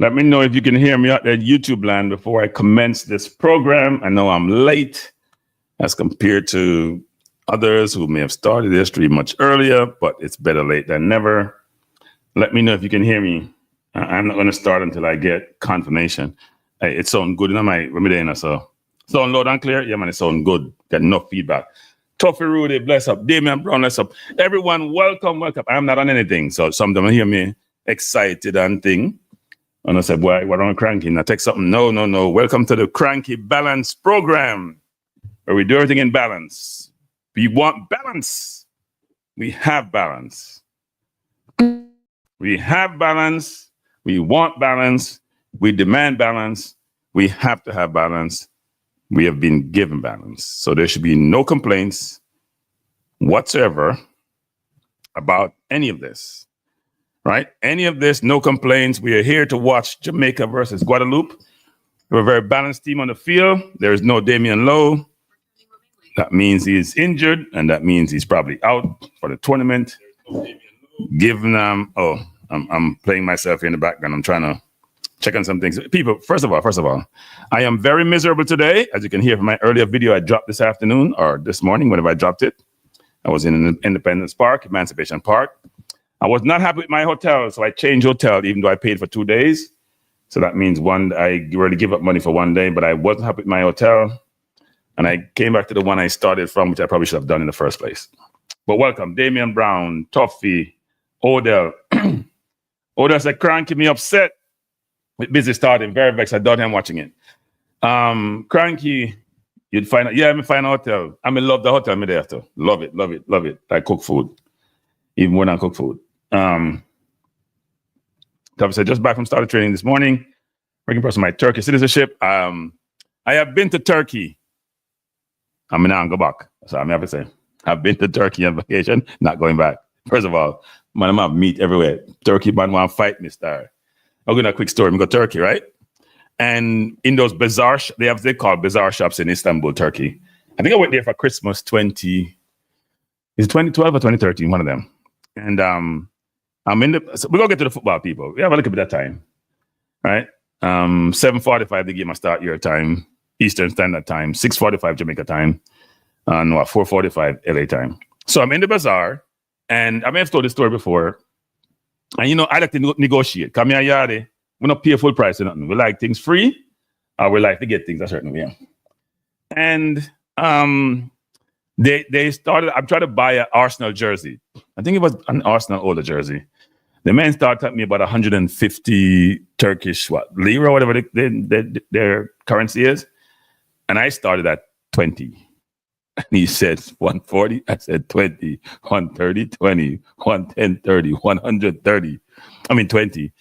Let me know if you can hear me out there at YouTube land before I commence this program. I know I'm late as compared to others who may have started their stream much earlier, but it's better late than never. Let me know if you can hear me. I'm not going to start until I get confirmation. Hey, it sounds good in my remedy, so sound loud and clear. Yeah, man, it sounds good. Got enough feedback. Toffee Rudy, bless up. Damian Brown, bless up. Everyone, welcome. I'm not on anything, so some of them hear me excited and thing. And I said, why don't I cranky? And I take something. No. Welcome to the Cranky Balance program, where we do everything in balance. We want balance. We have balance. We have balance. We want balance. We demand balance. We have to have balance. We have been given balance. So there should be no complaints whatsoever about any of this. Right? Any of this, no complaints. We are here to watch Jamaica versus Guadeloupe. We're a very balanced team on the field. There is no Damian Lowe. That means he's injured, and that means he's probably out for the tournament. Giving I'm playing myself in the background. I'm trying to check on some things. People, first of all, I am very miserable today. As you can hear from my earlier video I dropped this afternoon or this morning, whenever I dropped it. I was in Independence Park, Emancipation Park. I was not happy with my hotel, so I changed hotel, even though I paid for 2 days. So that means I already give up money for 1 day, but I wasn't happy with my hotel. And I came back to the one I started from, which I probably should have done in the first place. But welcome, Damian Brown, Toffee, Odell. Odell said, Cranky me upset with busy starting. Very vexed. I doubt him watching it. Cranky, you'd find out. Yeah, I'm find a hotel. I love the hotel. I'm there after. Love it. I cook food. Even when I cook food. Toffee said, just back from started training this morning. Working person my Turkey citizenship. I have been to Turkey. I'm now go back. So I'm happy to say. I've been to Turkey on vacation, not going back. First of all, man, I'm have meat everywhere. Turkey man want to fight me, star. I'll give you a quick story. I'm go to Turkey, right? And in those bazaar, they call bazaar shops in Istanbul, Turkey. I think I went there for Christmas 2012 or 2013, one of them. And I'm in so we're gonna get to the football people. We have a little bit of time. Right? 7:45 the game I start your time, Eastern Standard Time, 6:45 Jamaica time, and 4:45 LA time. So I'm in the bazaar, and I may have told this story before. And I like to negotiate. Come here, yard. We don't pay full price or nothing. We like things free, or we like to get things a certain way. And they started. I'm trying to buy an Arsenal jersey. I think it was an Arsenal older jersey. The man started at me about 150 Turkish lira, whatever their currency is, and I started at 20. And he said 140. I said 20, 130, 20, 110, 30, 130. 20,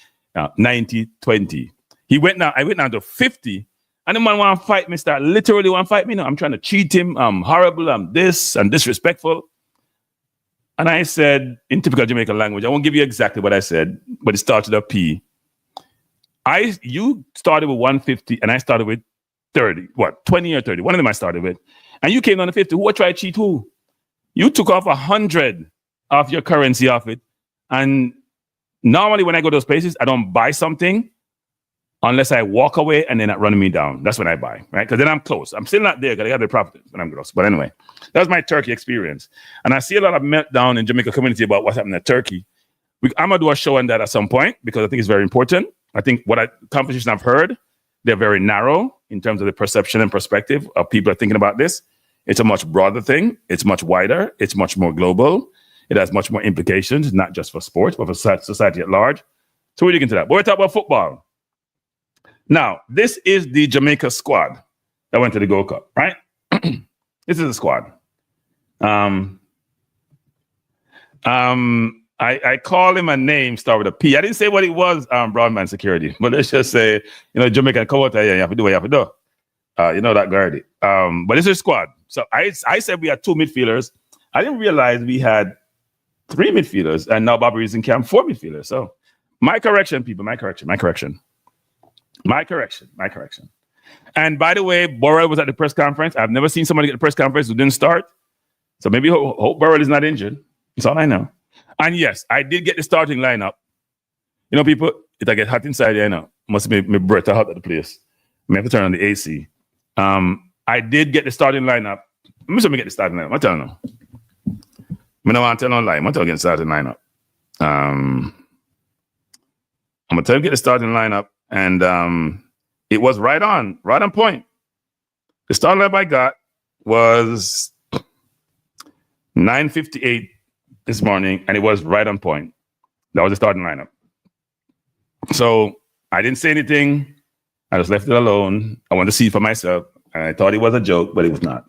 90, 20. I went down to 50. And the man want to fight me, literally want to fight me. No, I'm trying to cheat him. I'm horrible. I'm this and disrespectful. And I said, in typical Jamaican language, I won't give you exactly what I said, but it started with a P. You started with 150 and I started with 30. 20 or 30? One of them I started with. And you came down to 50. Who tried to cheat who? You took off 100 of your currency off it. And normally when I go to those places, I don't buy something unless I walk away and they're not running me down. That's when I buy, right? Because then I'm close. I'm still not there because I got the profit when I'm close. But anyway, that was my Turkey experience. And I see a lot of meltdown in Jamaica community about what's happening in Turkey. I'm going to do a show on that at some point because I think it's very important. I think conversations I've heard, they're very narrow in terms of the perception and perspective of people are thinking about this. It's a much broader thing. It's much wider. It's much more global. It has much more implications, not just for sports, but for society at large. So we're digging into that. But we're talking about football. Now, this is the Jamaica squad that went to the Gold Cup, right? This is the squad. I call him a name, start with a P. I didn't say what it was, Broadman Security, but let's just say, Jamaica, come out there, you have to do what you have to do. That guard. But this is squad. So I said we had 2 midfielders. I didn't realize we had 3 midfielders, and now Bobby is in camp 4 midfielders. So my correction, people, my correction. And by the way, Burrell was at the press conference. I've never seen somebody get a press conference who didn't start. So maybe hope Burrell is not injured. That's all I know. And yes, I did get the starting lineup. People, it get hot inside here, Must be my breath out of the place. I have to turn on the AC. I did get the starting lineup. Let me get the starting lineup. I'm telling you. I don't want to tell no lie. I'm telling you get the starting lineup. I'm gonna tell you get the starting lineup, and it was right on point. The starting lineup I got was 9:58 this morning, and it was right on point. That was the starting lineup. So I didn't say anything. I just left it alone. I wanted to see it for myself, and I thought it was a joke, but it was not.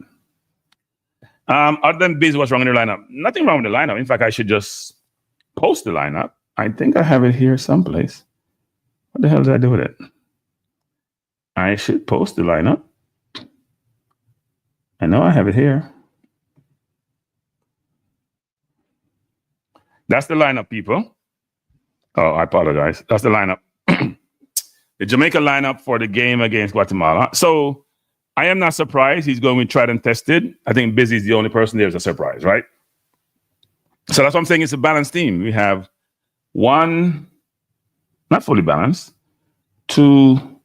Other than Biz, what's wrong in the lineup? Nothing wrong with the lineup. In fact, I should just post the lineup. I think I have it here someplace. What the hell did I do with it? I should post the lineup. I know I have it here. That's the lineup, people. Oh, I apologize. That's the lineup. The Jamaica lineup for the game against Guatemala. So I am not surprised he's going with tried and tested. I think Busy is the only person there's a surprise, right? So that's what I'm saying. It's a balanced team. We have one, not fully balanced, 2,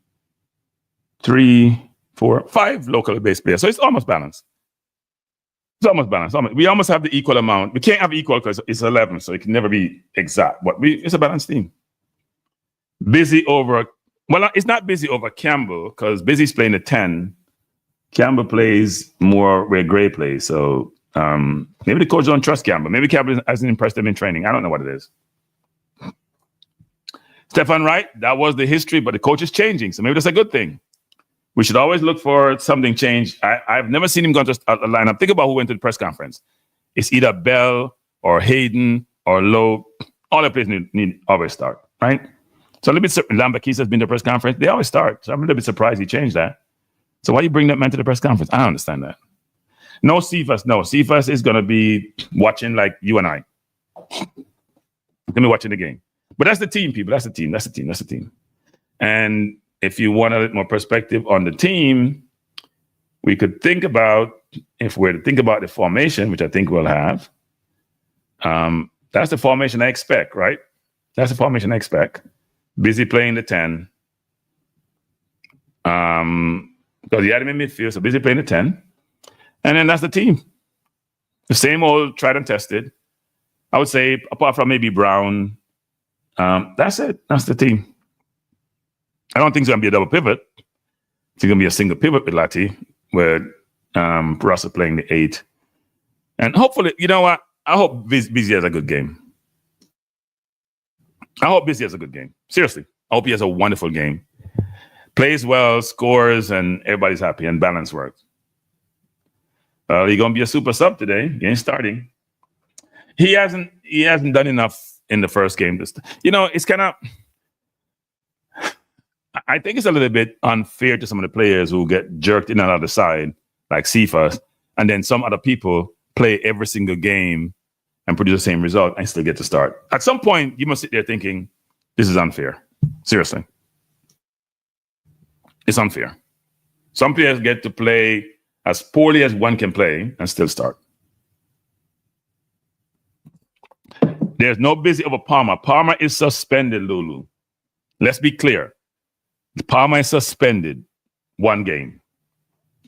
3, 4, 5 locally based players. So it's almost balanced. It's almost balanced. We almost have the equal amount. We can't have equal because it's 11, so it can never be exact. But it's a balanced team. Busy over, well, it's not Busy over Campbell because Busy's playing the 10. Campbell plays more where Gray plays. So maybe the coach don't trust Campbell. Maybe Campbell hasn't impressed them in training. I don't know what it is. Stefan Wright, that was the history, but the coach is changing. So maybe that's a good thing. We should always look for something change. I've never seen him go to a lineup. Think about who went to the press conference. It's either Bell or Hayden or Lowe. All the players need always start, right? So a little bit, Lambakis has been to the press conference. They always start. So I'm a little bit surprised he changed that. So why you bring that man to the press conference? I don't understand that. No Cephas. No, Cephas is going to be watching like you and I. He's going to be watching the game. But that's the team, people. That's the team. And if you want a little more perspective on the team, we could think about, if we're to think about the formation, which I think we'll have, that's the formation I expect, right? That's the formation I expect. Busy playing the 10. Because he had him in midfield, so Busy playing the 10. And then that's the team. The same old tried and tested. I would say, apart from maybe Brown, that's it. That's the team. I don't think it's going to be a double pivot. It's going to be a single pivot with Lati, where Russell playing the 8. And hopefully, you know what? I hope Busy has a good game. I hope Busy has a good game. Seriously. I hope he has a wonderful game. Plays well, scores, and everybody's happy, and balance works. He's going to be a super sub today. He ain't starting. He hasn't done enough in the first game. It's kind of... I think it's a little bit unfair to some of the players who get jerked in and out of the side, like Cephas, and then some other people play every single game and produce the same result and still get to start. At some point, you must sit there thinking, this is unfair. Seriously. It's unfair. Some players get to play as poorly as one can play and still start. There's no Busy over Palmer. Palmer is suspended, Lulu. Let's be clear. Palmer is suspended 1 game.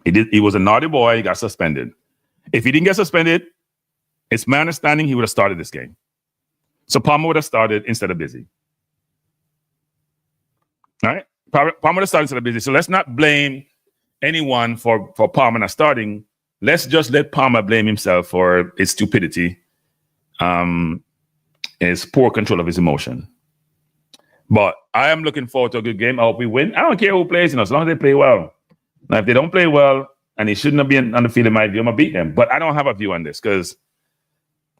He was a naughty boy. He got suspended. If he didn't get suspended, it's my understanding he would have started this game. So Palmer would have started instead of Busy. All right? Palmer would have started instead of Busy. So let's not blame anyone for Palmer not starting. Let's just let Palmer blame himself for his stupidity, his poor control of his emotion. But I am looking forward to a good game. I hope we win. I don't care who plays, as long as they play well. Now, if they don't play well and they shouldn't have been on the field in my view, I'm going to beat them. But I don't have a view on this because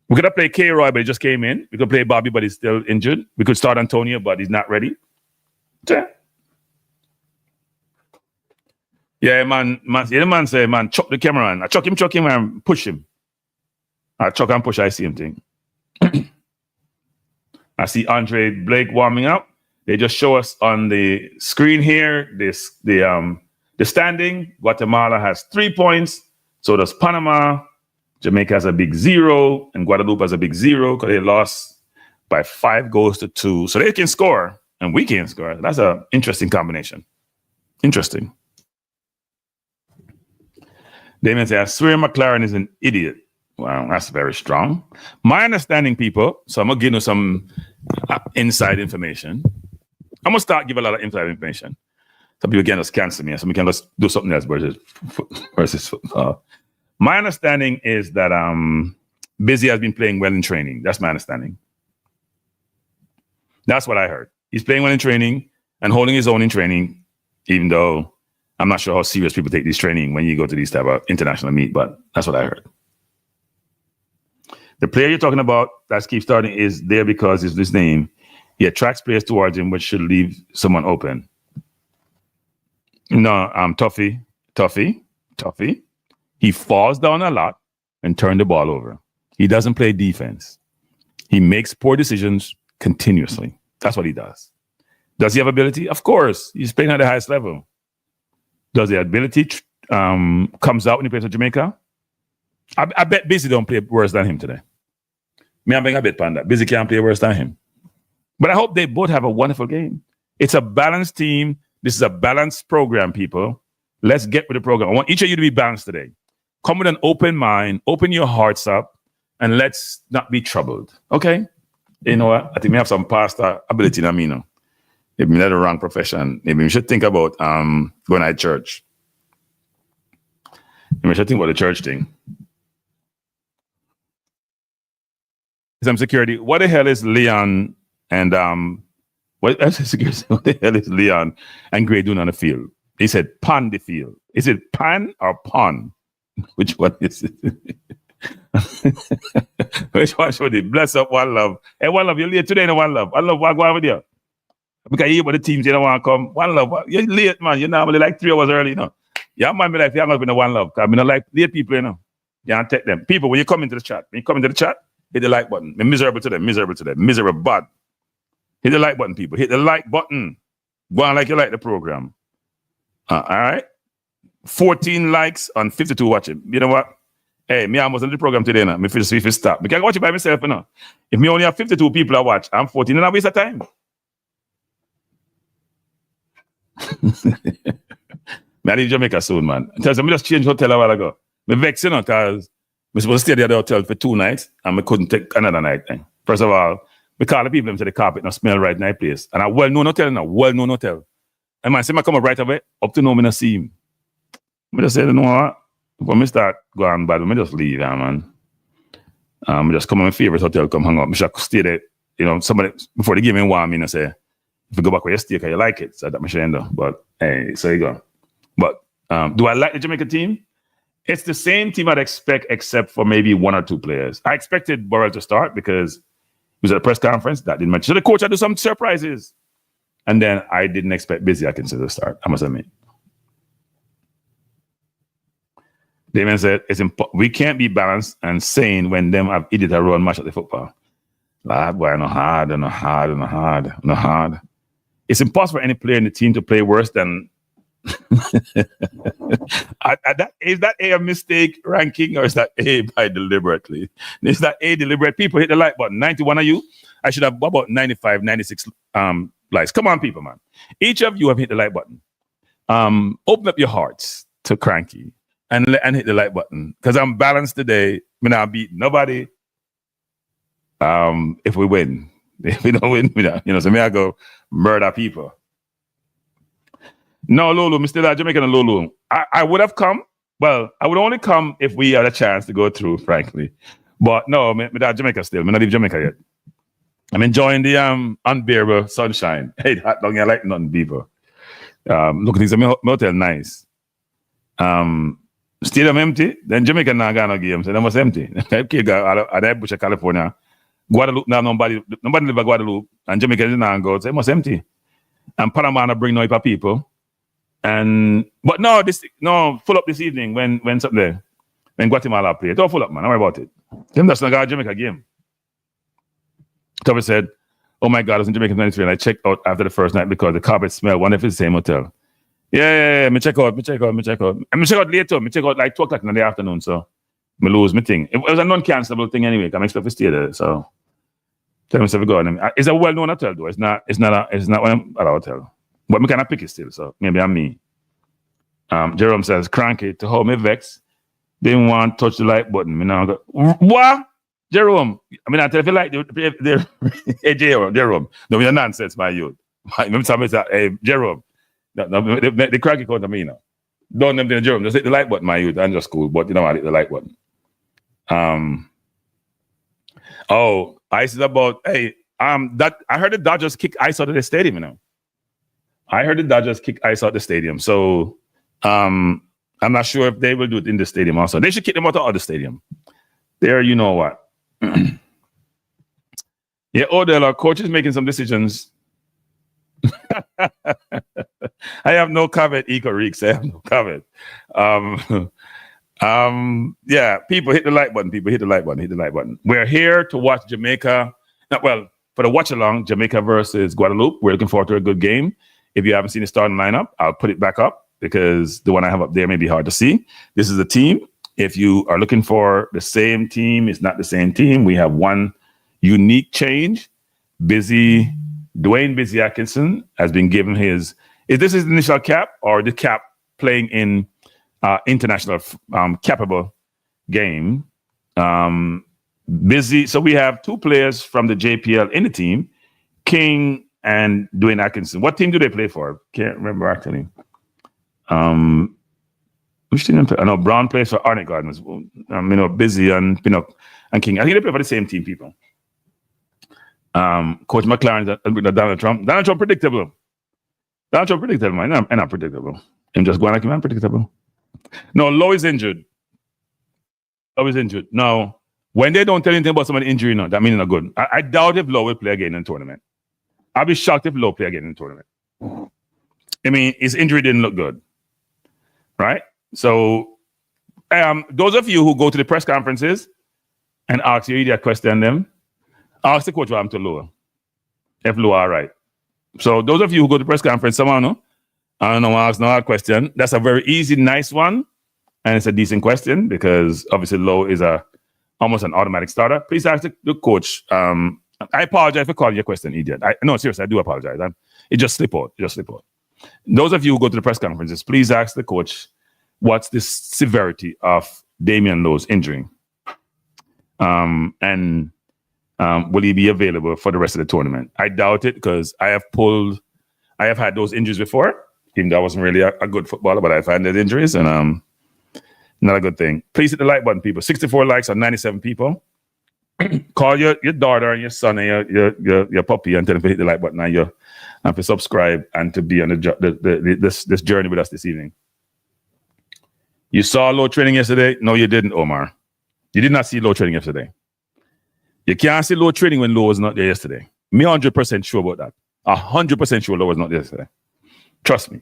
we could have played K-Roy, but he just came in. We could play Bobby, but he's still injured. We could start Antonio, but he's not ready. Yeah, man. The man say, man, chuck the camera on. I chuck him, and push him. I chuck and push, I see him thing. I see Andre Blake warming up. They just show us on the screen here the standing. Guatemala has 3 points. So does Panama. Jamaica has a big 0, and Guadeloupe has a big 0 because they lost by 5 goals to 2. So they can score. and we can't score. That's an interesting combination. Interesting. Damien says, I swear McClaren is an idiot. Wow, that's very strong. My understanding, people, so I'm going to give you some inside information. I'm going to start giving a lot of inside information. Some people can just cancel me, some people can just do something else versus football. My understanding is that Busy has been playing well in training. That's my understanding. That's what I heard. He's playing well in training and holding his own in training, even though I'm not sure how serious people take this training when you go to these type of international meet, but that's what I heard. The player you're talking about that keeps starting is there because it's his name. He attracts players towards him, which should leave someone open. No, Tuffy. He falls down a lot and turns the ball over. He doesn't play defense. He makes poor decisions continuously. That's what he does. Does he have ability? Of course. He's playing at the highest level. Does the ability comes out when he plays for Jamaica? I bet Busy don't play worse than him today. Me, I bet Panda. Busy can't play worse than him. But I hope they both have a wonderful game. It's a balanced team. This is a balanced program, people. Let's get with the program. I want each of you to be balanced today. Come with an open mind, open your hearts up, and let's not be troubled. Okay? You know what? I think we have some pastor ability in Amino. If we not the wrong profession, maybe we should think about going to church. Maybe we should think about the church thing. Some security. What the hell is Leon and what the hell is Leon and Gray doing on the field? He said pan the field. Is it pan or pon? Which one is it? Which one should it? Bless up One Love. Hey, One Love, you're late today in One Love. One Love, what go on with you? Because you hear about the teams, you don't want to come. One Love, you're late, man. You're normally like 3 hours early, you know. Yeah, man, me like, you're not going to One Love. Because I like late people, you know. You can't take them. People, when you come into the chat, hit the like button. I'm miserable today. Miserable bad. Hit the like button, people. Hit the like button. Go on like you like the program. All right? 14 likes on 52 watching. You know what? Hey, me almost on the program today now. Me feel see if it stop. I can watch it by myself, you know. If me only have 52 people I watch, I'm 14 and I waste of time. Me I leave Jamaica soon, man. Because I just changed hotel a while ago. Me vex, you know, because I supposed to stay at the hotel for 2 nights and I couldn't take another night. First of all, we call the people and say the carpet not smell right in that place. And a well-known hotel now, well-known hotel. And man, say I come up right away, up to know me not see him. I just say, you know what? When I start going bad, I just leave, man. I just come to my favorite hotel, come hang out. I should stay there. You know, somebody, before they give me one, I say, if you go back where you stay, because you like it. So that I should end up. But, hey, so you go. But do I like the Jamaica team? It's the same team I'd expect, except for maybe 1 or 2 players. I expected Burrell to start because he was at a press conference. That didn't match. So the coach had to do some surprises. And then I didn't expect Busy Atkins to start, I must admit. Damien said, we can't be balanced and sane when them have idiot a run match at the football. Lad, boy, no hard. It's impossible for any player in the team to play worse than... Is that A mistake ranking or is that A by deliberately? Is that A deliberate? People hit the like button. 91 of you. I should have about 95, 96 likes. Come on, people, man. Each of you have hit the like button. Open up your hearts to Cranky and hit the like button. Because I'm balanced today. I'm not beat nobody. If we win. If we don't win, so may I go murder people. No, Lulu, Mr. Jamaican and Lulu. I would have come. Well, I would only come if we had a chance to go through, frankly. But no, I'm at Jamaica still. I'm not leave Jamaica yet. I'm enjoying the unbearable sunshine. Hey, hot dog, I like nothing, people. Look at these, my hotel nice. Stadium empty, then Jamaica now got no games, and it was empty. Kid got at that bush of California. Guadeloupe now nobody live at Guadeloupe, and Jamaica is now go, so it was empty. And Panama bring no people. But no, full up this evening when something there. When Guatemala play. Don't full up, man. Don't worry about it. Them that's not got a Jamaica game. Thomas said, oh my God, I was in Jamaica 93 and I checked out after the first night because the carpet smelled. Wonder if it's the same hotel. Yeah. Me check out. And me check out later. Me check out like 2 o'clock in the afternoon. So me lose my thing. It was a non-cancelable thing anyway. I'm expected to stay there. So Tell myself to go on. It's a well-known hotel though. It's not one of our hotel. But me kind of pick it still, so maybe I'm me. Jerome says, cranky to hold me vex. Didn't want to touch the like button. Me now go, what? Jerome, I mean, I tell you, if you like the hey, Jerome, no, you're nonsense, my youth. Remember somebody said, hey, Jerome, no, the cranky come to me now. Don't them to Jerome, just hit the like button, my youth. I'm just cool, but you know, I hit the like button. Oh, Ice is about, hey, that I heard the Dodgers kick Ice out of the stadium, you know. I heard the Dodgers kick Ice out of the stadium. So I'm not sure if they will do it in the stadium also. They should kick them out of the stadium. There, you know what. Yeah, Odell, our coach is making some decisions. I have no comment, Eco Reeks. I have no comment. Yeah, people hit the like button. People hit the like button. Hit the like button. We're here to watch Jamaica. For the watch along, Jamaica versus Guadeloupe. We're looking forward to a good game. If you haven't seen the starting lineup, I'll put it back up because the one I have up there may be hard to see. This is a team. If you are looking for the same team, it's not the same team. We have one unique change. Dwayne Busy Atkinson has been given his. Is this his initial cap or the cap playing in international capable game? Busy. So we have two players from the JPL in the team, King and Dwayne Atkinson. What team do they play for? Can't remember actually. Which team? I know Brown plays for Arnett Gardens. Busy and Pinnock and King. I think they play for the same team, people. Coach McClaren with Donald Trump. Donald Trump predictable. Donald Trump predictable, man. I'm not predictable. I'm just going like him, I'm predictable. No, Lowe is injured. Lowe is injured. Now, when they don't tell anything about somebody's injury, no, that means not good. I doubt if Lowe will play again in the tournament. I'll be shocked if Lowe play again in the tournament. I mean, his injury didn't look good. Right? So, those of you who go to the press conferences and ask your idiot question them, ask the coach what happened to Lowe. If Lowe all right. So those of you who go to the press conference, someone know, I don't know, ask no hard question. That's a very easy, nice one. And it's a decent question because obviously Lowe is almost an automatic starter. Please ask the coach. I apologize for calling your question idiot. No, seriously, I do apologize. It just slipped out. Those of you who go to the press conferences, please ask the coach what's the severity of Damian Lowe's injury. And will he be available for the rest of the tournament? I doubt it because I have had those injuries before. Even though I wasn't really a good footballer, but I've had those injuries and not a good thing. Please hit the like button, people. 64 likes on 97 people. Call your daughter and your son and your puppy and tell them to hit the like button and to subscribe and to be on this journey with us this evening. You saw Lowe training yesterday? No, you didn't, Omar. You did not see Lowe training yesterday. You can't see Lowe training when Lowe was not there yesterday. Me 100% sure about that. 100% sure Lowe was not there yesterday. Trust me.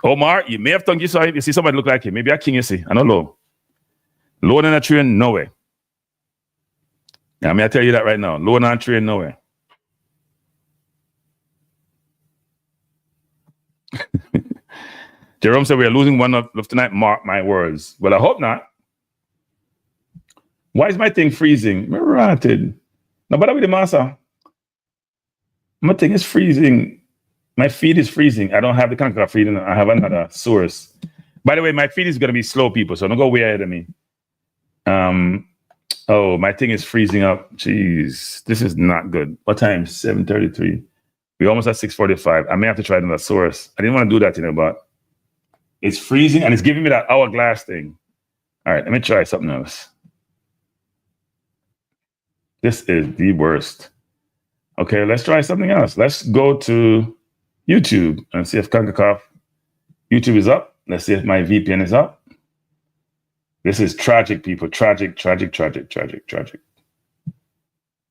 Omar, you may have tongue you saw him. You see somebody look like him. Maybe a King you see. I know Lowe. Lowe in a train, no way. I tell you that right now. Lowe in a train, no way. Jerome said we are losing one of tonight. Mark my words. Well, I hope not. Why is my thing freezing? Rotted. No, but with the massa. My thing is freezing. My feed is freezing. I don't have the Conqueror feed, and I have another source. By the way, my feed is going to be slow, people, so don't go way ahead of me. Oh, my thing is freezing up. Jeez, this is not good. What time? 7:33. We almost at 6:45. I may have to try another source. I didn't want to do that, but it's freezing, and it's giving me that hourglass thing. All right, let me try something else. This is the worst. Okay, let's try something else. Let's go to YouTube and see if CONCACAF YouTube is up. Let's see if my VPN is up. This is tragic, people. Tragic.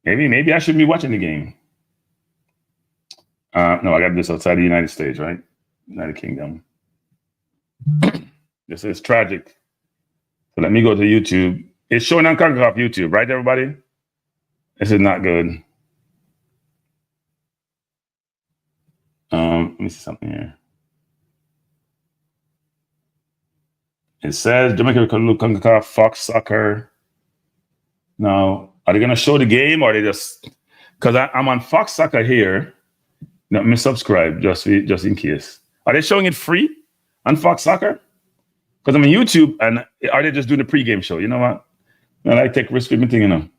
Maybe I shouldn't be watching the game. No, I got this outside the United States, right? United Kingdom. This is tragic. So let me go to YouTube. It's showing on CONCACAF YouTube, right, everybody? This is not good. Let me see something here. It says Jamaica, CONCACAF, Fox Soccer. Now, are they going to show the game or are they just Because I'm on Fox Soccer here. Let me subscribe just in case. Are they showing it free on Fox Soccer? Because I'm on YouTube, and are they just doing the pregame show? You know what? Well, I take risk with my thing, you know. Let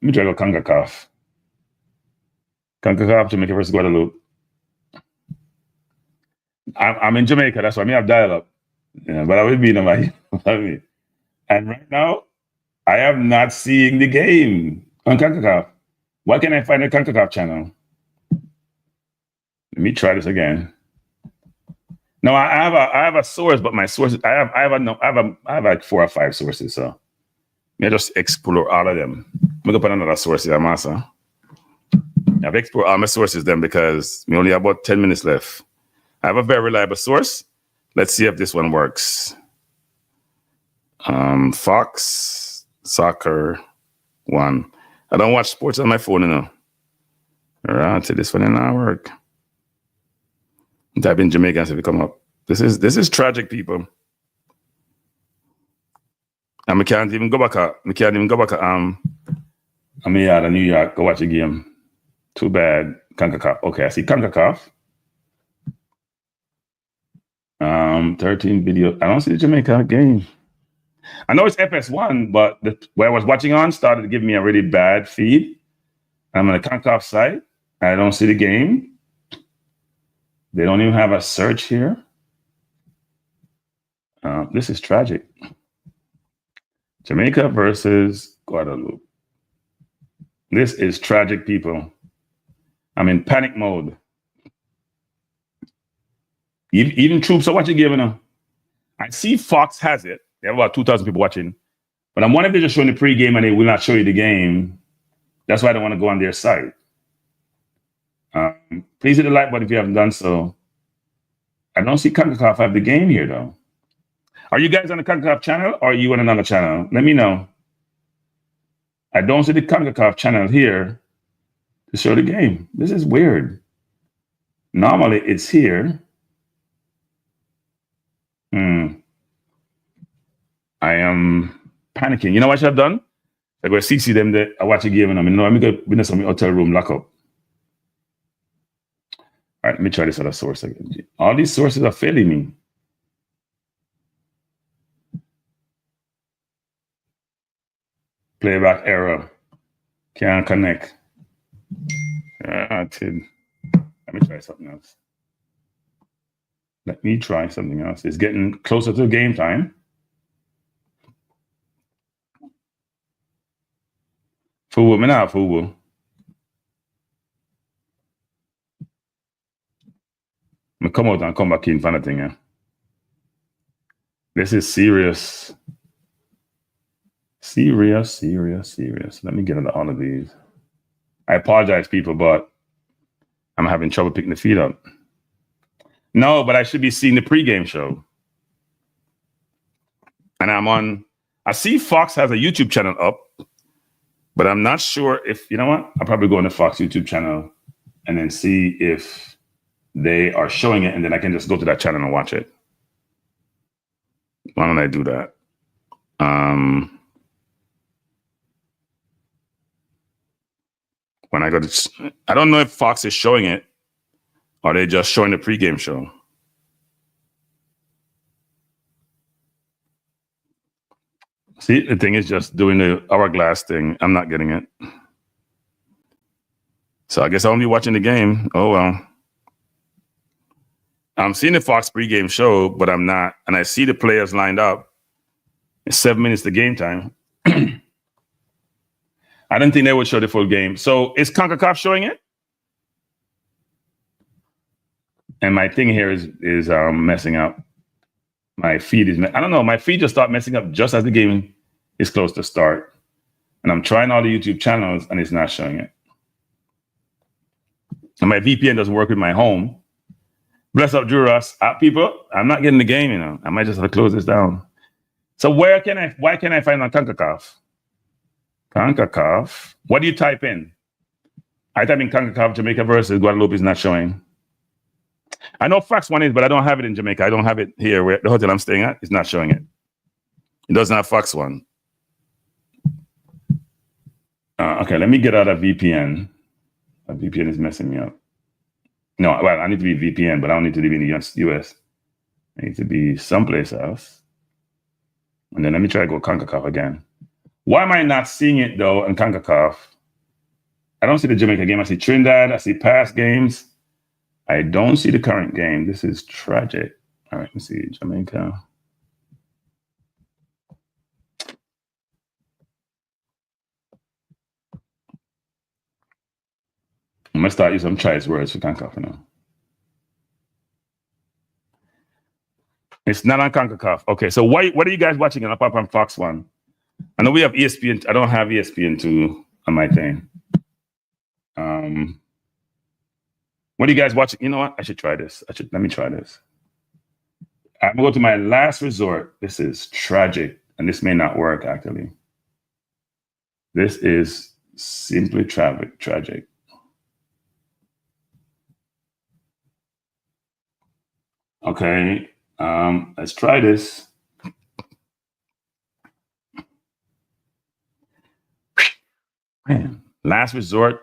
me try to go CONCACAF. CONCACAF, Jamaica versus Guadeloupe. I'm in Jamaica, that's why I have dial-up. Yeah, but I will be in my And right now, I am not seeing the game on CONCACAF. Why can't I find the CONCACAF channel? Let me try this again. No, I have a source, but my sources I have like 4 or 5 sources. So let me just explore all of them. I'm gonna put another source here, Massa. I've explored all my sources then because we only have about 10 minutes left. I have a very reliable source. Let's see if this one works. Fox Soccer 1. I don't watch sports on my phone, you know. All right, so this one did not work. Type in Jamaica and see if it come up. This is tragic, people. And we can't even go back. I'm here at New York. Go watch a game. Too bad. CONCACAF. Okay, I see CONCACAF. 13 video. I don't see the Jamaica game. I know it's FS1, but where I was watching on started to give me a really bad feed. I'm on the CONCACAF site. I don't see the game. They don't even have a search here. This is tragic. Jamaica versus Guadeloupe. This is tragic, people. I'm in panic mode. Even troops are watching the game now. I see Fox has it. They have about 2,000 people watching. But I'm wondering if they're just showing the pregame and they will not show you the game. That's why I don't want to go on their site. Please hit the like button if you haven't done so. I don't see CONCACAF have the game here, though. Are you guys on the CONCACAF channel or are you on another channel? Let me know. I don't see the CONCACAF channel here to show the game. This is weird. Normally, it's here. I am panicking. You know what I should have done? I go CC them that I watch a game and I'm going to go in some hotel room lock up. All right, let me try this other source again. All these sources are failing me. Playback error. Can't connect. Let me try something else. It's getting closer to game time. Fubu, me not Fubu. Me come out and come back in for nothing. Yeah. This is serious. Serious. Let me get into all of these. I apologize, people, but I'm having trouble picking the feed up. No, but I should be seeing the pregame show. And I see Fox has a YouTube channel up, but I'm not sure if, you know what? I'll probably go on the Fox YouTube channel and then see if they are showing it, and then I can just go to that channel and watch it. Why don't I do that? When I go to, I don't know if Fox is showing it, or they just showing the pregame show. See, the thing is just doing the hourglass thing. I'm not getting it. So I guess I'll be watching the game. Oh, well. I'm seeing the Fox pregame show, but I'm not. And I see the players lined up. It's 7 minutes to game time. I didn't think they would show the full game. So is CONCACAF showing it? And my thing here is messing up. My feed is, I don't know, my feed just started messing up just as the game is close to start. And I'm trying all the YouTube channels and it's not showing it. And my VPN doesn't work with my home. Bless up, Juras. People, I'm not getting the game, you know. I might just have to close this down. So why can I find on CONCACAF? CONCACAF. What do you type in? I type in CONCACAF, Jamaica versus Guadeloupe is not showing. I know Fox One is, but I don't have it in Jamaica. I don't have it here where the hotel I'm staying at is not showing it. It doesn't have Fox One. Okay, let me get out of VPN. A VPN is messing me up. No, well, I need to be VPN, but I don't need to be in the US. I need to be someplace else. And then let me try to go CONCACAF again. Why am I not seeing it, though, in CONCACAF? I don't see the Jamaica game. I see Trinidad. I see past games. I don't see the current game. This is tragic. All right, let's see. Jamaica. I'm going to start using some choice words for CONCACAF now. It's not on CONCACAF. Okay, so what are you guys watching apart from Fox 1? I know we have ESPN. I don't have ESPN2 on my thing. What are you guys watching? You know what? I should try this. Let me try this. I'm going to go to my last resort. This is tragic, and this may not work, actually. This is simply tragic. Okay, let's try this. Man, last resort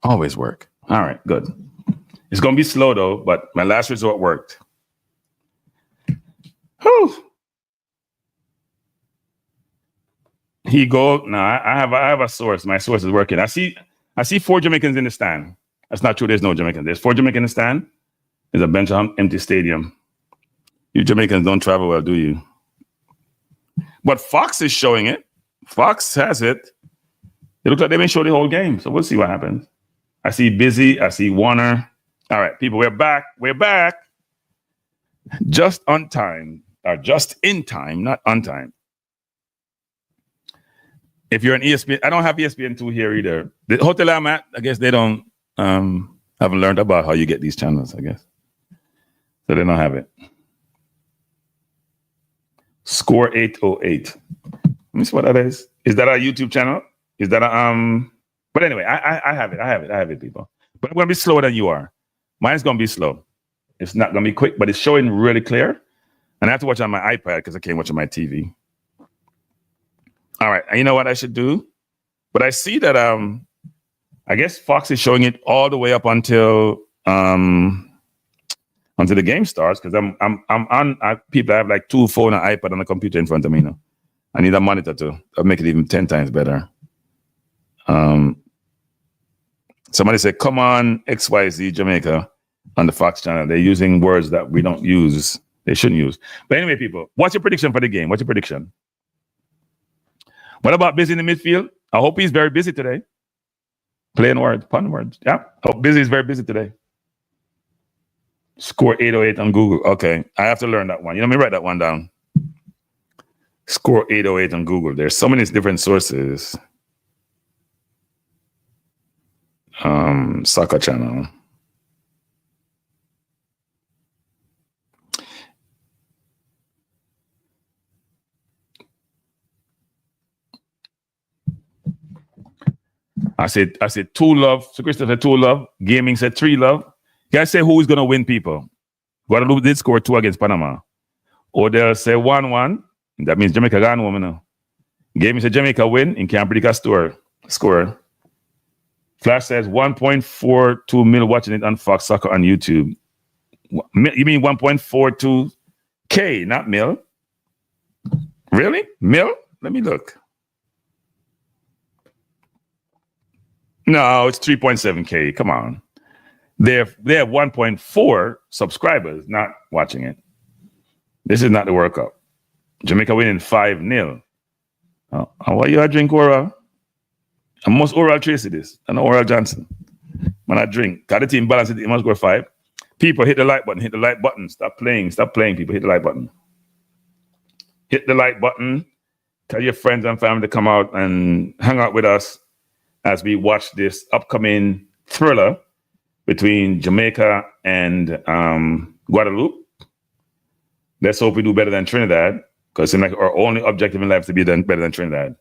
always work. All right, good. It's going to be slow, though, but my last resort worked. Whew. Here you go. No, I have a source. My source is working. I see 4 Jamaicans in the stand. That's not true. There's no Jamaicans. There's 4 Jamaicans in the stand. There's a bench on empty stadium. You Jamaicans don't travel well, do you? But Fox is showing it. Fox has it. It looks like they've been showing the whole game. So we'll see what happens. I see Busy. I see Warner. All right, people, we're back. We're back. Just on time. Or just in time, not on time. If you're an ESPN, I don't have ESPN2 here either. The hotel I'm at, I guess they don't haven't learned about how you get these channels, I guess. So they don't have it. Score 808. Let me see what that is. Is that a YouTube channel? Is that a but anyway, I have it. I have it, people. But I'm gonna be slower than you are. Mine's gonna be slow. It's not gonna be quick, but it's showing really clear. And I have to watch on my iPad because I can't watch on my TV. All right, you know what I should do? But I see that I guess Fox is showing it all the way up until the game starts, because I'm on people. I have like 2 phones, an iPad, and a computer in front of me now. I need a monitor too. I'll make it even 10 times better. Somebody said, "Come on, XYZ Jamaica," on the Fox channel. They're using words that we don't use. They shouldn't use. But anyway, people, what's your prediction for the game? What's your prediction? What about Busy in the midfield? I hope he's very busy today. Playing words, pun words. Yeah. I hope Busy is very busy today. Score 808 on Google. Okay. I have to learn that one. Let me write that one down. Score 808 on Google. There's so many different sources. Soccer channel. I said 2 love. So Christopher said 2 love. Gaming said 3 love. You guys say who is going to win, people? Guadeloupe did score 2 against Panama. Odell say 1-1. That means Jamaica gone home now. Gaming said Jamaica win in can't predict a score. Flash says 1.42 mil watching it on Fox Soccer on YouTube. You mean 1.42K, not mil? Really? Mil? Let me look. No, it's 3.7K. Come on. They have 1.4 subscribers not watching it. This is not the World Cup. Jamaica winning 5-0. How are you a drink oral? I must oral Tracy this. I know Oral Johnson. When I drink, got the team balance it must go 5. People, hit the like button. Hit the like button. Stop playing, people. Hit the like button. Hit the like button. Tell your friends and family to come out and hang out with us as we watch this upcoming thriller between Jamaica and Guadeloupe. Let's hope we do better than Trinidad, because it seems like our only objective in life is to be better than Trinidad,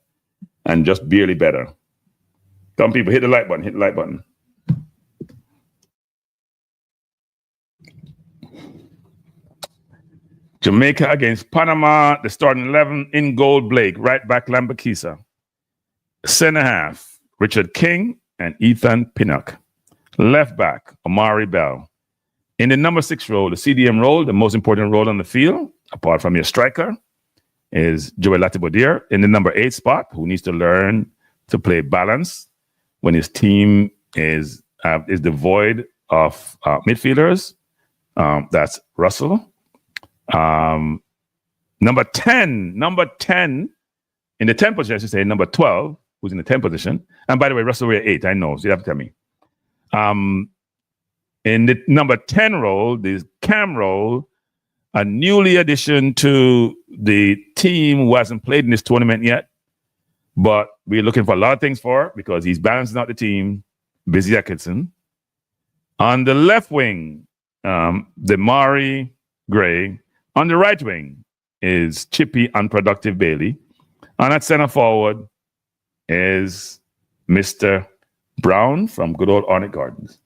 and just barely better. Some people, hit the like button. Hit the like button. Jamaica against Panama. The starting 11 in goal: Blake, right back Lambakisa, center half Richard King and Ethan Pinnock. Left back, Amari Bell. In the number 6 role, the CDM role, the most important role on the field, apart from your striker, is Joel Latibodier. In the number 8 spot, who needs to learn to play balance when his team is devoid of midfielders. That's Russell. Number 10 in the 10 position, I should say, number 12, who's in the 10 position. And by the way, Russell, we're 8, I know, so you have to tell me. In the number 10 role, the cam role, a newly addition to the team who hasn't played in this tournament yet, but we're looking for a lot of things for because he's balancing out the team, Busy Atkinson. On the left wing, Demari Gray. On the right wing is Chippy Unproductive Bailey. And at center forward is Mr. Brown from good old Ornate Gardens.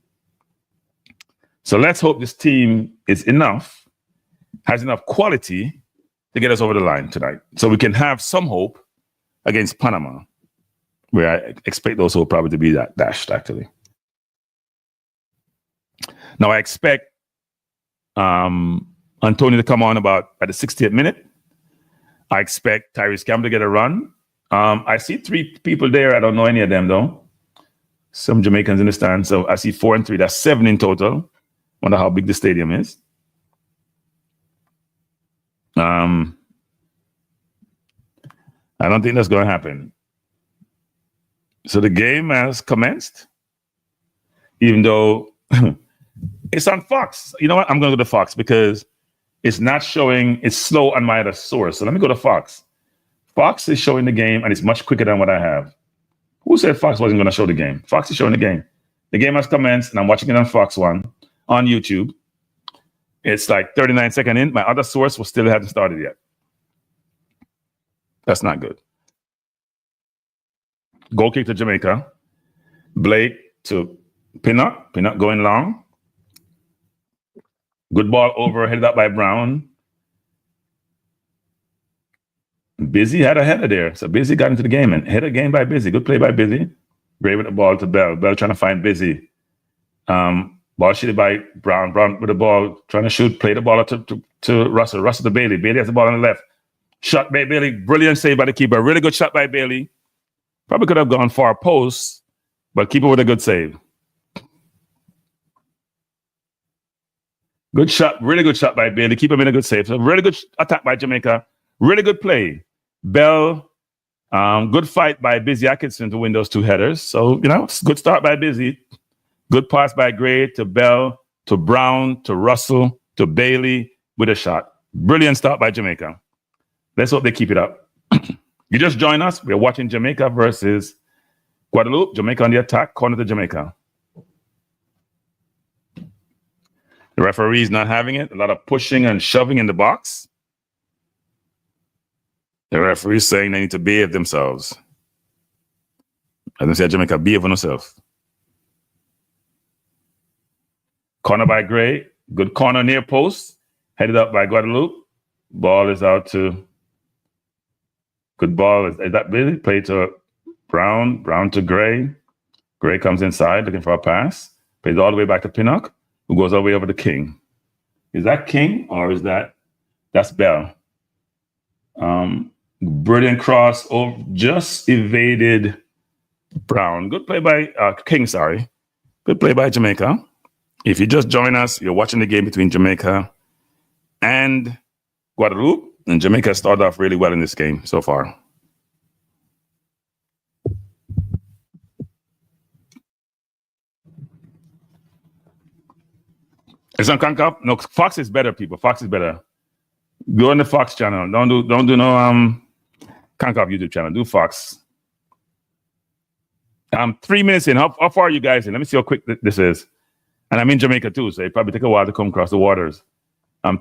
So let's hope this team is has enough quality to get us over the line tonight. So we can have some hope against Panama, where I expect those will probably to be that dashed, actually. Now I expect Antonio to come on about at the 60th minute. I expect Tyrese Campbell to get a run. I see 3 people there. I don't know any of them, though. Some Jamaicans in the stand. So I see 4 and 3. That's 7 in total. Wonder how big the stadium is. I don't think that's going to happen. So the game has commenced, even though it's on Fox. You know what? I'm going to go to Fox because it's not showing. It's slow on my other source. So let me go to Fox. Fox is showing the game, and it's much quicker than what I have. Who said Fox wasn't going to show the game? Fox is showing the game. The game has commenced, and I'm watching it on Fox 1 on YouTube. It's like 39 seconds in. My other source still hasn't started yet. That's not good. Goal kick to Jamaica. Blake to Pinnock. Pinnock going long. Good ball over, headed up by Brown. Busy had a header there. So Busy got into the game and header game by Busy. Good play by Busy. Gray with the ball to Bell. Bell trying to find Busy. Ball shooted by Brown. Brown with the ball, trying to shoot, play the ball to Russell. Russell to Bailey. Bailey has the ball on the left. Shot by Bailey. Brilliant save by the keeper. Really good shot by Bailey. Probably could have gone far post, but keeper with a good save. Good shot. Really good shot by Bailey. Keeper made a good save. So really good attack by Jamaica. Really good play. Bell. Good fight by Busy Atkinson to win those 2 headers. So, good start by Busy. Good pass by Gray to Bell, to Brown, to Russell, to Bailey with a shot. Brilliant start by Jamaica. Let's hope they keep it up. You just join us. We're watching Jamaica versus Guadeloupe. Jamaica on the attack, corner to Jamaica. The referee's not having it. A lot of pushing and shoving in the box. The referee's saying they need to behave themselves. As I said, Jamaica, behave on themselves. Corner by Gray. Good corner near post. Headed up by Guadeloupe. Ball is out to... Good ball. Is that Billy? Play to Brown. Brown to Gray. Gray comes inside looking for a pass. Plays all the way back to Pinnock, who goes all the way over to King. Is that King or is that's Bell? Brilliant cross. Just evaded Brown. Good play by King, sorry. Good play by Jamaica. If you just join us, you're watching the game between Jamaica and Guadeloupe. And Jamaica started off really well in this game so far. It's on Concop? No, Fox is better, people. Fox is better. Go on the Fox channel. Don't do no Concop YouTube channel. Do Fox. 3 minutes in. How far are you guys in? Let me see how quick this is. And I'm in Jamaica too, so it probably take a while to come across the waters.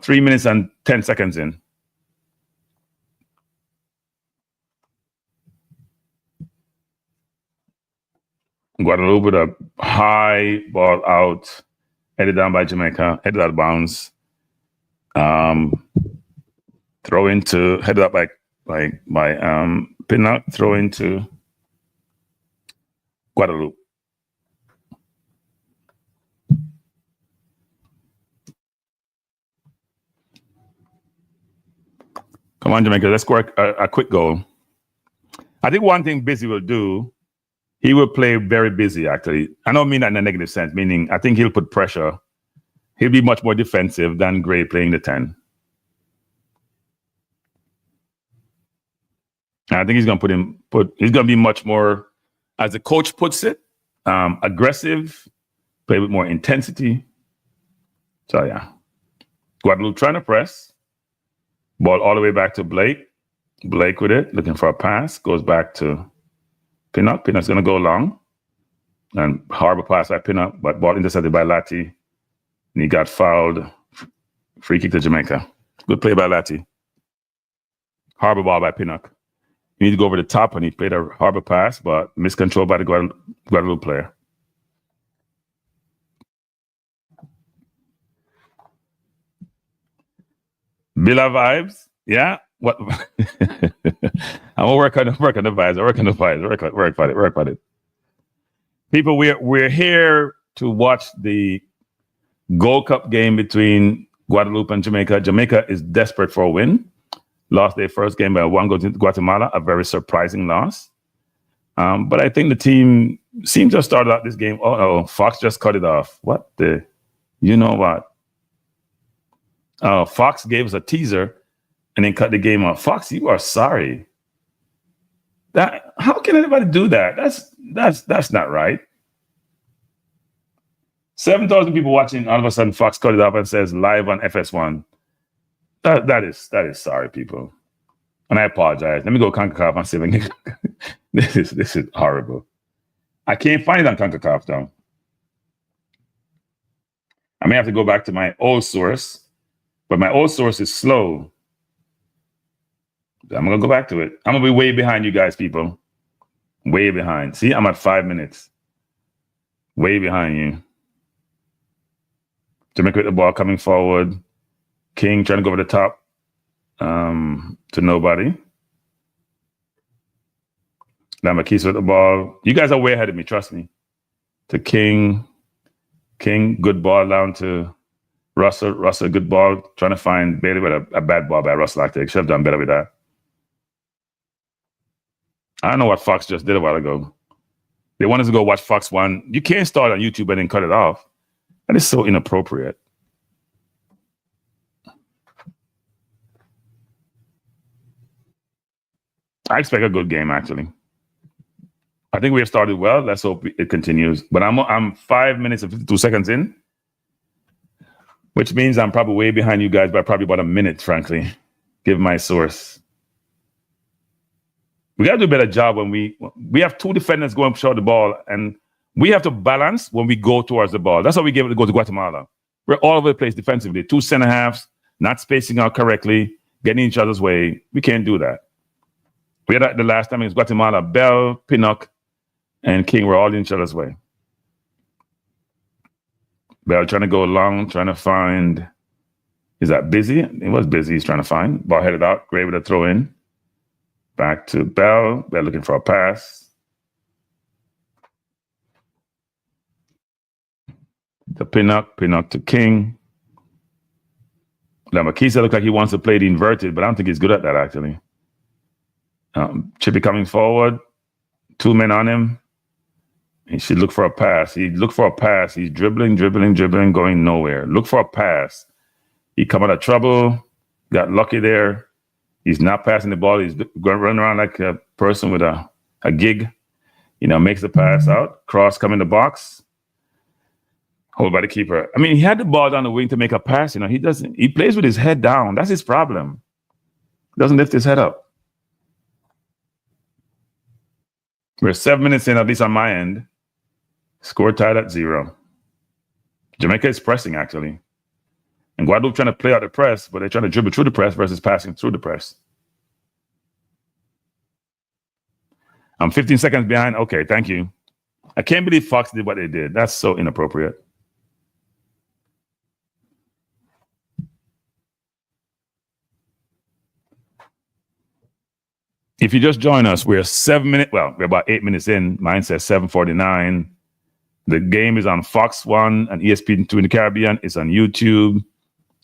3 minutes and 10 seconds in. Guadeloupe with a high ball out, headed down by Jamaica, headed out of bounds. Throw into, headed up by Pinnock, throw into Guadeloupe. Come on, Jamaica. Let's score a quick goal. I think one thing Busy will do, he will play very busy, actually. I don't mean that in a negative sense, meaning I think he'll put pressure. He'll be much more defensive than Gray playing the 10. I think he's going to he's going to be much more, as the coach puts it, aggressive, play with more intensity. So, yeah. Guadeloupe trying to press. Ball all the way back to Blake. Blake with it, looking for a pass. Goes back to Pinnock. Pinnock's going to go long. And horrible pass by Pinnock, but ball intercepted by Lati. And he got fouled. Free kick to Jamaica. Good play by Lati. Horrible ball by Pinnock. He needed to go over the top, and he played a horrible pass, but miscontrolled by the Guadeloupe player. Villa vibes, yeah. What? I'm gonna work on the vibes. Work on it. People, we're here to watch the Gold Cup game between Guadeloupe and Jamaica. Jamaica is desperate for a win. Lost their first game by 1 goal to Guatemala, a very surprising loss. But I think the team seems to have started out this game. Oh no, Fox just cut it off. What the? You know what? Fox gave us a teaser and then cut the game off. Fox, you are sorry. How can anybody do that? That's not right. 7,000 people watching. All of a sudden, Fox cut it off and says live on FS1. That is sorry, people. And I apologize. Let me go CONCACAF and see if I can. This is horrible. I can't find it on CONCACAF though. I may have to go back to my old source, but my old source is slow. I'm gonna go back to it. I'm gonna be way behind you guys, people. Way behind. See, I'm at 5 minutes. Way behind you. Jamaica with the ball coming forward. King trying to go over the top to nobody. Lamakisa with the ball. You guys are way ahead of me, trust me. To King. King, good ball down to Russell. Russell, good ball. Trying to find Bailey with a bad ball by Russell. I think should have done better with that. I don't know what Fox just did a while ago. They wanted to go watch Fox 1. You can't start on YouTube and then cut it off. That is so inappropriate. I expect a good game, actually. I think we have started well. Let's hope it continues. But I'm 5 minutes and 52 seconds in, which means I'm probably way behind you guys by probably about a minute, frankly. Give my source. We got to do a better job when we have two defenders going short the ball, and we have to balance when we go towards the ball. That's how we gave it to go to Guatemala. We're all over the place defensively. Two center halves, not spacing out correctly, getting each other's way. We can't do that. We had that the last time against Guatemala. Bell, Pinnock, and King were all in each other's way. Bell trying to go long, trying to find. Is that Busy? It was Busy. He's trying to find. Ball headed out. Gray with a throw in. Back to Bell. Bell looking for a pass. To Pinnock. Pinnock to King. Lamakisa looks like he wants to play the inverted, but I don't think he's good at that, actually. Chippy coming forward. 2 men on him. He should look for a pass. He'd look for a pass. He's dribbling, going nowhere. Look for a pass. He come out of trouble. Got lucky there. He's not passing the ball. He's going to run around like a person with a gig. Makes the pass out. Cross come in the box. Hold by the keeper. I mean, he had the ball down the wing to make a pass. He doesn't. He plays with his head down. That's his problem. He doesn't lift his head up. We're 7 minutes in, at least on my end. Score tied at 0. Jamaica is pressing, actually. And Guadeloupe trying to play out the press, but they're trying to dribble through the press versus passing through the press. I'm 15 seconds behind. Okay, thank you. I can't believe Fox did what they did. That's so inappropriate. If you just join us, we're 7 minutes. Well, we're about 8 minutes in. Mine says 7:49. The game is on Fox 1 and ESPN2 in the Caribbean. It's on YouTube.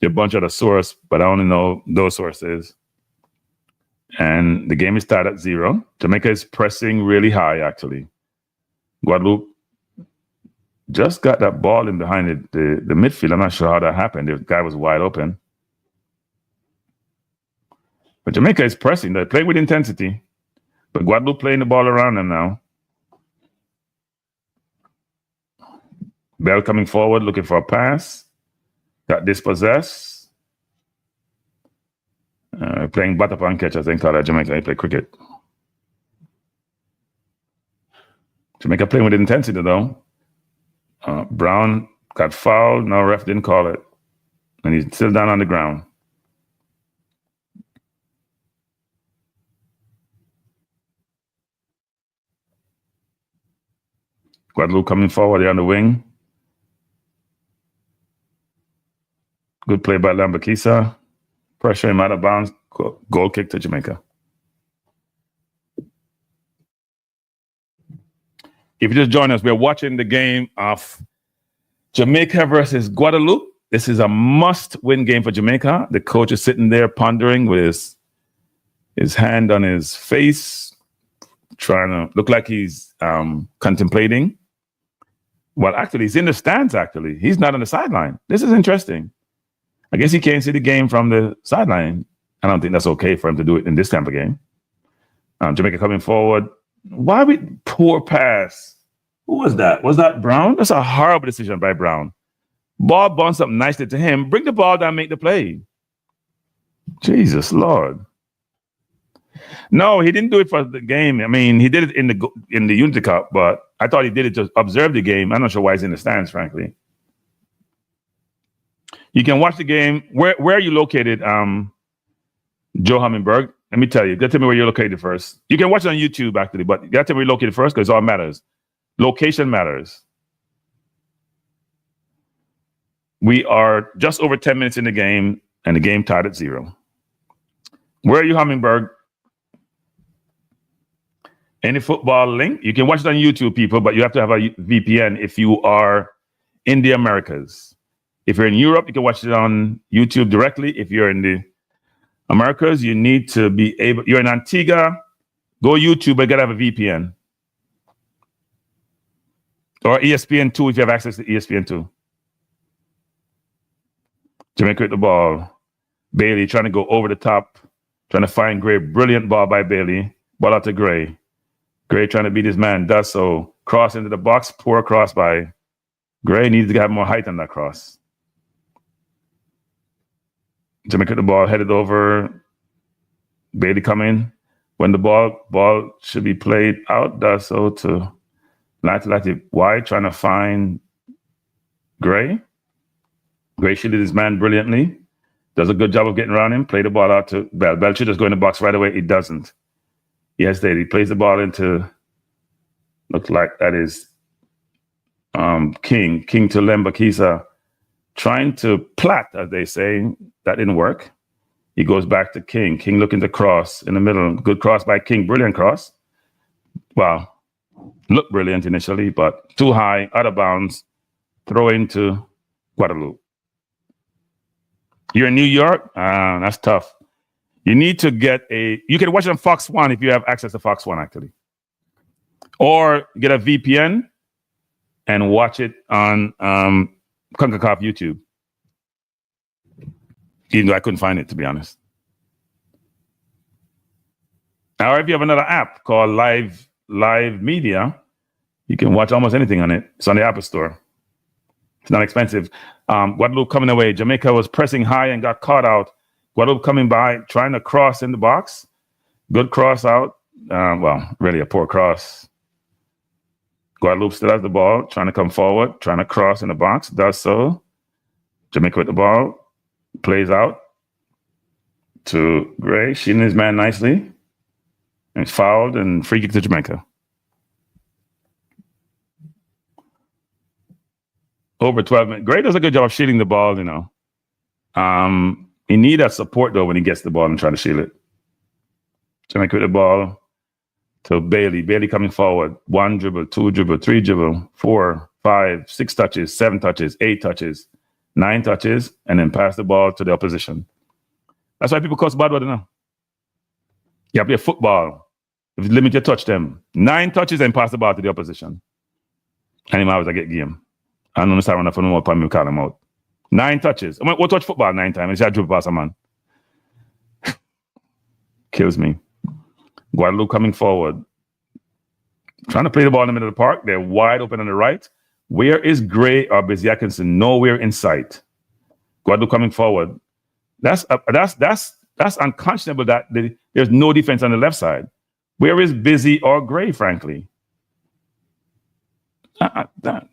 There are a bunch of other sources, but I only know those sources. And the game is tied at 0. Jamaica is pressing really high, actually. Guadeloupe just got that ball in behind the midfield. I'm not sure how that happened. The guy was wide open. But Jamaica is pressing. They're playing with intensity. But Guadeloupe playing the ball around them now. Bell coming forward, looking for a pass. Got dispossessed. Playing butt up and catch, I think, out of Jamaica. They play cricket. Jamaica playing with intensity, though. Brown got fouled. No, ref didn't call it. And he's still down on the ground. Guadeloupe coming forward here on the wing. Good play by Lambakisa. Pressure him out of bounds. Goal kick to Jamaica. If you just join us, we're watching the game of Jamaica versus Guadeloupe. This is a must-win game for Jamaica. The coach is sitting there pondering with his hand on his face, trying to look like he's contemplating. Well, actually, he's in the stands, actually. He's not on the sideline. This is interesting. I guess he can't see the game from the sideline. I don't think that's okay for him to do it in this type of game. Jamaica coming forward. Why we poor pass? Who was that? Was that Brown? That's a horrible decision by Brown. Ball bounced up nicely to him. Bring the ball down, make the play. Jesus Lord. No, he didn't do it for the game. I mean, he did it in the Unity Cup, but I thought he did it to observe the game. I'm not sure why he's in the stands, frankly. You can watch the game. Where are you located, Joe Humminberg? Let me tell you. You got to tell me where you're located first. You can watch it on YouTube, actually, but you got to tell me where you're located first because it all matters. Location matters. We are just over 10 minutes in the game, and the game tied at 0. Where are you, Humminberg? Any football link? You can watch it on YouTube, people, but you have to have a VPN if you are in the Americas. If you're in Europe, you can watch it on YouTube directly. If you're in the Americas, you need to be able, you're in Antigua, go YouTube, but you gotta have a VPN. Or ESPN2 if you have access to ESPN2. Jamaica with the ball. Bailey trying to go over the top, trying to find Gray. Brilliant ball by Bailey. Ball out to Gray. Gray trying to beat his man, does so. Cross into the box, poor cross by Gray. Needs to have more height on that cross. Jamaica with the ball headed over. Bailey coming. When the ball should be played out, does so to Lati wide, trying to find Gray. Gray shielded his man brilliantly. Does a good job of getting around him. Play the ball out to Bell. Bell should just go in the box right away. He doesn't. He hesitated. He plays the ball into, looks like that is King to Lembakisa. Trying to plat, as they say. That didn't work. He goes back to King. King looking to cross in the middle. Good cross by King. Brilliant cross. Wow. Looked brilliant initially, but too high, out of bounds. Throw into Guadeloupe. You're in New York? That's tough. You need to get you can watch it on Fox 1 if you have access to Fox 1, actually. Or get a VPN and watch it on CONCACAF YouTube. Even though I couldn't find it, to be honest. Or if you have another app called Live Media, you can watch almost anything on it. It's on the Apple Store. It's not expensive. Guadeloupe coming away. Jamaica was pressing high and got caught out. Guadeloupe coming by, trying to cross in the box. Good cross out. Well, really a poor cross. Guadeloupe still has the ball, trying to come forward, trying to cross in the box. Does so. Jamaica with the ball. Plays out to Gray. Shielding his man nicely. And fouled and free kick to Jamaica. Over 12 minutes. Gray does a good job of shielding the ball, you know. He needs that support, though, when he gets the ball and try to shield it. Jamaica with the ball to Bailey. Bailey coming forward. 1 dribble, 2 dribble, 3 dribble, 4, 5, 6 touches, 7 touches, 8 touches, 9 touches, and then pass the ball to the opposition. That's why people cost bad water now. You have to play football. If you limit your touch them. 9 touches and pass the ball to the opposition. And him always I get game. I don't understand when I find more time me call him out. 9 touches. I mean, what touch football 9 times? It's a dribble pass a man. Kills me. Guadeloupe coming forward. Trying to play the ball in the middle of the park. They're wide open on the right. Where is Gray or Busy Atkinson? Nowhere in sight. Guadeloupe coming forward. That's unconscionable that there's no defense on the left side. Where is Busy or Gray, frankly?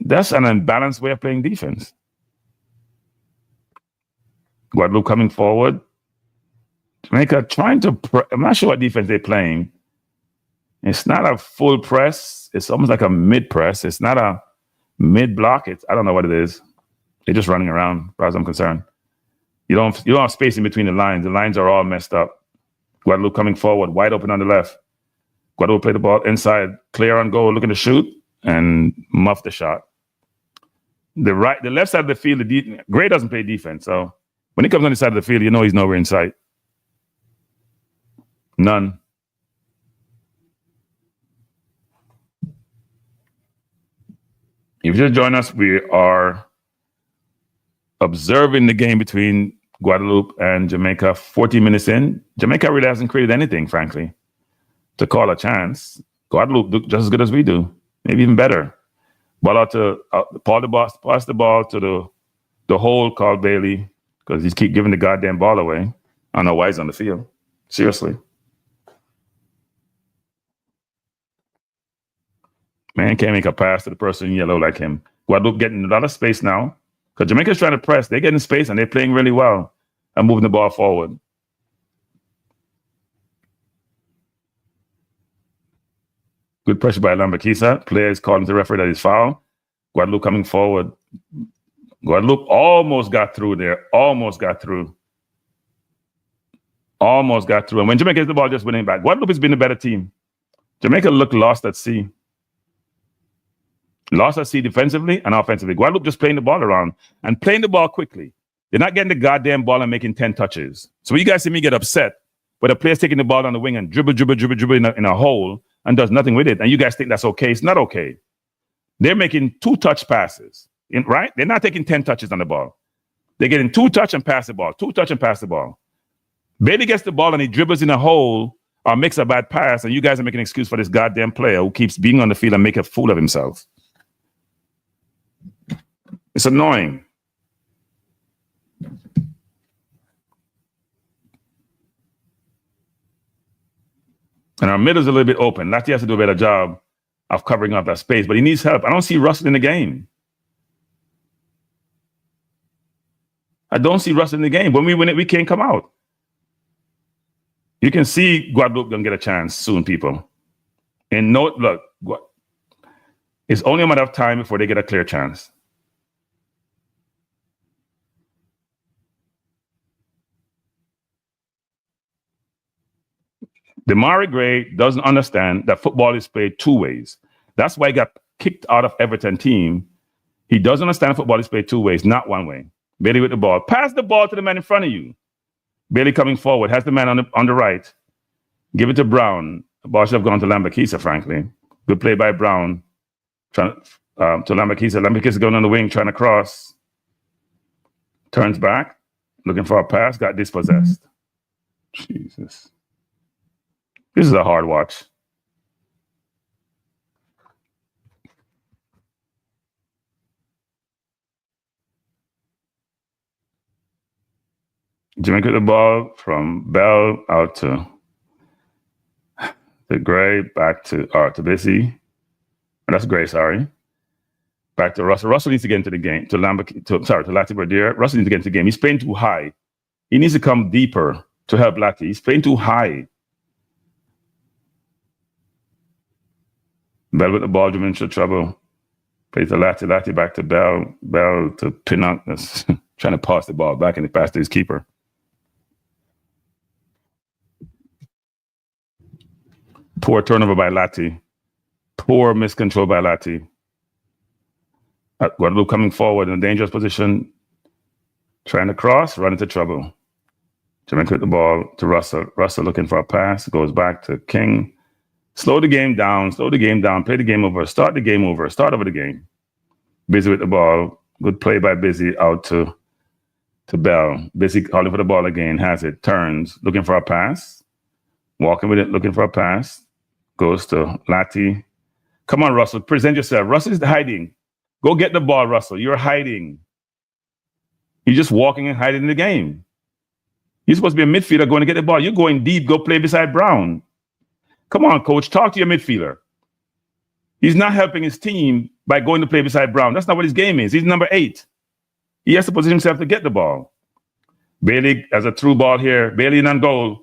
That's an unbalanced way of playing defense. Guadeloupe coming forward. Jamaica trying to, I'm not sure what defense they're playing. It's not a full press. It's almost like a mid press. It's not a mid block. I don't know what it is. They're just running around, as far as I'm concerned. You don't have space in between the lines. The lines are all messed up. Guadeloupe coming forward, wide open on the left. Guadeloupe play the ball inside, clear on goal, looking to shoot, and muff the shot. The left side of the field, Gray doesn't play defense. So when he comes on the side of the field, you know he's nowhere in sight. None. If you just join us, we are observing the game between Guadeloupe and Jamaica 40 minutes in. Jamaica really hasn't created anything, frankly, to call a chance. Guadeloupe look just as good as we do, maybe even better. Ball out to pass the ball to the hole called Bailey, because he's keep giving the goddamn ball away. I don't know why he's on the field. Seriously. Man can't make a pass to the person in yellow like him. Guadeloupe getting a lot of space now, because Jamaica's trying to press. They're getting space and they're playing really well and moving the ball forward. Good pressure by Lambakisa. Players calling the referee that is foul. Guadeloupe coming forward. Guadeloupe almost got through there. Almost got through. And when Jamaica gets the ball, just winning back. Guadeloupe has been a better team. Jamaica looked lost at sea. Lost at sea defensively and offensively. Guadeloupe just playing the ball around and playing the ball quickly. They're not getting the goddamn ball and making 10 touches. So when you guys see me get upset, but a player's taking the ball on the wing and dribble in a hole and does nothing with it, and you guys think that's okay, it's not okay. They're making 2-touch passes, right? They're not taking 10 touches on the ball. They're getting 2-touch and pass the ball, 2-touch and pass the ball. Bailey gets the ball and he dribbles in a hole or makes a bad pass, and you guys are making an excuse for this goddamn player who keeps being on the field and make a fool of himself. It's annoying. And our middle's a little bit open. Lati has to do a better job of covering up that space, but he needs help. I don't see Russell in the game. When we win it, we can't come out. You can see Guadeloupe gonna get a chance soon, people. And look, it's only a matter of time before they get a clear chance. Damari Gray doesn't understand that football is played 2 ways. That's why he got kicked out of Everton team. He doesn't understand football is played 2 ways, not 1 way. Bailey with the ball. Pass the ball to the man in front of you. Bailey coming forward, has the man on the right. Give it to Brown. The ball should have gone to Lambakisa, frankly. Good play by Brown. To Lambakisa. Lambakisa going on the wing, trying to cross. Turns back, looking for a pass, got dispossessed. Jesus. This is a hard watch. Jamaica the ball from Bell out to Gray, back to Bissy. That's Gray, sorry. Back to Russell. Russell needs to get into the game. To Lati Berdier. Russell needs to get into the game. He's playing too high. He needs to come deeper to help Lati. He's playing too high. Bell with the ball, driven into trouble. Plays to Lati. Lati back to Bell. Bell to Pinnock. That's trying to pass the ball back and it passed to his keeper. Poor turnover by Lati. Poor miscontrol by Lati. Guadeloupe coming forward in a dangerous position. Trying to cross, run into trouble. Jamaica with the ball to Russell. Russell looking for a pass. Goes back to King. Slow the game down. Play the game over. Start the game over. Start over the game. Busy with the ball. Good play by Busy out to Bell. Busy calling for the ball again. Has it. Turns. Looking for a pass. Walking with it. Looking for a pass. Goes to Lati. Come on, Russell. Present yourself. Russell is hiding. Go get the ball, Russell. You're hiding. You're just walking and hiding in the game. You're supposed to be a midfielder going to get the ball. You're going deep. Go play beside Brown. Come on, coach. Talk to your midfielder. He's not helping his team by going to play beside Brown. That's not what his game is. He's number 8. He has to position himself to get the ball. Bailey has a through ball here. Bailey in on goal.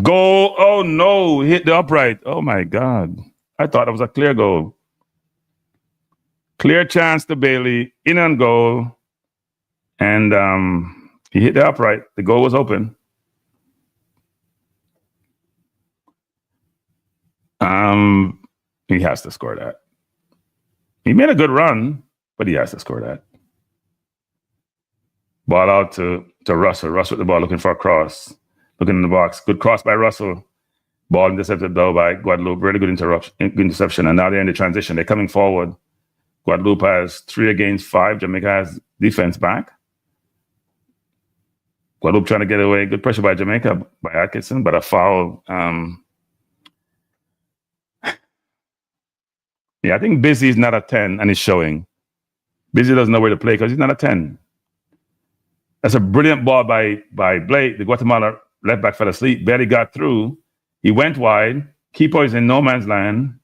Goal. Oh, no. Hit the upright. Oh, my God. I thought it was a clear goal. Clear chance to Bailey. In on goal. And he hit the upright. The goal was open. He has to score that. He made a good run, but he has to score that. Ball out to Russell. Russell with the ball looking for a cross. Looking in the box. Good cross by Russell. Ball intercepted though by Guadeloupe. Really good interception. And now they're in the transition. They're coming forward. Guadeloupe has 3 against 5. Jamaica has defense back. Guadeloupe trying to get away. Good pressure by Jamaica, by Atkinson, but a foul. Yeah, I think Busy is not a 10 and he's showing. Busy doesn't know where to play because he's not a 10. That's a brilliant ball by Blake. The Guatemala left back fell asleep. Barely got through. He went wide. Keeper is in no man's land.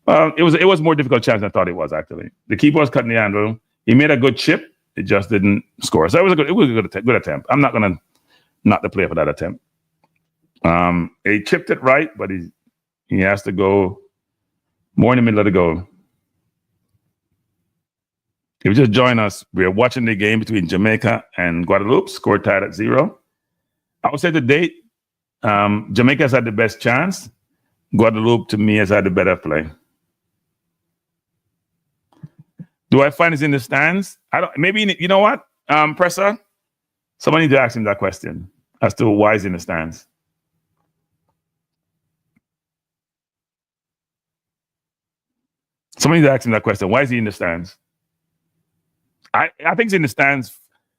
It was more difficult chance than I thought it was, actually. The keeper was cutting the handle. He made a good chip. It just didn't score. So it was a good attempt. I'm not going to knock the player for that attempt. He chipped it right, but he has to go more in the middle of the goal. If you just join us, we're watching the game between Jamaica and Guadeloupe, score tied at 0. I would say to date, Jamaica has had the best chance. Guadeloupe, to me, has had the better play. Do I find this in the stands? I don't. Maybe, you know what, Presser? Somebody need to ask him that question as to why he's in the stands. Somebody need to ask him that question. Why is he in the stands? I think he's in the stands.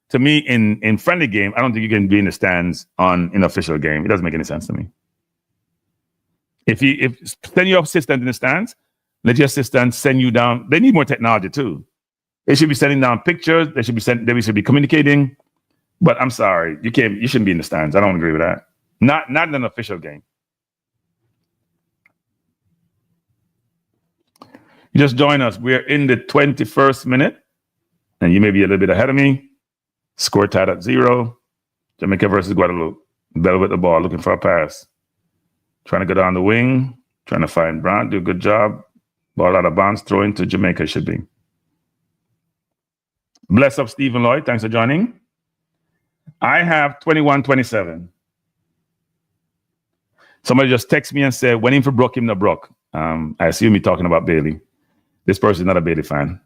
To me, in friendly game, I don't think you can be in the stands on an official game. It doesn't make any sense to me. If send your assistant in the stands, let your assistant send you down. They need more technology too. They should be sending down pictures. They should be communicating. But I'm sorry, you shouldn't be in the stands. I don't agree with that. Not in an official game. You just join us. We're in the 21st minute, and you may be a little bit ahead of me. Score tied at 0. Jamaica versus Guadeloupe. Bell with the ball, looking for a pass. Trying to go down the wing, trying to find Brown, do a good job. Ball out of bounds, throw into Jamaica should be. Bless up Stephen Lloyd, thanks for joining. I have 21-27. Somebody just texted me and said, when him for Brook, him no Brook. I assume you're talking about Bailey. This person is not a Bailey fan.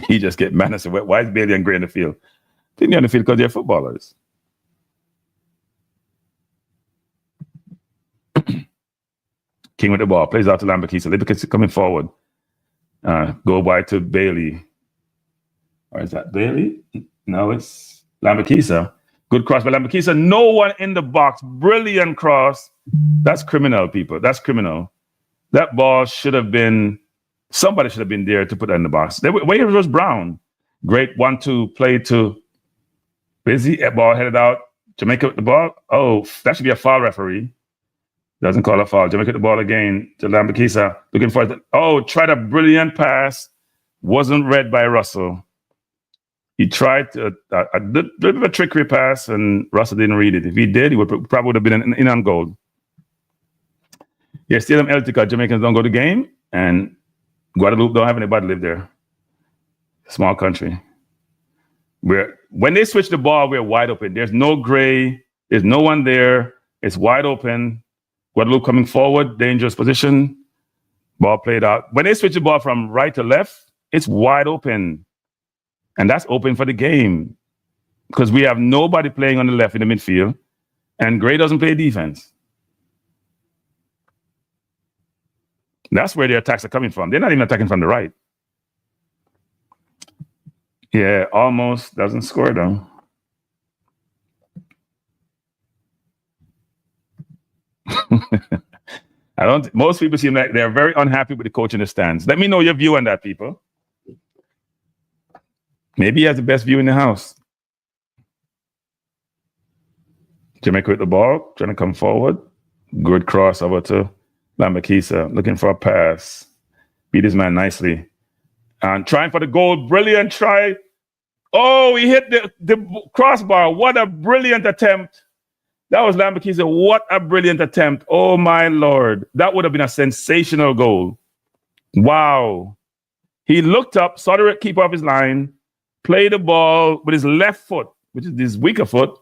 He just get mad and said, why is Bailey and Gray in the field? I think they're on the field because they're footballers. King with the ball, plays out to Lambakisa. Lambakisa coming forward. Go wide to Bailey. Or is that Bailey? No, it's Lambakisa. Good cross by Lambakisa. No one in the box. Brilliant cross. That's criminal, people. That's criminal. That ball should have been, somebody should have been there to put that in the box. Where was Brown? Great 1-2 play to Busy. Ball headed out. Jamaica with the ball. Oh, that should be a foul, referee. Doesn't call a foul. Jamaica with the ball again to Lambakisa. Looking for it. Oh, tried a brilliant pass. Wasn't read by Russell. He tried a little bit of a trickery pass, and Russell didn't read it. If he did, he probably would have been in on goal. Yeah, Stadium Eltica, Jamaicans don't go to the game, and Guadeloupe don't have anybody live there. Small country. When they switch the ball, we're wide open. There's no Gray. There's no one there. It's wide open. Guadeloupe coming forward, dangerous position. Ball played out. When they switch the ball from right to left, it's wide open. And that's open for the game because we have nobody playing on the left in the midfield, and Gray doesn't play defense. That's where their attacks are coming from. They're not even attacking from the right. Yeah, almost doesn't score though. Most people seem like they're very unhappy with the coach in the stands. Let me know your view on that, people. Maybe he has the best view in the house. Jamaica with the ball, trying to come forward. Good cross over to Lambakisa, looking for a pass. Beat his man nicely. And trying for the goal. Brilliant try. Oh, he hit the crossbar. What a brilliant attempt. That was Lambakisa. What a brilliant attempt. Oh, my Lord. That would have been a sensational goal. Wow. He looked up, saw the keeper off his line, played the ball with his left foot, which is his weaker foot,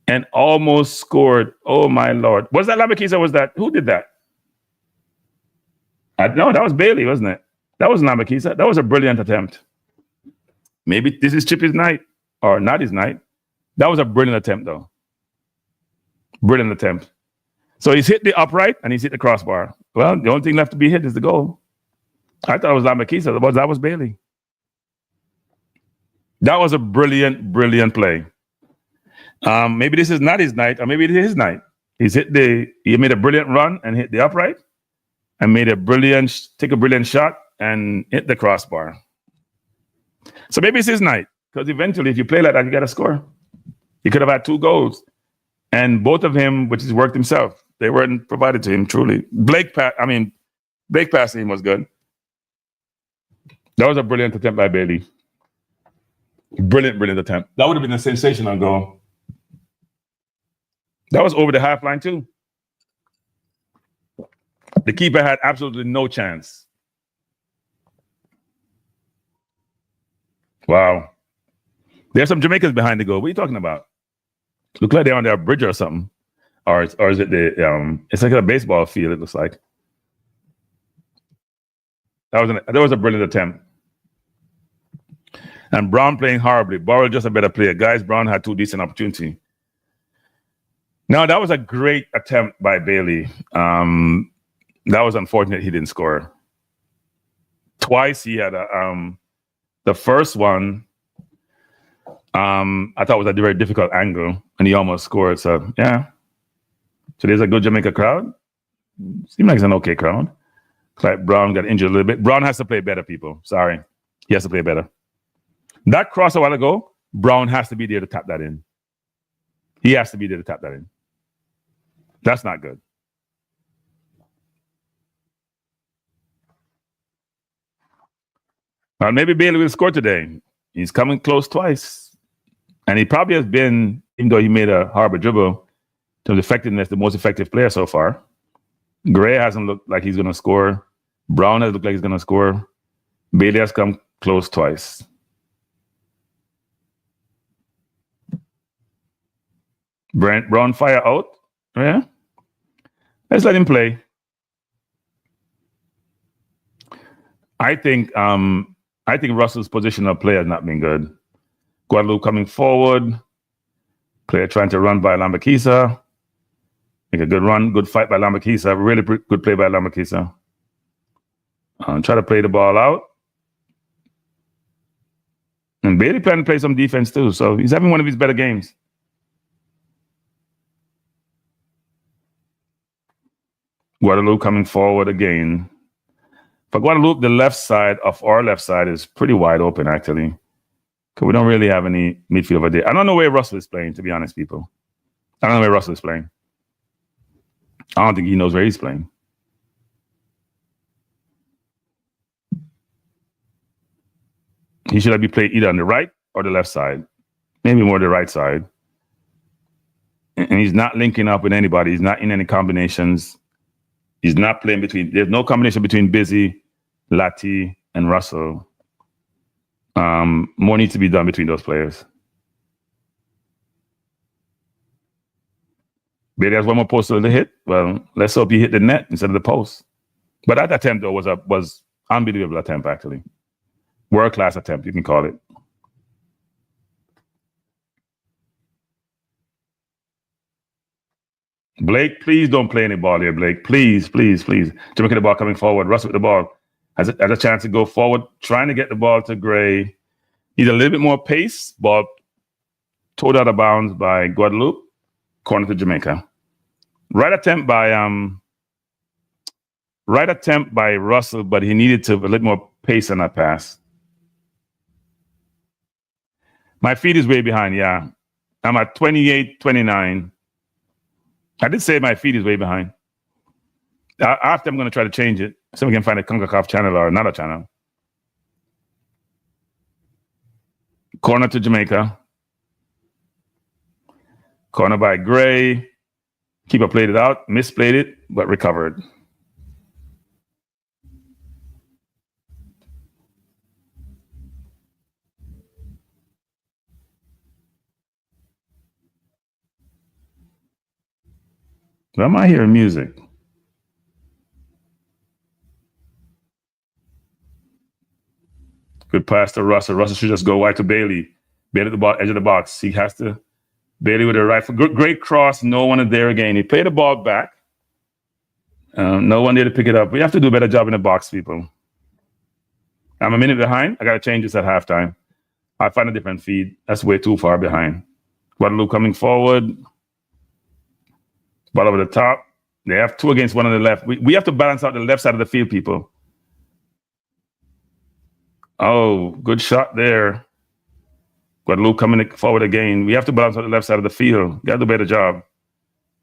and almost scored. Oh, my Lord. Was that Lambakisa? Was that? Who did that? No, that was Bailey, wasn't it? That was Lambakisa. That was a brilliant attempt. Maybe this is Chippy's night or not his night. That was a brilliant attempt, though. Brilliant attempt. So he's hit the upright and he's hit the crossbar. Well, the only thing left to be hit is the goal. I thought it was Lambakisa, but that was Bailey. That was a brilliant, brilliant play. Maybe this is not his night, or maybe it is his night. He made a brilliant run and hit the upright, and take a brilliant shot and hit the crossbar. So maybe it's his night, because eventually, if you play like that, you got to score. He could have had 2 goals, and both of him, which has worked himself, they weren't provided to him truly. Blake passing him was good. That was a brilliant attempt by Bailey. Brilliant, brilliant attempt. That would have been a sensational goal. That was over the half line too. The keeper had absolutely no chance. Wow. There's some Jamaicans behind the goal. What are you talking about? Look like they're on their bridge or something. Or is it it's like a baseball field, it looks like. That was a brilliant attempt. And Brown playing horribly. Burrell just a better player. Guys, Brown had 2 decent opportunities. Now, that was a great attempt by Bailey. That was unfortunate he didn't score. Twice he had the first one, I thought was a very difficult angle, and he almost scored. So, yeah. So there's a good Jamaica crowd. Seems like it's an okay crowd. Like Brown got injured a little bit. Brown has to play better, people. Sorry. He has to play better. That cross a while ago, Brown has to be there to tap that in. He has to be there to tap that in. That's not good. Well, maybe Bailey will score today. He's coming close twice. And he probably has been, even though he made a horrible dribble, in terms of effectiveness, the most effective player so far. Gray hasn't looked like he's going to score. Brown has looked like he's going to score. Bailey has come close twice. Brown fire out. Yeah. Let's let him play. I think Russell's position of play has not been good. Guadeloupe coming forward. Player trying to run by Lambakisa. Make a good run, good fight by Lambakisa. Really good play by Lambakisa. Try to play the ball out. And Bailey planning to play some defense too, so he's having one of his better games. Guadeloupe coming forward again. For Guadeloupe, the left side of our left side is pretty wide open, actually. Because we don't really have any midfield over there. I don't know where Russell is playing, to be honest, people. I don't know where Russell is playing. I don't think he knows where he's playing. He should be played either on the right or the left side. Maybe more the right side. And he's not linking up with anybody. He's not in any combinations. He's not playing between. There's no combination between Busy, Lati, and Russell. More needs to be done between those players. Bailey has one more post to hit. Well, let's hope he hit the net instead of the post. But that attempt, though, was unbelievable attempt, actually. World-class attempt, you can call it. Blake, please don't play any ball here, Blake. Please, please, please. Jamaica the ball coming forward. Russ with the ball. Has a chance to go forward, trying to get the ball to Gray. He's a little bit more pace. Ball towed out of bounds by Guadeloupe. Corner to Jamaica. Right attempt by Russell, but he needed a little more pace on that pass. My feed is way behind, yeah. I'm at 28, 29. I did say my feed is way behind. After I'm going to try to change it so we can find a CONCACAF channel or another channel. Corner to Jamaica. Corner by Gray. Keeper played it out, misplayed it, but recovered. Why am I hearing music? Good pass to Russell. Russell should just go wide to Bailey. Bailey at the ball, edge of the box. He has to. Bailey with a rifle. Great cross. No one is there again. He played the ball back. No one there to pick it up. We have to do a better job in the box, people. I'm a minute behind. I got to change this at halftime. I'll find a different feed. That's way too far behind. Guadeloupe coming forward. Ball over the top. They have 2 against 1 on the left. We have to balance out the left side of the field, people. Oh, good shot there. Guadeloupe coming forward again. We have to balance out the left side of the field. Got to do a better job.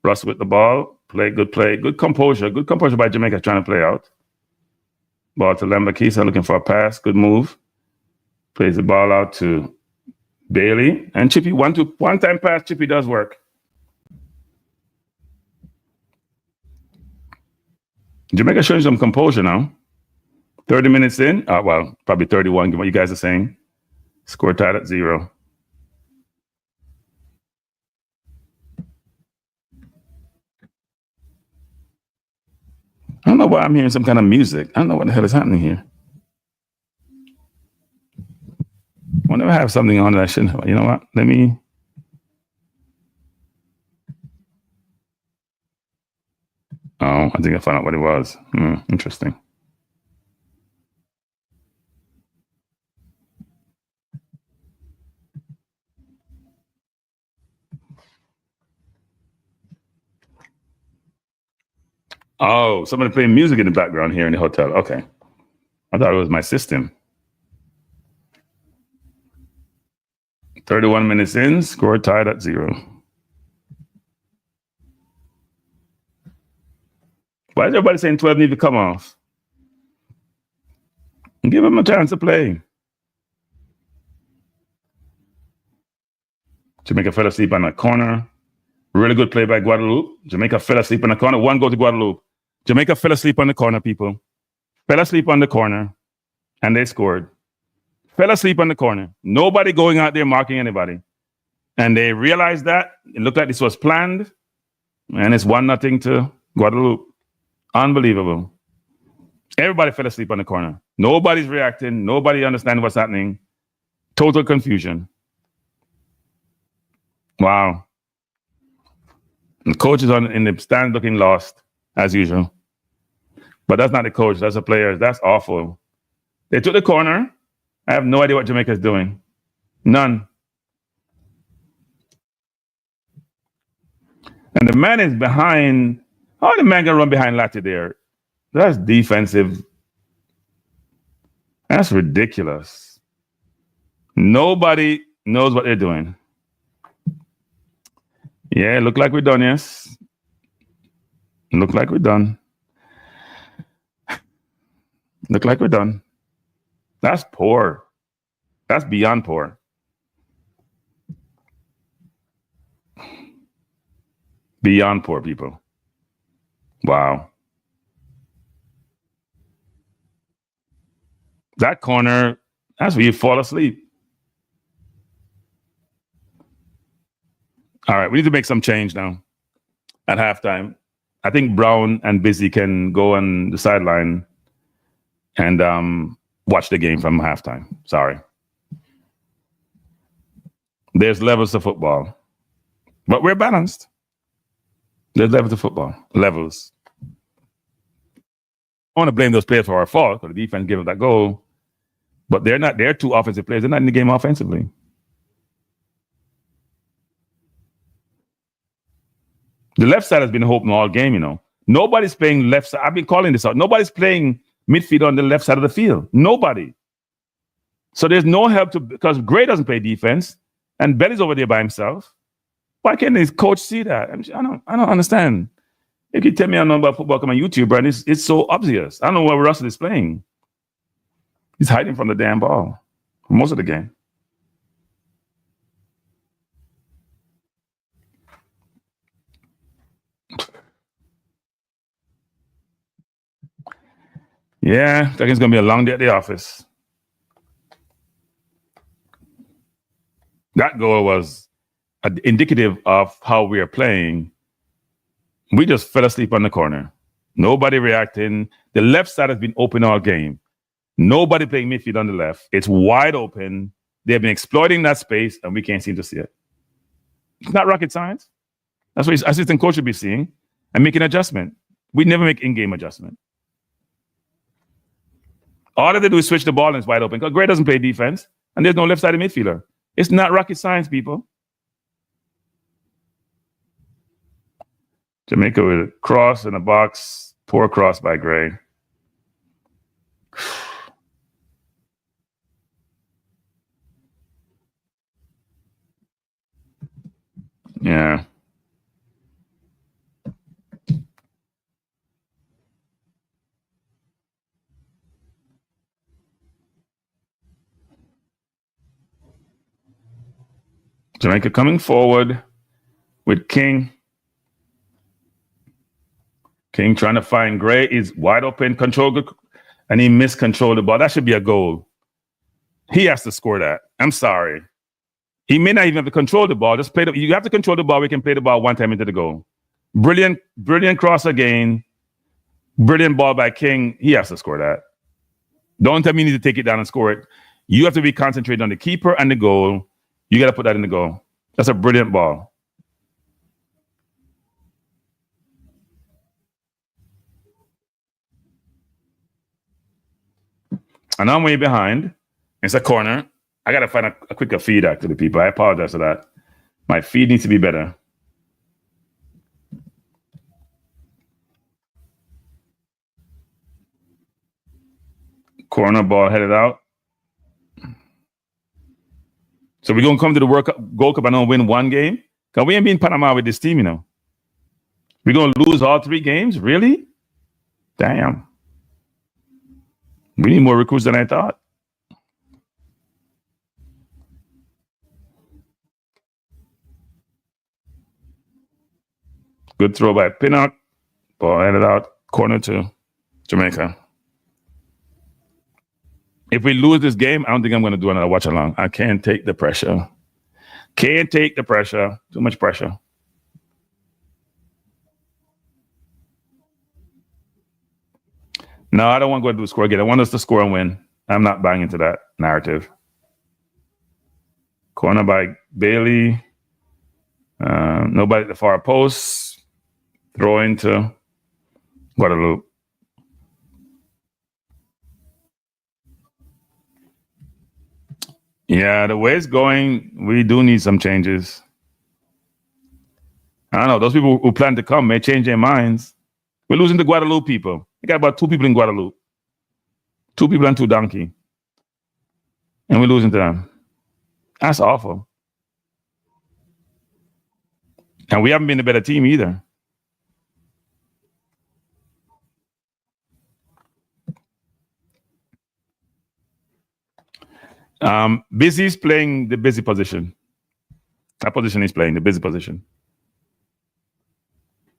Russ with the ball. Play. Good composure. Good composure by Jamaica trying to play out. Ball to Lambakisa looking for a pass. Good move. Plays the ball out to Bailey. And Chippy, one-time pass. Chippy does work. Jamaica showing some composure now. 30 minutes in. Well, probably 31, what you guys are saying. Score tied at 0. I don't know why I'm hearing some kind of music. I don't know what the hell is happening here. I wonder if I have something on that I shouldn't have. You know what? Let me. Oh, I think I found out what it was. Interesting. Oh, somebody playing music in the background here in the hotel. Okay. I thought it was my system. 31 minutes in, score tied at 0. Why is everybody saying 12 need to come off? Give him a chance to play. Jamaica fell asleep on that corner. Really good play by Guadeloupe. Jamaica fell asleep on the corner. 1 goal to Guadeloupe. Jamaica fell asleep on the corner, people. Fell asleep on the corner, and they scored. Fell asleep on the corner. Nobody going out there marking anybody. And they realized that. It looked like this was planned. And it's 1-0 to Guadeloupe. Unbelievable. Everybody fell asleep on the corner. Nobody's reacting. Nobody understands what's happening. Total confusion. Wow. The coach is in the stand looking lost, as usual. But that's not the coach. That's the players. That's awful. They took the corner. I have no idea what Jamaica is doing. None. And the man is behind. How the man can run behind Lati there? That's defensive. That's ridiculous. Nobody knows what they're doing. Yeah, look like we're done, yes. Look like we're done. Look like we're done. That's poor. That's beyond poor. Beyond poor, people. Wow. That corner, that's where you fall asleep. All right, we need to make some change now. at halftime. I think Brown and Busy can go on the sideline and watch the game from halftime. Sorry. There's levels to football, but we're balanced. There's levels to football. Levels. I want to blame those players for our fault because the defense gave us that goal, but they're not. They're two offensive players. They're not in the game offensively. The left side has been open all game, you know. Nobody's playing left side. I've been calling this out. Nobody's playing midfield on the left side of the field. Nobody. So there's no help because Gray doesn't play defense and Belly's over there by himself. Why can't his coach see that? I don't understand. If you tell me I know about football, come on YouTube, bro, it's so obvious. I don't know where Russell is playing. He's hiding from the damn ball for most of the game. Yeah, I think it's going to be a long day at the office. That goal was indicative of how we are playing. We just fell asleep on the corner. Nobody reacting. The left side has been open all game. Nobody playing midfield on the left. It's wide open. They've been exploiting that space, and we can't seem to see it. It's not rocket science. That's what his assistant coach should be seeing and make an adjustment. We never make in-game adjustment. All they do is switch the ball and it's wide open because Gray doesn't play defense and there's no left-sided midfielder. It's not rocket science, people. Jamaica with a cross in a box. Poor cross by Gray. Yeah. Jamaica coming forward with King. King trying to find Gray is wide open, control, and he miscontrolled the ball. That should be a goal. He has to score that. I'm sorry. He may not even have to control the ball. Just play the. You have to control the ball. We can play the ball one time into the goal. Brilliant cross again. Brilliant ball by King. He has to score that. Don't tell me you need to take it down and score it. You have to be concentrated on the keeper and the goal. You got to put that in the goal. That's a brilliant ball. And I'm way behind. It's a corner. I got to find a quicker feed to the people. I apologize for that. My feed needs to be better. Corner ball headed out. So we're going to come to the Gold Cup and win one game? Because we ain't been Panama with this team, you know. We're going to lose all 3 games? Really? Damn. We need more recruits than I thought. Good throw by Pinnock. Ball headed out. Corner to Jamaica. If we lose this game, I don't think I'm going to do another watch along. I can't take the pressure. Can't take the pressure. Too much pressure. No, I don't want to go do a score again. I want us to score and win. I'm not buying into that narrative. Corner by Bailey. Nobody at the far post. Throw into Guadeloupe. Yeah, the way it's going, we do need some changes. I don't know. Those people who plan to come may change their minds. We're losing the Guadeloupe people. We got about 2 people in Guadeloupe. 2 people and 2 donkey. And we're losing to them. That's awful. And we haven't been a better team either. Busy's playing the busy position. That position he's playing, the busy position.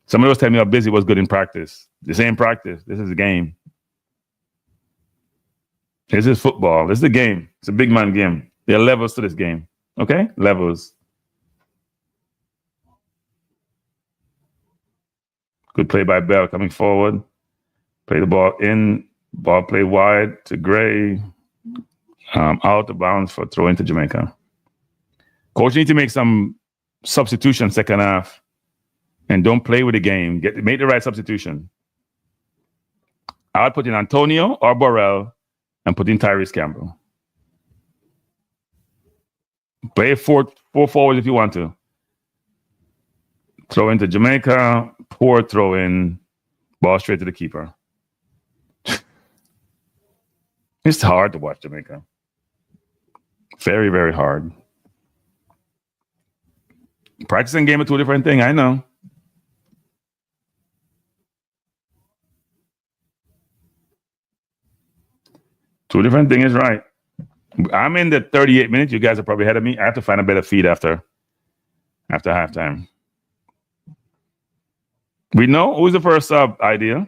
Somebody was telling me how Busy was good in practice. This ain't practice. This is a game. This is football. This is the game. It's a big man game. There are levels to this game. Okay? Levels. Good play by Bell coming forward. Play the ball in. Ball play wide to Gray. Out of bounds for throw into Jamaica. Coach need to make some substitution second half. And don't play with the game. Make the right substitution. I would put in Antonio or Burrell and put in Tyrese Campbell. Play four forwards if you want to. Throw into Jamaica. Poor throw in. Ball straight to the keeper. It's hard to watch Jamaica. Very, very hard. Practicing game are two different things, I know. Two different things is right. I'm in the 38 minutes. You guys are probably ahead of me. I have to find a better feed after halftime. We know who's the first sub idea.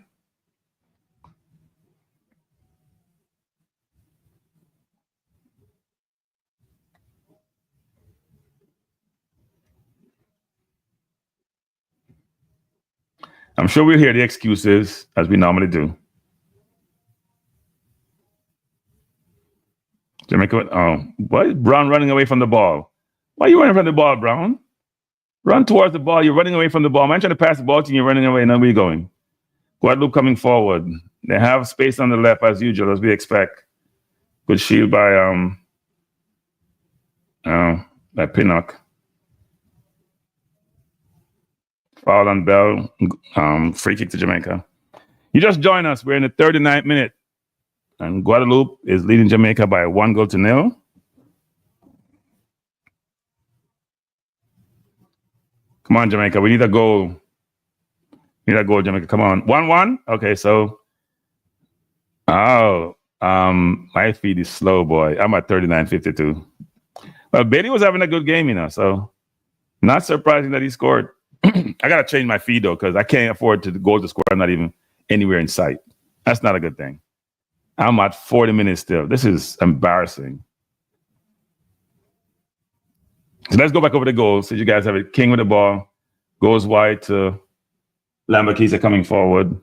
I'm sure we'll hear the excuses as we normally do. Jamaica, why is Brown running away from the ball? Why are you running from the ball, Brown? Run towards the ball. You're running away from the ball. I'm trying to pass the ball to you. You're running away. Now where are you going? Guadeloupe coming forward. They have space on the left as usual, as we expect. Good shield by Pinnock. Foul on Bell. Free kick to Jamaica. You just join us. We're in the 39th minute. And Guadeloupe is leading Jamaica by 1-0. Come on, Jamaica. We need a goal. Jamaica. Come on. 1-1. Okay, so. My feed is slow, boy. I'm at 39.52. Well, Bailey was having a good game, so not surprising that he scored. I got to change my feed, though, because I can't afford to go to score. I'm not even anywhere in sight. That's not a good thing. I'm at 40 minutes still. This is embarrassing. So let's go back over the goals. So you guys have it. King with the ball. Goes wide to Lambakiza coming forward.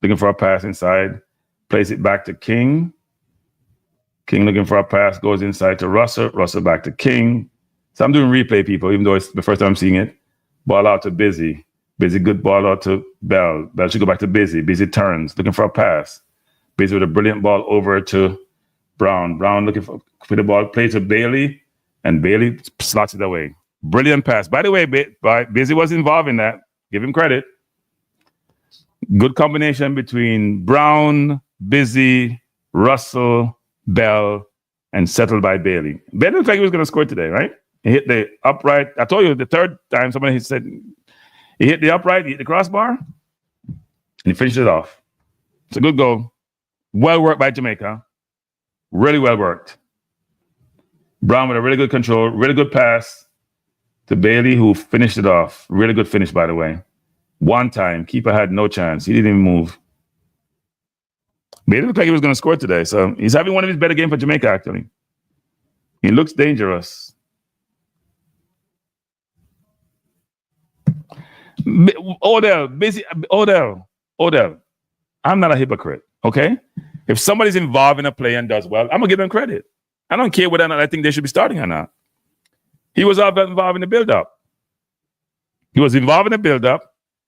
Looking for a pass inside. Plays it back to King. King looking for a pass. Goes inside to Russell. Russell back to King. So I'm doing replay, people, even though it's the first time I'm seeing it. Ball out to Busy. Busy, good ball out to Bell. Bell should go back to Busy. Busy turns. Looking for a pass. Busy with a brilliant ball over to Brown. Brown looking for the ball. Play to Bailey. And Bailey slots it away. Brilliant pass. By the way, Busy was involved in that. Give him credit. Good combination between Brown, Busy, Russell, Bell, and settled by Bailey. Bailey looked like he was going to score today, right? He hit the upright. I told you the third time somebody said he hit the upright, he hit the crossbar, and he finished it off. It's a good goal. Well worked by Jamaica. Really well worked. Brown with a really good control, really good pass to Bailey, who finished it off. Really good finish, by the way. One time, keeper had no chance. He didn't even move. Bailey looked like he was going to score today, so he's having one of his better games for Jamaica, actually. He looks dangerous. Odell. I'm not a hypocrite, okay? If somebody's involved in a play and does well, I'm going to give them credit. I don't care whether or not I think they should be starting or not. He was involved in the build-up.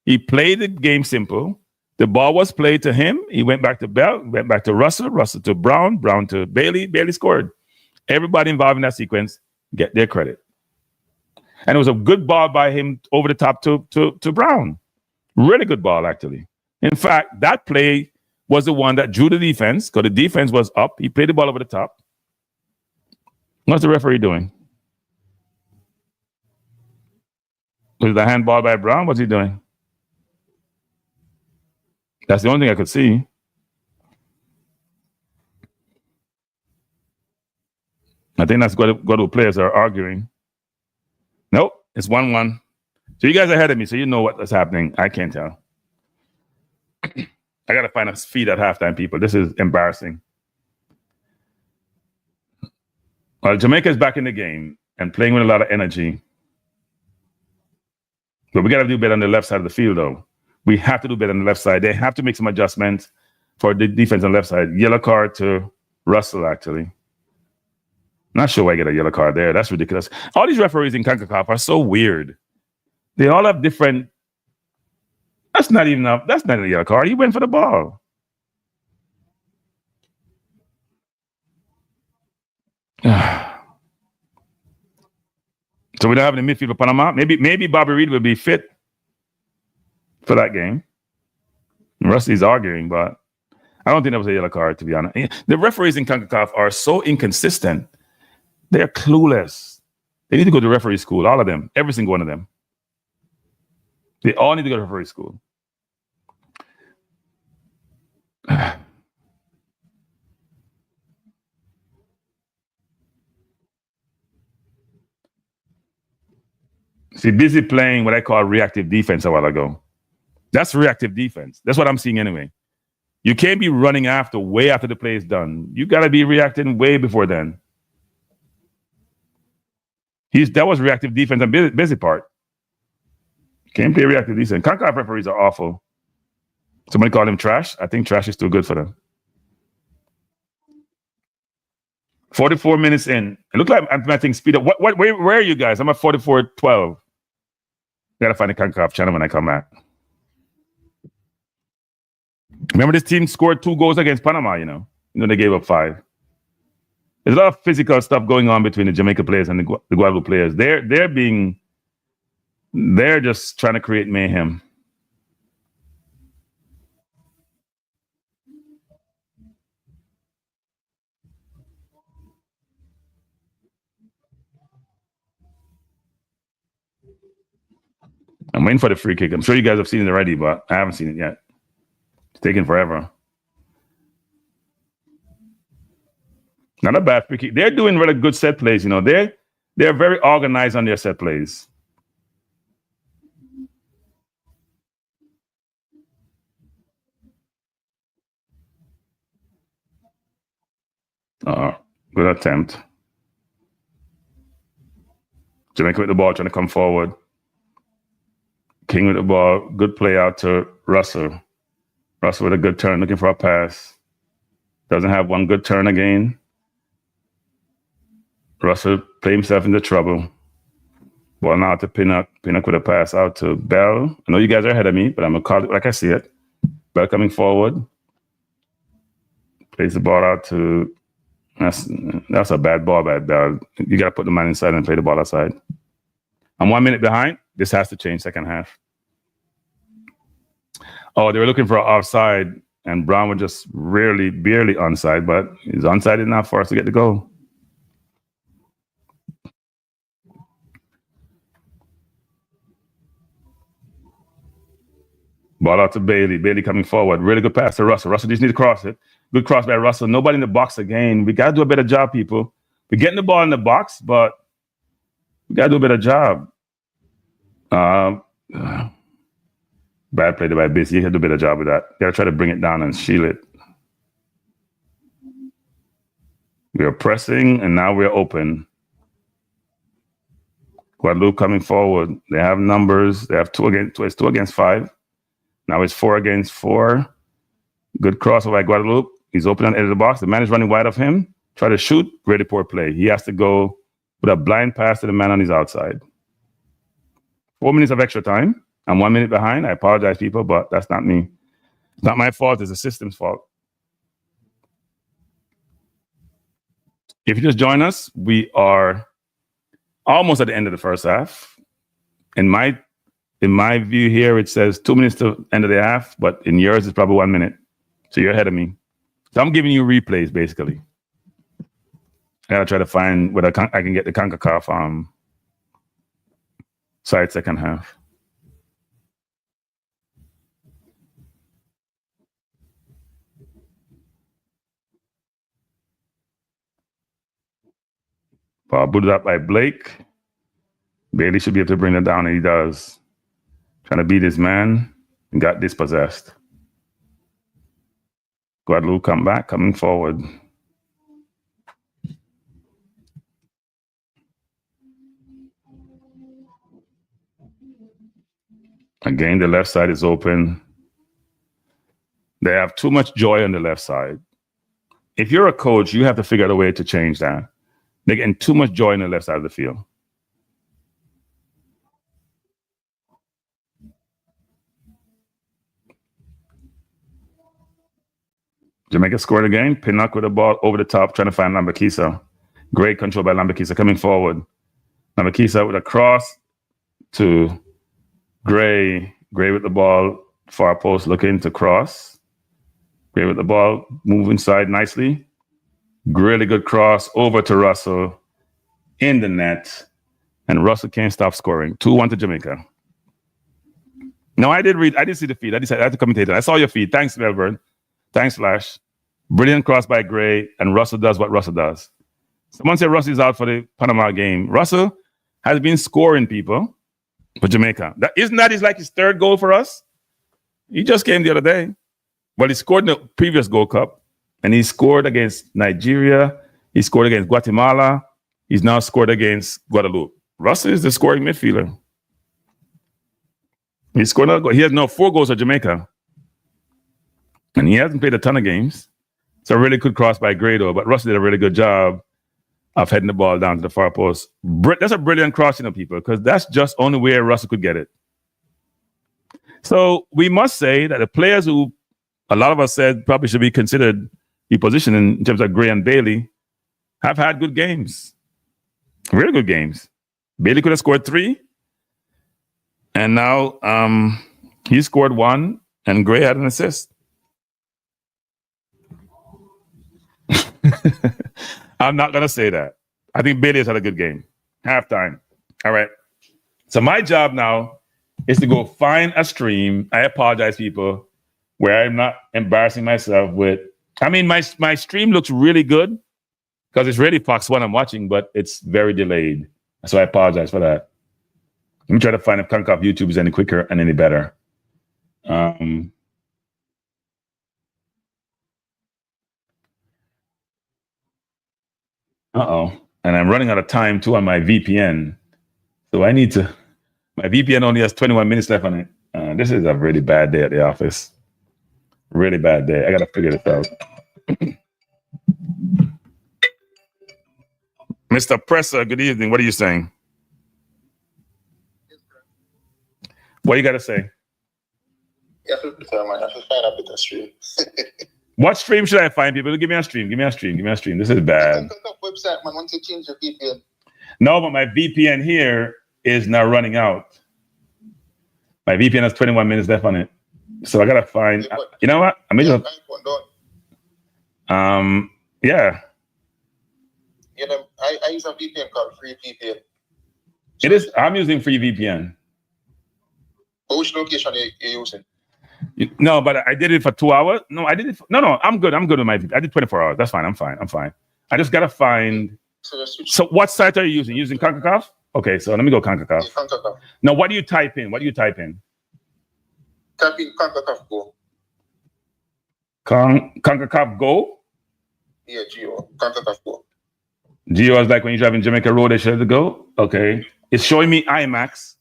He played the game simple. The ball was played to him. He went back to Bell, went back to Russell, Russell to Brown, Brown to Bailey. Bailey scored. Everybody involved in that sequence get their credit. And it was a good ball by him over the top to Brown. Really good ball, actually. In fact, that play was the one that drew the defense, because the defense was up. He played the ball over the top. What's the referee doing? Was the handball by Brown? What's he doing? That's the only thing I could see. I think that's Guadeloupe players are arguing. Nope, it's 1-1. So you guys are ahead of me, so you know what's happening. I can't tell. I got to find a feed at halftime, people. This is embarrassing. Well, Jamaica is back in the game and playing with a lot of energy. But we got to do better on the left side of the field, though. We have to do better on the left side. They have to make some adjustments for the defense on the left side. Yellow card to Russell, actually. Not sure why I get a yellow card there. That's ridiculous. All these referees in CONCACAF are so weird. They all have different. That's not even a yellow card. He went for the ball. So we don't have any midfield for Panama. Maybe Bobby Reed will be fit for that game. Rusty's arguing, but I don't think that was a yellow card, to be honest. The referees in CONCACAF are so inconsistent. They're clueless. They need to go to referee school, all of them, every single one of them. They all need to go to referee school. See, busy playing what I call reactive defense a while ago. That's reactive defense. That's what I'm seeing anyway. You can't be running after way after the play is done. You got to be reacting way before then. That was reactive defense and busy part. Can't play reactive defense. CONCACAF referees are awful. Somebody called him trash. I think trash is too good for them. 44 minutes in. It looked like I'm thinking speed up. Where are you guys? I'm at 44-12. Gotta find the CONCACAF channel when I come back. Remember, this team scored 2 goals against Panama, they gave up 5. There's a lot of physical stuff going on between the Jamaica players and the Guadeloupe players. They're just trying to create mayhem. I'm waiting for the free kick. I'm sure you guys have seen it already, but I haven't seen it yet. It's taking forever. Not a bad free kick. They're doing really good set plays. They're very organized on their set plays. Good attempt. Jamaica with the ball, trying to come forward. King with the ball. Good play out to Russell. Russell with a good turn, looking for a pass. Doesn't have one good turn again. Russell played himself into trouble. Ball now to Pinnock. Pinnock with a pass out to Bell. I know you guys are ahead of me, but I'm going to call it like I see it. Bell coming forward. Plays the ball out to... That's a bad ball by Bell. You got to put the man inside and play the ball outside. I'm 1 minute behind. This has to change second half. Oh, they were looking for an offside, and Brown was just barely onside, but he's onside enough for us to get the goal. Ball out to Bailey. Bailey coming forward. Really good pass to Russell. Russell just need to cross it. Good cross by Russell. Nobody in the box again. We got to do a better job, people. We're getting the ball in the box, but we got to do a better job. Bad play by Busy. You got to do a better job with that. You got to try to bring it down and shield it. We are pressing, and now we're open. Guadeloupe coming forward. They have numbers. They have 2 against 5. Now it's 4 against 4. Good crossover by Guadeloupe. He's open on the edge of the box. The man is running wide of him. Try to shoot. Really poor play. He has to go with a blind pass to the man on his outside. 4 minutes of extra time. I'm 1 minute behind. I apologize, people, but that's not me. It's not my fault. It's the system's fault. If you just join us, we are almost at the end of the first half. In my view here, it says 2 minutes to end of the half, but in yours, it's probably 1 minute. So you're ahead of me. So I'm giving you replays, basically. I gotta try to find whether I can get the CONCACAF side second half. Ball booted up by Blake. Bailey should be able to bring it down, and he does. Trying to beat his man and got dispossessed. Guadeloupe come back, coming forward. Again, the left side is open. They have too much joy on the left side. If you're a coach, you have to figure out a way to change that. They're getting too much joy on the left side of the field. Jamaica scored again. Pinnock with the ball over the top, trying to find Lambakisa. Great control by Lambakisa coming forward. Lambakisa with a cross to Gray. Gray with the ball, far post looking to cross. Gray with the ball, move inside nicely. Really good cross over to Russell in the net. And Russell can't stop scoring. 2-1 to Jamaica. No, I did see the feed. I had to commentate it. I saw your feed. Thanks, Melbourne. Thanks, Flash. Brilliant cross by Gray, and Russell does what Russell does. Someone said Russell's out for the Panama game. Russell has been scoring people for Jamaica. Isn't that his third goal for us? He just came the other day. Well, he scored in the previous Gold Cup, and he scored against Nigeria. He scored against Guatemala. He's now scored against Guadeloupe. Russell is the scoring midfielder. He scored another goal. He has now 4 goals for Jamaica. And he hasn't played a ton of games. It's a really good cross by Grado, but Russell did a really good job of heading the ball down to the far post. That's a brilliant cross, people, because that's just only where Russell could get it. So we must say that the players who a lot of us said probably should be considered the position in terms of Gray and Bailey have had good games. Really good games. Bailey could have scored 3. And now he scored 1, and Gray had an assist. I'm not going to say that. I think Bailey has had a good game. Halftime. All right. So my job now is to go find a stream. I apologize, people, where I'm not embarrassing myself with. I mean, my stream looks really good because it's really Fox 1 I'm watching, but it's very delayed. So I apologize for that. Let me try to find if Concop YouTube is any quicker and any better. And I'm running out of time too on my VPN. So I need to, my VPN only has 21 minutes left on it. This is a really bad day at the office. Really bad day. I got to figure this out. Mr. Presser, good evening. What are you saying? What you got to say? Yeah, I should find a better stream. What stream should I find, people? Give me a stream. Give me a stream. Give me a stream. This is bad. Website, man. Once you change your VPN. No, but my VPN here is now running out. My VPN has 21 minutes left on it. So I got to find, you know what? I'm just, yeah. You know, I use a VPN called Free VPN. It is, I'm using Free VPN. Which location are you using? No, but I did it for 2 hours. No, I did it. No, I'm good. I'm good with my VPN. I did 24 hours. That's fine. I'm fine. I just got to find. So what site are you using? Using CONCACAF? Okay, so let me go CONCACAF. Yeah, CONCACAF. Now, what do you type in? Type in CONCACAF Go. CONCACAF Go? Yeah, Geo. CONCACAF Go. Geo is like when you're driving Jamaica Road, they should go. Okay. It's showing me IMAX.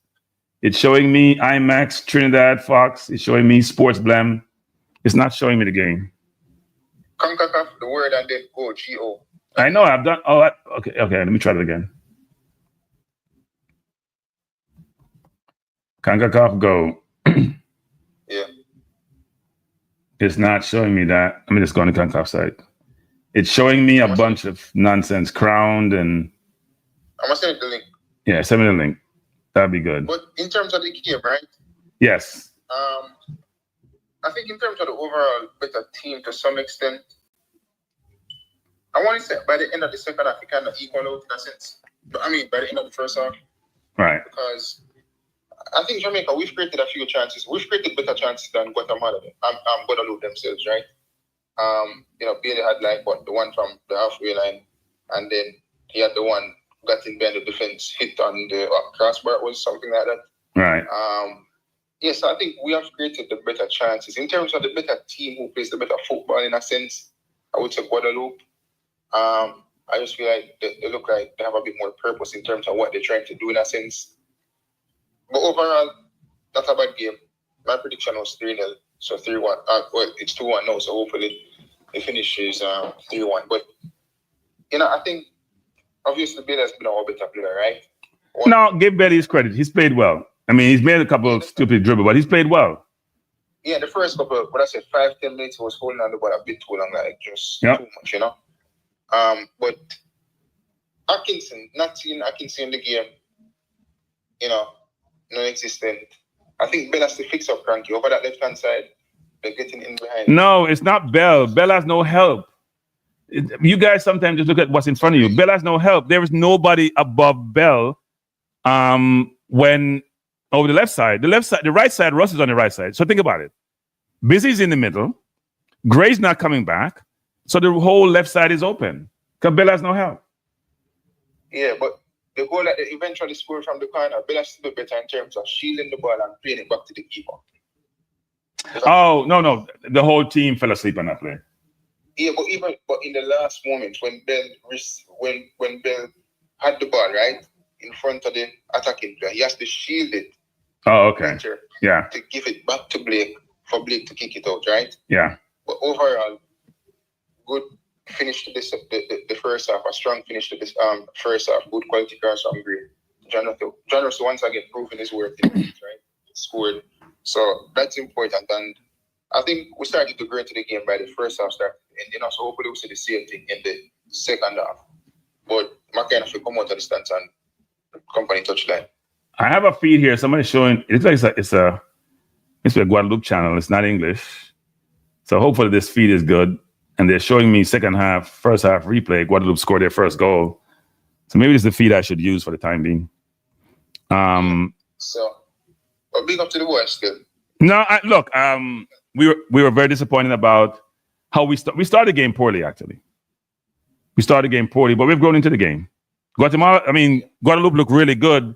It's showing me IMAX, Trinidad, Fox. It's showing me Sports Blam. It's not showing me the game. CONCACAF, the word, and then Go, G-O. I know, I've done. Oh, okay. Let me try that again. CONCACAF Go. Yeah. It's not showing me that. Let me just go on the CONCACAF site. It's showing me a bunch of nonsense, crowned and. I'm going to send the link. Yeah, send me the link. That'd be good. But in terms of the game, right? Yes. I think in terms of the overall better team to some extent, I want to say by the end of the second half, we kind of equal out in a sense. But I mean, by the end of the first half. Right. Because I think Jamaica, we've created a few chances. We've created better chances than Guatemala and Guadeloupe themselves, right? You know, Bailey had like the one from the halfway line, and then he had the one got in behind the defense, hit on the crossbar, was something like that. Right. Yes, I think we have created the better chances. In terms of the better team who plays the better football, in a sense, I would say Guadeloupe. I just feel like they look like they have a bit more purpose in terms of what they're trying to do, in a sense. But overall, not a bad game. My prediction was 3-0, so 3-1. Well, it's 2-1 now, so hopefully the finish is 3-1. But, I think obviously Bill has been our better player, right? No, give Belly his credit. He's played well. I mean, he's made a couple of stupid dribbles, but he's played well. Yeah, the first couple, what I said, 5-10 minutes, he was holding on the ball a bit too long, like just too much, But Atkinson, not seeing Atkinson in the game, non-existent. I think Bell has to fix up Cranky over that left-hand side. They're getting in behind. No, it's not Bell. Bell has no help. You guys sometimes just look at what's in front of you. Bell has no help. There is nobody above Bell when over the left side. The right side, Russ is on the right side. So think about it. Busy's in the middle. Gray's not coming back. So the whole left side is open. Because Bell has no help. Yeah, but the goal that they eventually scored from the corner, Bell has to be better in terms of shielding the ball and playing it back to the keeper. Oh, no. The whole team fell asleep on that play. Yeah, but in the last moment when Bell had the ball right in front of the attacking player, he has to shield it. Oh, okay. Yeah. To give it back to Blake for Blake to kick it out, right? Yeah. But overall, good finish to this the first half. A strong finish to this first half. Good quality cross from Gray. Jonathan once again proving his worth in right? Scored. So that's important, and I think we started to grow into the game by the first half start. And so hopefully we'll see the same thing in the second half. But McCann will come out of the stance and company touchline. I have a feed here. Somebody's showing. It looks like it's a Guadeloupe channel. It's not English. So hopefully this feed is good. And they're showing me first half replay. Guadeloupe scored their first goal. So maybe it's the feed I should use for the time being. But big up to the boys still. No, look. We were very disappointed about how we started the game poorly. Actually, we started the game poorly, but we've grown into the game. Guadeloupe looked really good,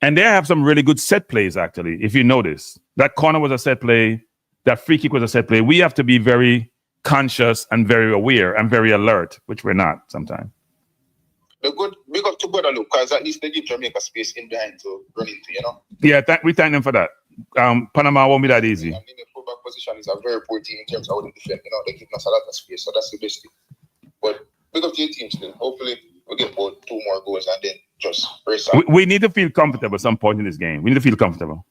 and they have some really good set plays. Actually, if you notice, that corner was a set play, that free kick was a set play. We have to be very conscious and very aware and very alert, which we're not sometimes. Big up to Guadeloupe, because at least they give Jamaica space in behind to run into, Yeah, we thank them for that. Panama won't be that easy. I mean, the fullback position is a very poor team in terms of how they defend. They give us a lot of space, so that's the best thing. But big up to your team still. Hopefully, we'll get about 2 more goals and then just race out. We need to feel comfortable at some point in this game. We need to feel comfortable.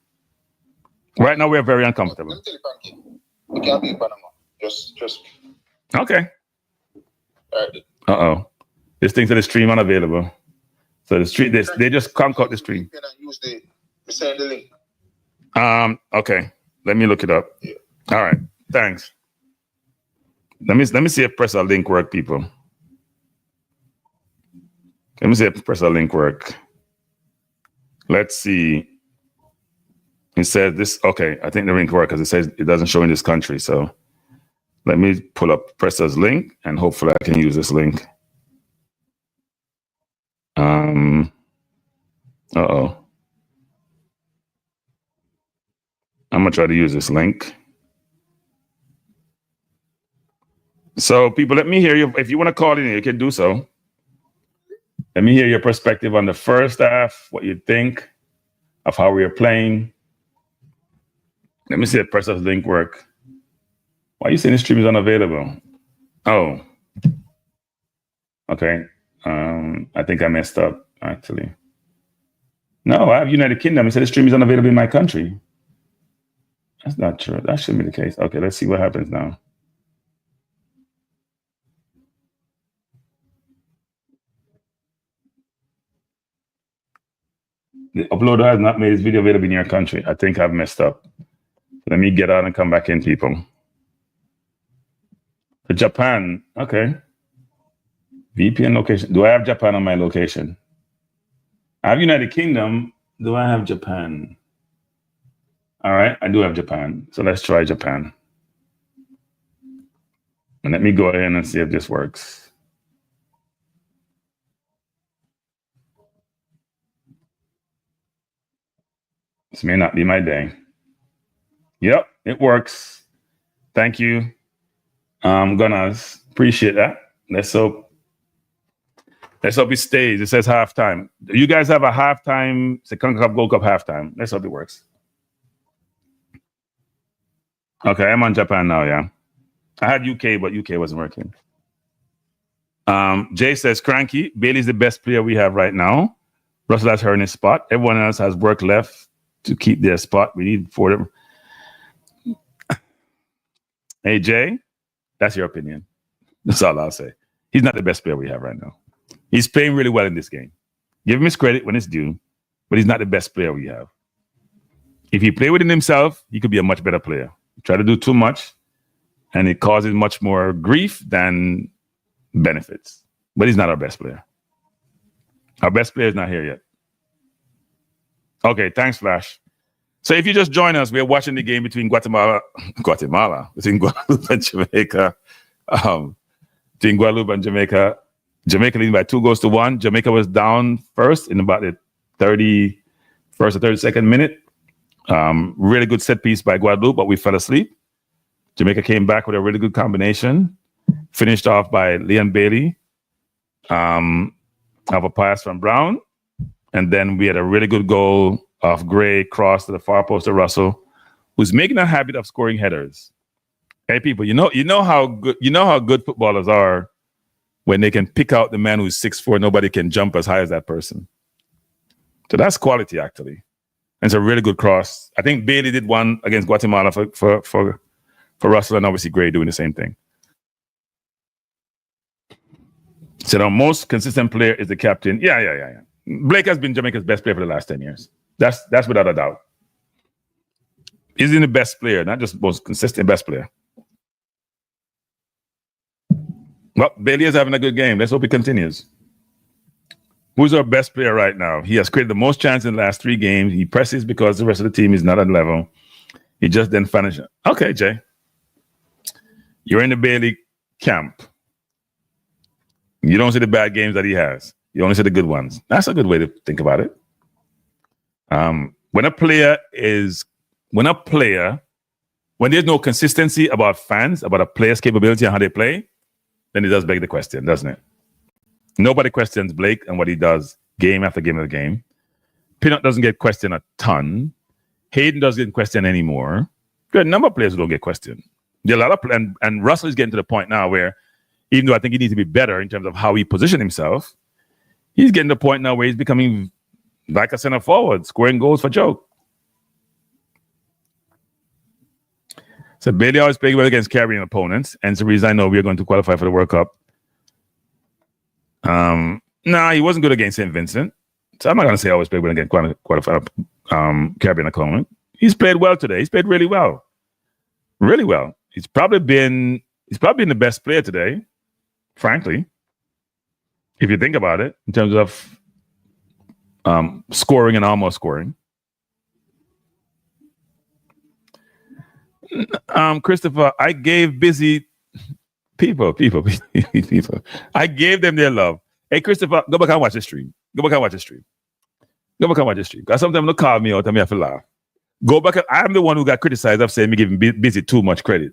Right now, we're very uncomfortable. Let me tell you, Frankie, we can't beat Panama. Just. Okay. All right. Uh-oh. This thing's to the stream unavailable. So the stream, they just conk out the stream. Can I use send the link? Okay. Let me look it up. Yeah. All right. Thanks. Let me see if press a link work, people. Let me see if press a link work. Let's see. It says this. Okay, I think the link work because it says it doesn't show in this country. So let me pull up Pressa's link and hopefully I can use this link. Uh-oh. I'm gonna try to use this link. So people, let me hear you. If you want to call in, you can do so. Let me hear your perspective on the first half, what you think of how we are playing. Let me see if Pressa's link work. Why are you saying the stream is unavailable? Oh. Okay. I think I messed up, actually. No, I have United Kingdom. It said the stream is unavailable in my country. That's not true. That shouldn't be the case. Okay, let's see what happens now. The uploader has not made his video available in your country. I think I've messed up. Let me get out and come back in, people. For Japan, okay. VPN location. Do I have Japan on my location? I have United Kingdom. Do I have Japan? All right, I do have Japan. So let's try Japan. And let me go ahead and see if this works. This may not be my day. Yep, it works. Thank you. Gunners, appreciate that. Let's hope it stays. It says halftime. You guys have a halftime, it's a CONCACAF Gold Cup halftime. Let's hope it works. Okay, I'm on Japan now, yeah. I had UK, but UK wasn't working. Jay says, Cranky, Bailey's the best player we have right now. Russell has earned his spot. Everyone else has work left to keep their spot. We need for them. Hey, Jay, that's your opinion. That's all I'll say. He's not the best player we have right now. He's playing really well in this game. Give him his credit when it's due, but he's not the best player we have. If he played within himself, he could be a much better player. Try to do too much, and it causes much more grief than benefits. But he's not our best player. Our best player is not here yet. Okay, thanks, Flash. So if you just join us, we're watching the game between Guatemala, between Guadeloupe and Jamaica. Between Guadeloupe and Jamaica. Jamaica leading by 2-1. Jamaica was down first in about the 31st or 32nd minute. Really good set piece by Guadeloupe, but we fell asleep. Jamaica came back with a really good combination. Finished off by Leon Bailey. Of a pass from Brown. And then we had a really good goal of Gray cross to the far post of Russell, who's making a habit of scoring headers. Hey, people, you know how good footballers are when they can pick out the man who's 6'4", nobody can jump as high as that person. So that's quality, actually. And it's a really good cross. I think Bailey did one against Guatemala for Russell, and obviously Gray doing the same thing. So the most consistent player is the captain. Yeah. Blake has been Jamaica's best player for the last 10 years. That's without a doubt. He's the best player, not just most consistent best player. Well, Bailey is having a good game. Let's hope he continues. Who's our best player right now? He has created the most chances in the last 3 games. He presses because the rest of the team is not at level. He just didn't finish it. Okay, Jay. You're in the Bailey camp. You don't see the bad games that he has. You only see the good ones. That's a good way to think about it. When there's no consistency about fans, about a player's capability and how they play, then it does beg the question, doesn't it? Nobody questions Blake and what he does game after game after game. Pinnock doesn't get questioned a ton. Hayden doesn't get questioned anymore. There are a number of players who don't get questioned. There are a lot of and Russell is getting to the point now where, even though I think he needs to be better in terms of how he positions himself, he's getting to the point now where he's becoming like a center forward, scoring goals for joke. So Bailey always playing well against Caribbean opponents, and it's the reason I know we're going to qualify for the World Cup. He wasn't good against St. Vincent, so I'm not going to say I always played well against qualified Caribbean opponent. He's played well today. He's played really well, really well. He's probably been the best player today, frankly, if you think about it, in terms of scoring and almost scoring. Christopher, I gave busy people. I gave them their love. Hey, Christopher, go back and watch the stream. Because sometimes they'll call me out and me have to laugh. Go back. I'm the one who got criticized of saying me giving busy too much credit.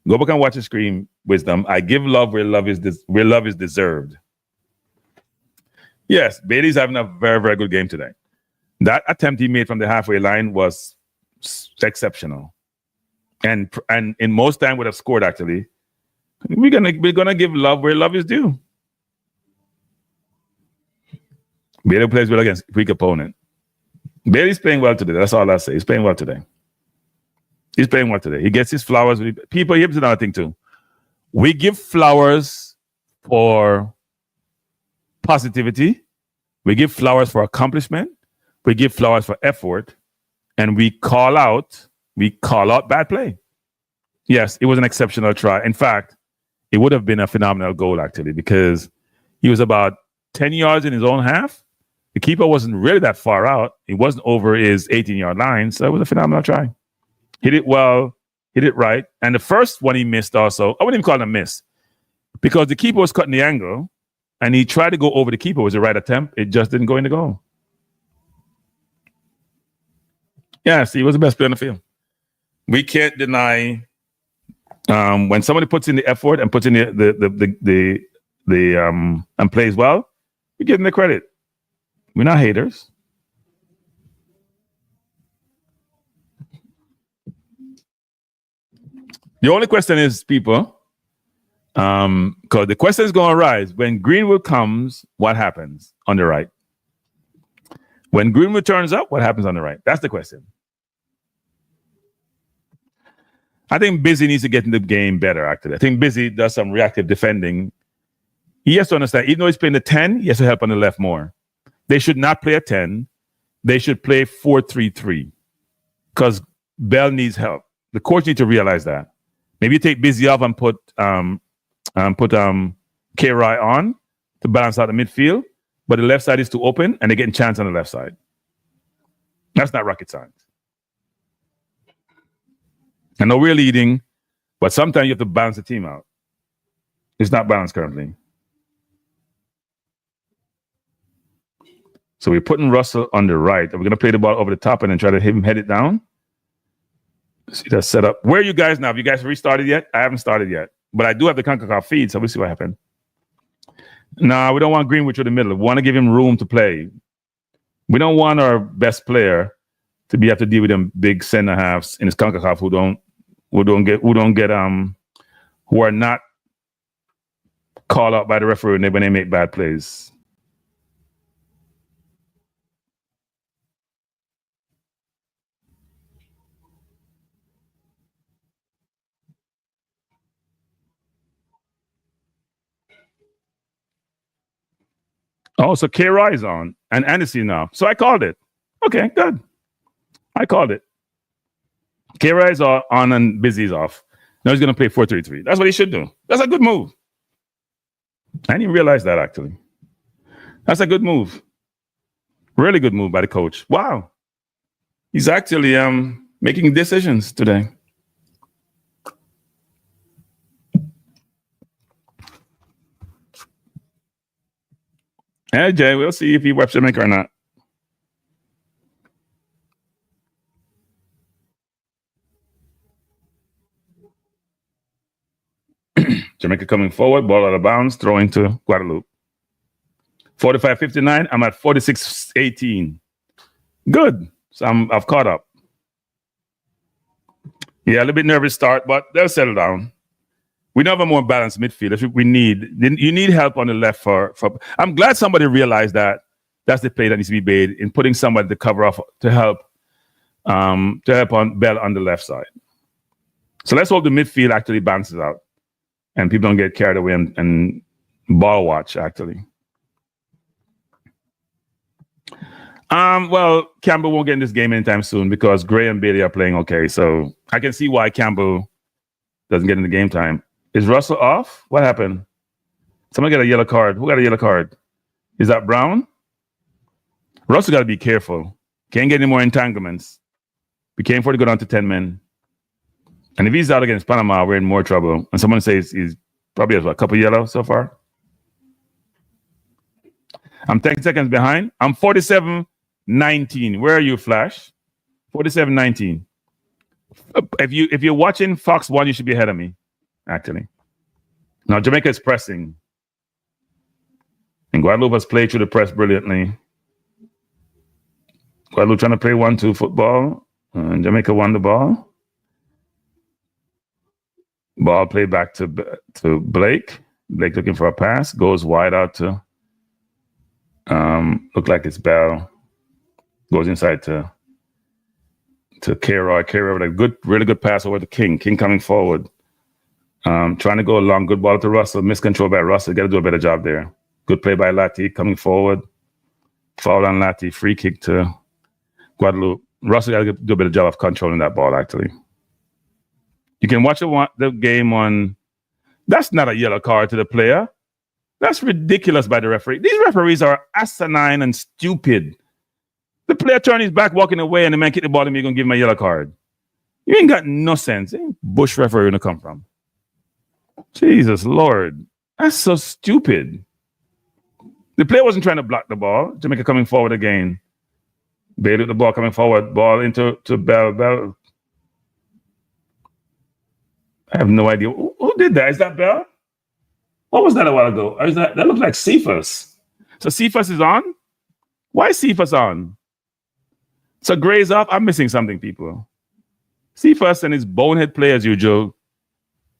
Go back and watch the stream, Wisdom. I give love where love is deserved. Yes, Bailey's having a very, very good game today. That attempt he made from the halfway line was exceptional. And in most time would have scored, actually. We're gonna give love where love is due. Bailey plays well against weak opponent. Bailey's playing well today. That's all I say. He's playing well today. He gets his flowers. People, here's another thing too. We give flowers for positivity. We give flowers for accomplishment. We give flowers for effort. And we call out bad play. Yes, it was an exceptional try. In fact, it would have been a phenomenal goal, actually, because he was about 10 yards in his own half. The keeper wasn't really that far out. He wasn't over his 18-yard line, so it was a phenomenal try. Hit it well, hit it right. And the first one he missed also, I wouldn't even call it a miss, because the keeper was cutting the angle, and he tried to go over the keeper. It was the right attempt. It just didn't go in the goal. Yes, he was the best player on the field. We can't deny when somebody puts in the effort and puts in the and plays well, we give them the credit. We're not haters. The only question is, people, because the question is going to arise, when Greenwood comes, what happens on the right? When Greenwood turns up, what happens on the right? That's the question. I think Busy needs to get in the game better, actually. I think Busy does some reactive defending. He has to understand, even though he's playing the 10, he has to help on the left more. They should not play a 10. They should play 4-3-3 because Bell needs help. The coach needs to realize that. Maybe you take Busy off and put K-Rai on to balance out the midfield, but the left side is too open and they're getting chance on the left side. That's not rocket science. I know we're leading, but sometimes you have to balance the team out. It's not balanced currently. So we're putting Russell on the right. Are we going to play the ball over the top and then try to hit him head it down? See that setup. Where are you guys now? Have you guys restarted yet? I haven't started yet, but I do have the CONCACAF feed, so we'll see what happens. No, we don't want Greenwood through the middle. We want to give him room to play. We don't want our best player to have to deal with them big center halves in his CONCACAF who are not called out by the referee when they make bad plays. Oh, so K-Rai is on and Anderson now. So I called it. Okay, good. I called it. K-Rai is on and Busy's off. Now he's going to play 4-3-3. That's what he should do. That's a good move. I didn't realize that, actually. That's a good move. Really good move by the coach. Wow. He's actually making decisions today. Hey, Jay, we'll see if he wipes Jamaica or not. Jamaica coming forward, ball out of bounds, throwing to Guadeloupe. 45-59, I'm at 46-18. Good. So I've caught up. Yeah, a little bit nervous start, but they'll settle down. We don't have a more balanced midfield. That's what we need. You need help on the left for. I'm glad somebody realized that that's the play that needs to be made in putting somebody to cover off to help on Bell on the left side. So let's hope the midfield actually bounces out and people don't get carried away and ball watch actually. Well, Campbell won't get in this game anytime soon because Gray and Bailey are playing okay. So I can see why Campbell doesn't get in the game time. Is Russell off? What happened? Somebody got a yellow card. Who got a yellow card? Is that Brown? Russell got to be careful. Can't get any more entanglements. We can't afford to go down to 10 men. And if he's out against Panama, we're in more trouble. And someone says he's probably has a couple yellow so far. I'm 10 seconds behind. I'm 47-19. Where are you, Flash? 47-19. If you're watching Fox 1, you should be ahead of me, actually. Now, Jamaica is pressing. And Guadeloupe has played through the press brilliantly. Guadeloupe trying to play 1-2 football. And Jamaica won the ball. Ball played back to Blake. Blake looking for a pass. Goes wide out to look like it's Bell. Goes inside to K-Rai. K-Rai with a really good pass over to King. King coming forward. Trying to go along. Good ball to Russell. Miscontrol by Russell. Got to do a better job there. Good play by Lati coming forward. Foul on Lati. Free kick to Guadeloupe. Russell got to do a better job of controlling that ball, actually. You can watch the game on... That's not a yellow card to the player. That's ridiculous by the referee. These referees are asinine and stupid. The player turned his back walking away and the man kicked the ball and you're going to give him a yellow card. You ain't got no sense. Bush referee going to come from. Jesus Lord. That's so stupid. The player wasn't trying to block the ball. Jamaica coming forward again. Bailey with the ball coming forward. Ball into Bell. Bell. I have no idea. Who did that? Is that Bell? What was that a while ago? Or is that looked like Cephas. So Cephas is on? Why is Cephas on? So Gray's off? I'm missing something, people. Cephas and his bonehead play as usual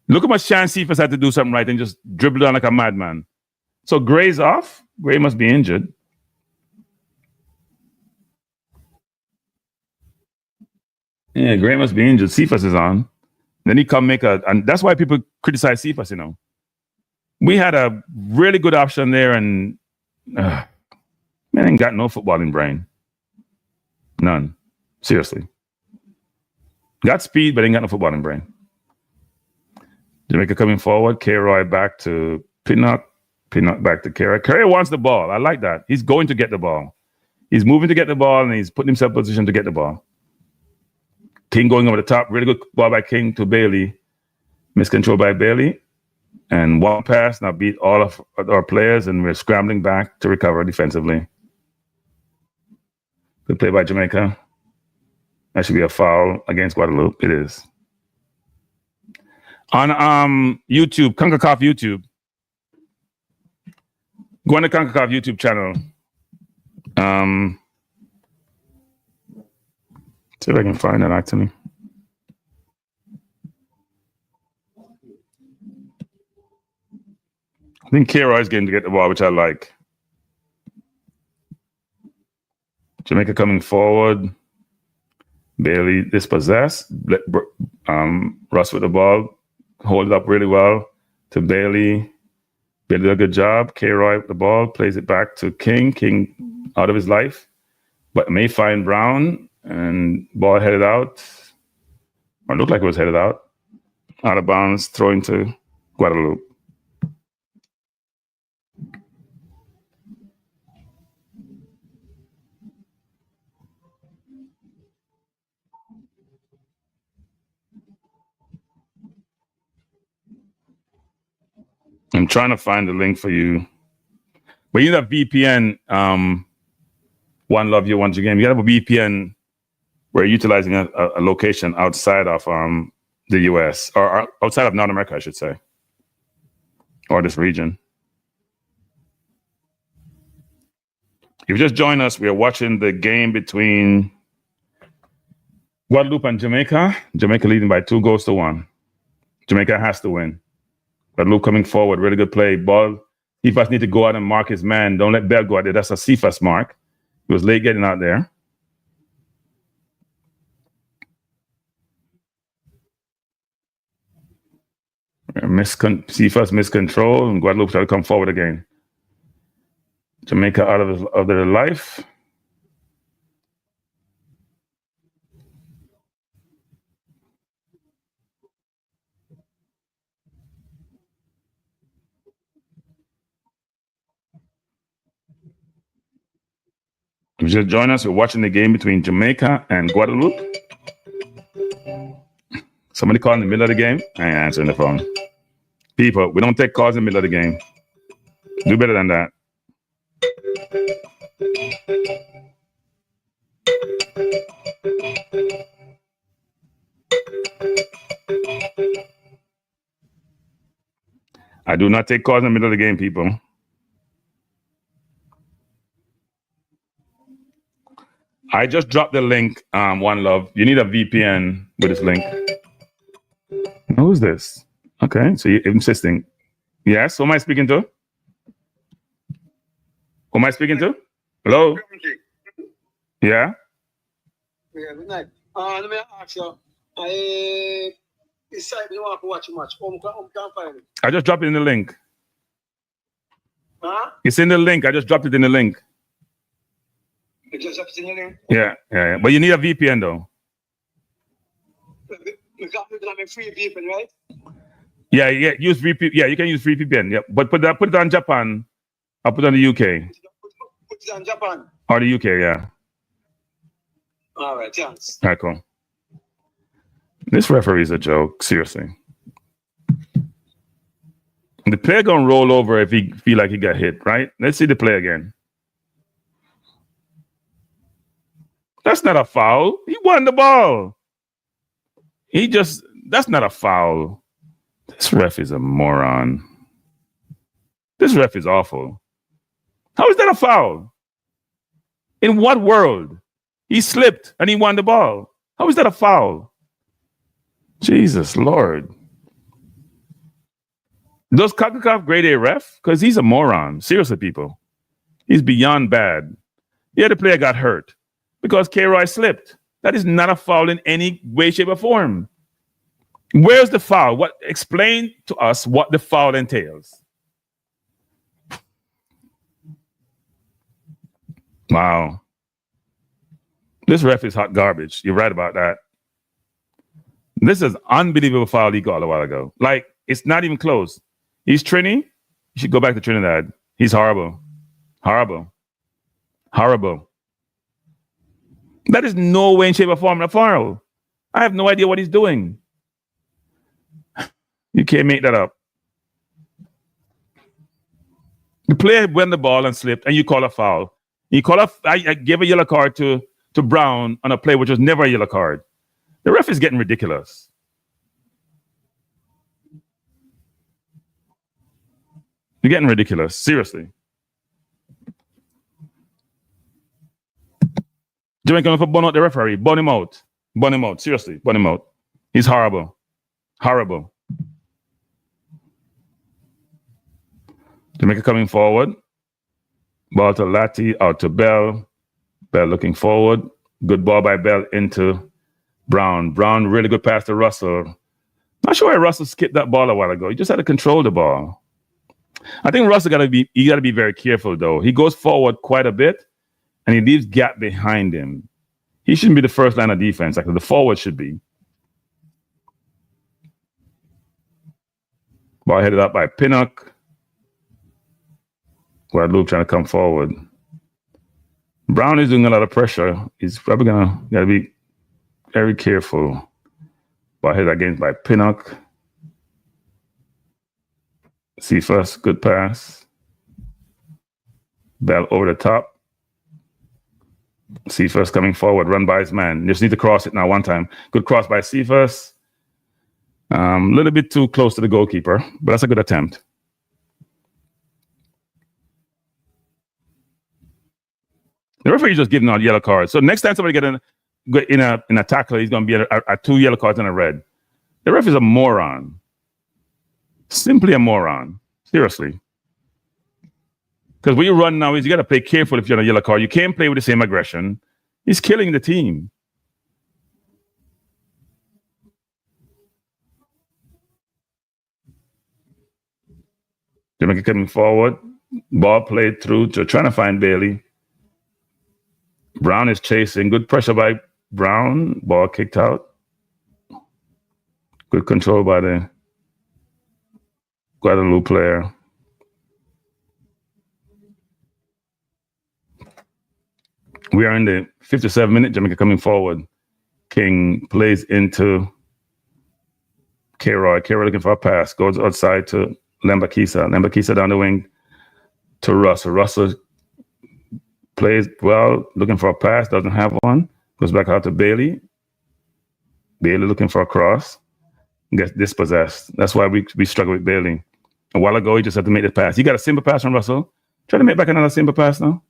Look how much chance Cephas had to do something right and just dribble down like a madman. So Gray's off. Gray must be injured. Yeah, Gray must be injured. Cephas is on. Then he come make and that's why people criticize Cephas, you know. We had a really good option there, and man ain't got no footballing brain. None. Seriously. Got speed, but ain't got no footballing brain. Jamaica coming forward. K-Roy back to Pinnock. Pinnock back to K-Roy. K-Roy wants the ball. I like that. He's going to get the ball. He's moving to get the ball, and he's putting himself in position to get the ball. King going over the top. Really good ball by King to Bailey. Miscontrol by Bailey. And one pass now beat all of our players, and we're scrambling back to recover defensively. Good play by Jamaica. That should be a foul against Guadeloupe. It is. On YouTube, CONCACAF YouTube. Go on the CONCACAF YouTube channel. See if I can find that actually. I think K-Roy is getting to get the ball, which I like. Jamaica coming forward. Bailey dispossessed. Russ with the ball. Hold it up really well to Bailey. Bailey did a good job. K-Roy with the ball. Plays it back to King. King out of his life. But may find Brown. And ball headed out. Or looked like it was headed out. Out of bounds. Throwing to Guadeloupe. I'm trying to find the link for you. But you need a VPN, One Love You, One Game. You gotta have a VPN where you're utilizing a location outside of the US, or outside of North America, I should say. Or this region. If you just joined us, we are watching the game between Guadeloupe and Jamaica. Jamaica leading by 2-1. Jamaica has to win. Guadeloupe coming forward, really good play. Ball, Cephas need to go out and mark his man. Don't let Bell go out there. That's a Cephas mark. He was late getting out there. Cephas miscontrol, and Guadeloupe try to come forward again. Jamaica out of their life. If you just join us, we're watching the game between Jamaica and Guadeloupe. Somebody call in the middle of the game. I ain't answering the phone. People, we don't take calls in the middle of the game. Do better than that. I do not take calls in the middle of the game, people. I just dropped the link, One Love. You need a VPN with this link. Who's this? Okay, so you're insisting. Yes, who am I speaking to? Who am I speaking to? Hello? Yeah? Yeah, good night. Let me ask you. I decided you want to watch a match. Can't find it. I just dropped it in the link. Huh? It's in the link. I just dropped it in the link. You just have to in the link? Yeah. But you need a VPN, though. You got a free VPN, right? Yeah, use VPN. Yeah, you can use free VPN. Yeah, but put it on Japan. I'll put it on the UK. Put it on Japan. Or the UK, yeah. All right, thanks. All right, cool. This referee's a joke, seriously. The player gonna roll over if he feel like he got hit, right? Let's see the play again. That's not a foul. He won the ball. That's not a foul. This ref is a moron. This ref is awful. How is that a foul? In what world? He slipped and he won the ball. How is that a foul? Jesus Lord. Does Kakakov grade A ref? Because he's a moron. Seriously, people. He's beyond bad. The other player got hurt because K-Roy slipped. That is not a foul in any way, shape, or form. Where's the foul? Explain to us what the foul entails. Wow. This ref is hot garbage. You're right about that. This is unbelievable foul he got a while ago. Like, it's not even close. He's Trini. You should go back to Trinidad. He's horrible. Horrible. Horrible. That is no way in shape or form a foul. I have no idea what he's doing. You can't make that up. The player went the ball and slipped, and you call a foul. I gave a yellow card to Brown on a play which was never a yellow card. The ref is getting ridiculous. You're getting ridiculous. Seriously. Jamaica for burn out the referee. Burn him out. Burn him out. Seriously. Burn him out. He's horrible. Horrible. Jamaica coming forward. Ball to Lati, out to Bell. Bell looking forward. Good ball by Bell into Brown. Brown, really good pass to Russell. Not sure why Russell skipped that ball a while ago. He just had to control the ball. I think Russell got to be very careful though. He goes forward quite a bit and he leaves gap behind him. He shouldn't be the first line of defense. Like the forward should be. Ball headed up by Pinnock. Guadeloupe trying to come forward. Brown is doing a lot of pressure. He's probably gotta be very careful. Ball headed against by Pinnock. See first, good pass. Bell over the top. See first coming forward, run by his man. Just need to cross it now one time. Good cross by Cephas. A little bit too close to the goalkeeper, but that's a good attempt. The referee just giving out yellow cards. So next time somebody get in a tackle, he's going to be a 2 yellow cards and a red. The ref is a moron. Simply a moron. Seriously. Because when you run now, you got to play careful if you're on a yellow card. You can't play with the same aggression. He's killing the team. Jamaica coming forward. Ball played through to trying to find Bailey. Brown is chasing. Good pressure by Brown. Ball kicked out. Good control by the Guadeloupe player. We are in the 57th minute. Jamaica coming forward. King plays into K-Roy. K-Roy looking for a pass. Goes outside to Lembakisa. Lembakisa down the wing to Russell. Russell plays well, looking for a pass. Doesn't have one. Goes back out to Bailey. Bailey looking for a cross. Gets dispossessed. That's why we struggle with Bailey. A while ago, he just had to make the pass. He got a simple pass from Russell. Try to make back another simple pass now.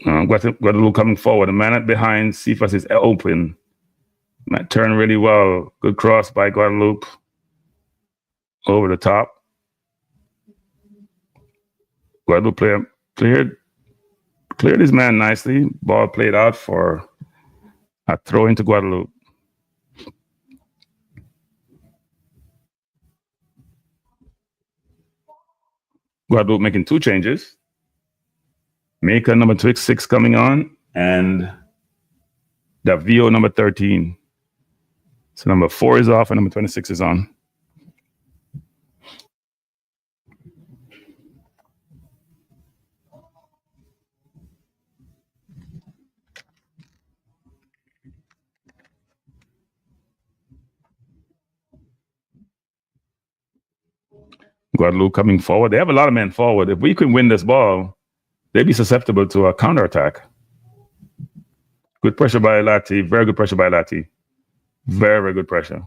Guadeloupe coming forward. The man behind Cephas is open. Might turn really well. Good cross by Guadeloupe. Over the top. Guadeloupe player cleared his man nicely. Ball played out for a throw into Guadeloupe. Guadeloupe making 2 changes. Jamaica number 6 coming on, and Davio number 13. So number 4 is off and number 26 is on. Guadeloupe coming forward. They have a lot of men forward. If we can win this ball, they'd be susceptible to a counterattack. Good pressure by Lati. Very good pressure by Lati. Very, very good pressure.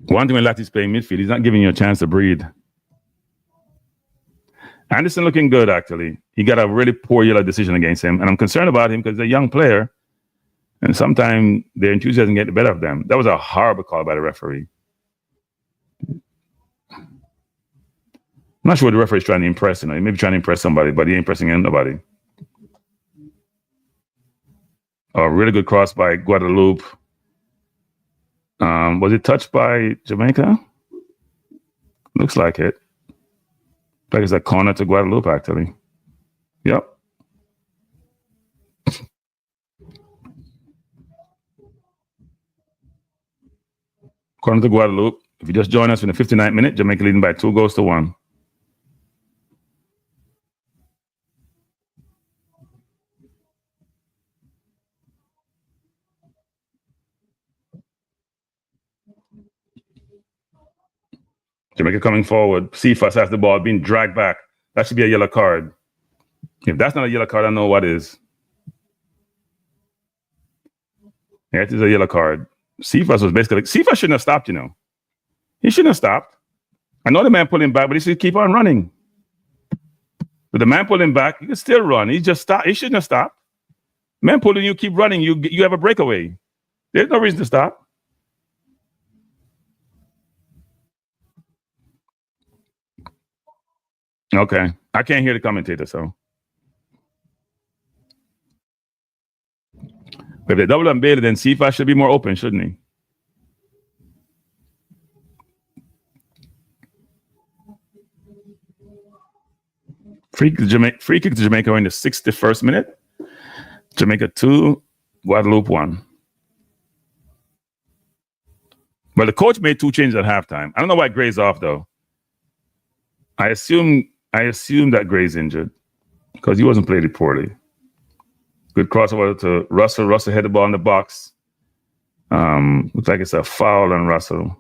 One thing when Lati's playing midfield, he's not giving you a chance to breathe. Anderson looking good, actually. He got a really poor yellow decision against him, and I'm concerned about him because he's a young player. And sometimes their enthusiasm get the better of them. That was a horrible call by the referee. I'm not sure what the referee is trying to impress. He may be trying to impress somebody, but he ain't impressing nobody. A really good cross by Guadeloupe. Was it touched by Jamaica? Looks like it. Like it's a corner to Guadeloupe, actually. Yep. Corner to Guadeloupe. If you just join us in the 59th minute, Jamaica leading by 2-1. Jamaica coming forward. Cephas has the ball being dragged back. That should be a yellow card. If that's not a yellow card, I don't know what is. Yeah, it is a yellow card. Cephas was basically, Cephas shouldn't have stopped, He shouldn't have stopped. I know the man pulled him back, but he should keep on running. But the man pulled him back, he could still run. He just stopped. He shouldn't have stopped. Man pulling you, keep running, you have a breakaway. There's no reason to stop. Okay. I can't hear the commentator, so. If they double and Bailey, then Cephas should be more open, shouldn't he? Free kick to Jamaica in the 61st minute. Jamaica 2, Guadeloupe 1. But the coach made 2 changes at halftime. I don't know why Gray's off, though. I assume that Gray's injured because he wasn't played poorly. Good crossover to Russell. Russell had the ball in the box. Looks like it's a foul on Russell.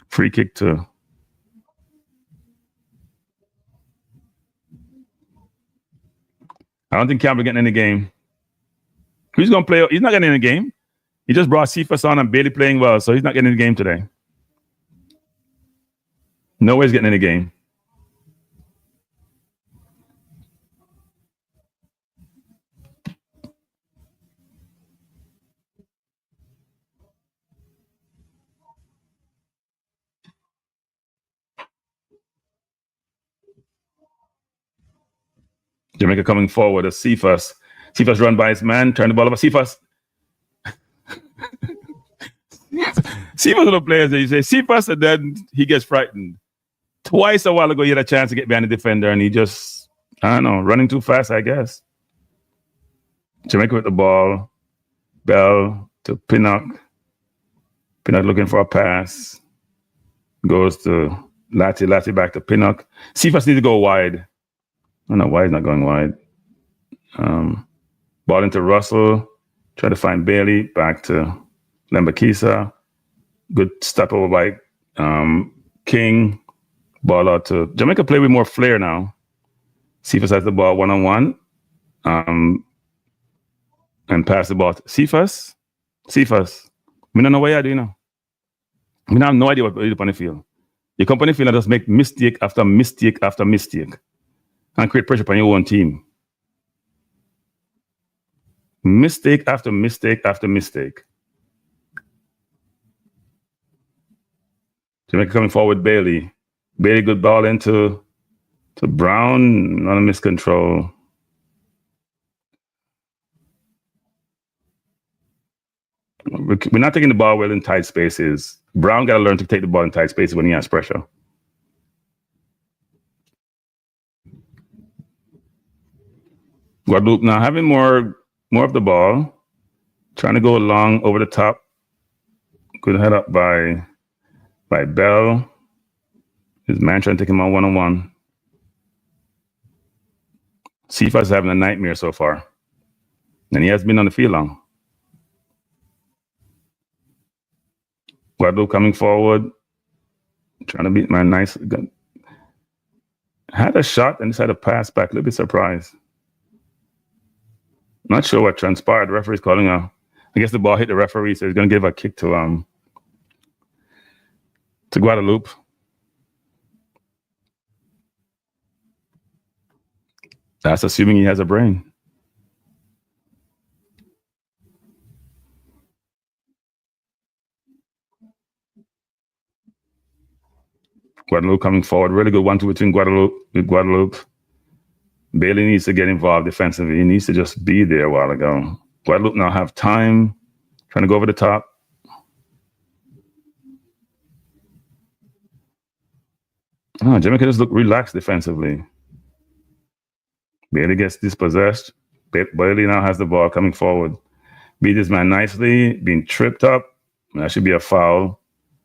Free kick to. I don't think Campbell getting in the game. Who's going to play? He's not getting in the game. He just brought Cephas on and Bailey playing well, so he's not getting in the game today. No way he's getting in the game. Jamaica coming forward as Cephas. Cephas run by his man, turn the ball over. Cephas. Cephas are the players that you say Cephas, and then he gets frightened. Twice a while ago, he had a chance to get behind the defender, and he just, I don't know, running too fast, I guess. Jamaica with the ball. Bell to Pinnock. Pinnock looking for a pass. Goes to Lati. Lati back to Pinnock. Cephas needs to go wide. I don't know why he's not going wide. Ball into Russell. Try to find Bailey. Back to Lembakisa. Good step over by King. Ball out to Jamaica. Play with more flair now. Cephas has the ball one-on-one. And pass the ball to Cephas. Cephas. We don't know what you do now. We have no idea what you do on the field. You come on the field and just make mistake after mistake after mistake. And create pressure on your own team. Mistake after mistake after mistake. Jamaica coming forward, Bailey. Bailey, good ball into Brown. Not a miscontrol. We're not taking the ball well in tight spaces. Brown got to learn to take the ball in tight spaces when he has pressure. Guadeloupe now having more of the ball, trying to go long over the top. Good head up by Bell. His man trying to take him on one-on-one. Cephas having a nightmare so far, and he has been on the field long. Guadeloupe coming forward, trying to beat my nice gun. Had a shot and decided to pass back. A little bit surprised. Not sure what transpired. The referee's calling I guess the ball hit the referee, so he's going to give a kick to Guadeloupe. That's assuming he has a brain. Guadeloupe coming forward. Really good 1-2 between Guadeloupe. Bailey needs to get involved defensively. He needs to just be there a while ago. Guadeloupe now have time. Trying to go over the top. Oh, Jamaica just look relaxed defensively. Bailey gets dispossessed. Bailey now has the ball coming forward. Beat this man nicely, being tripped up. That should be a foul.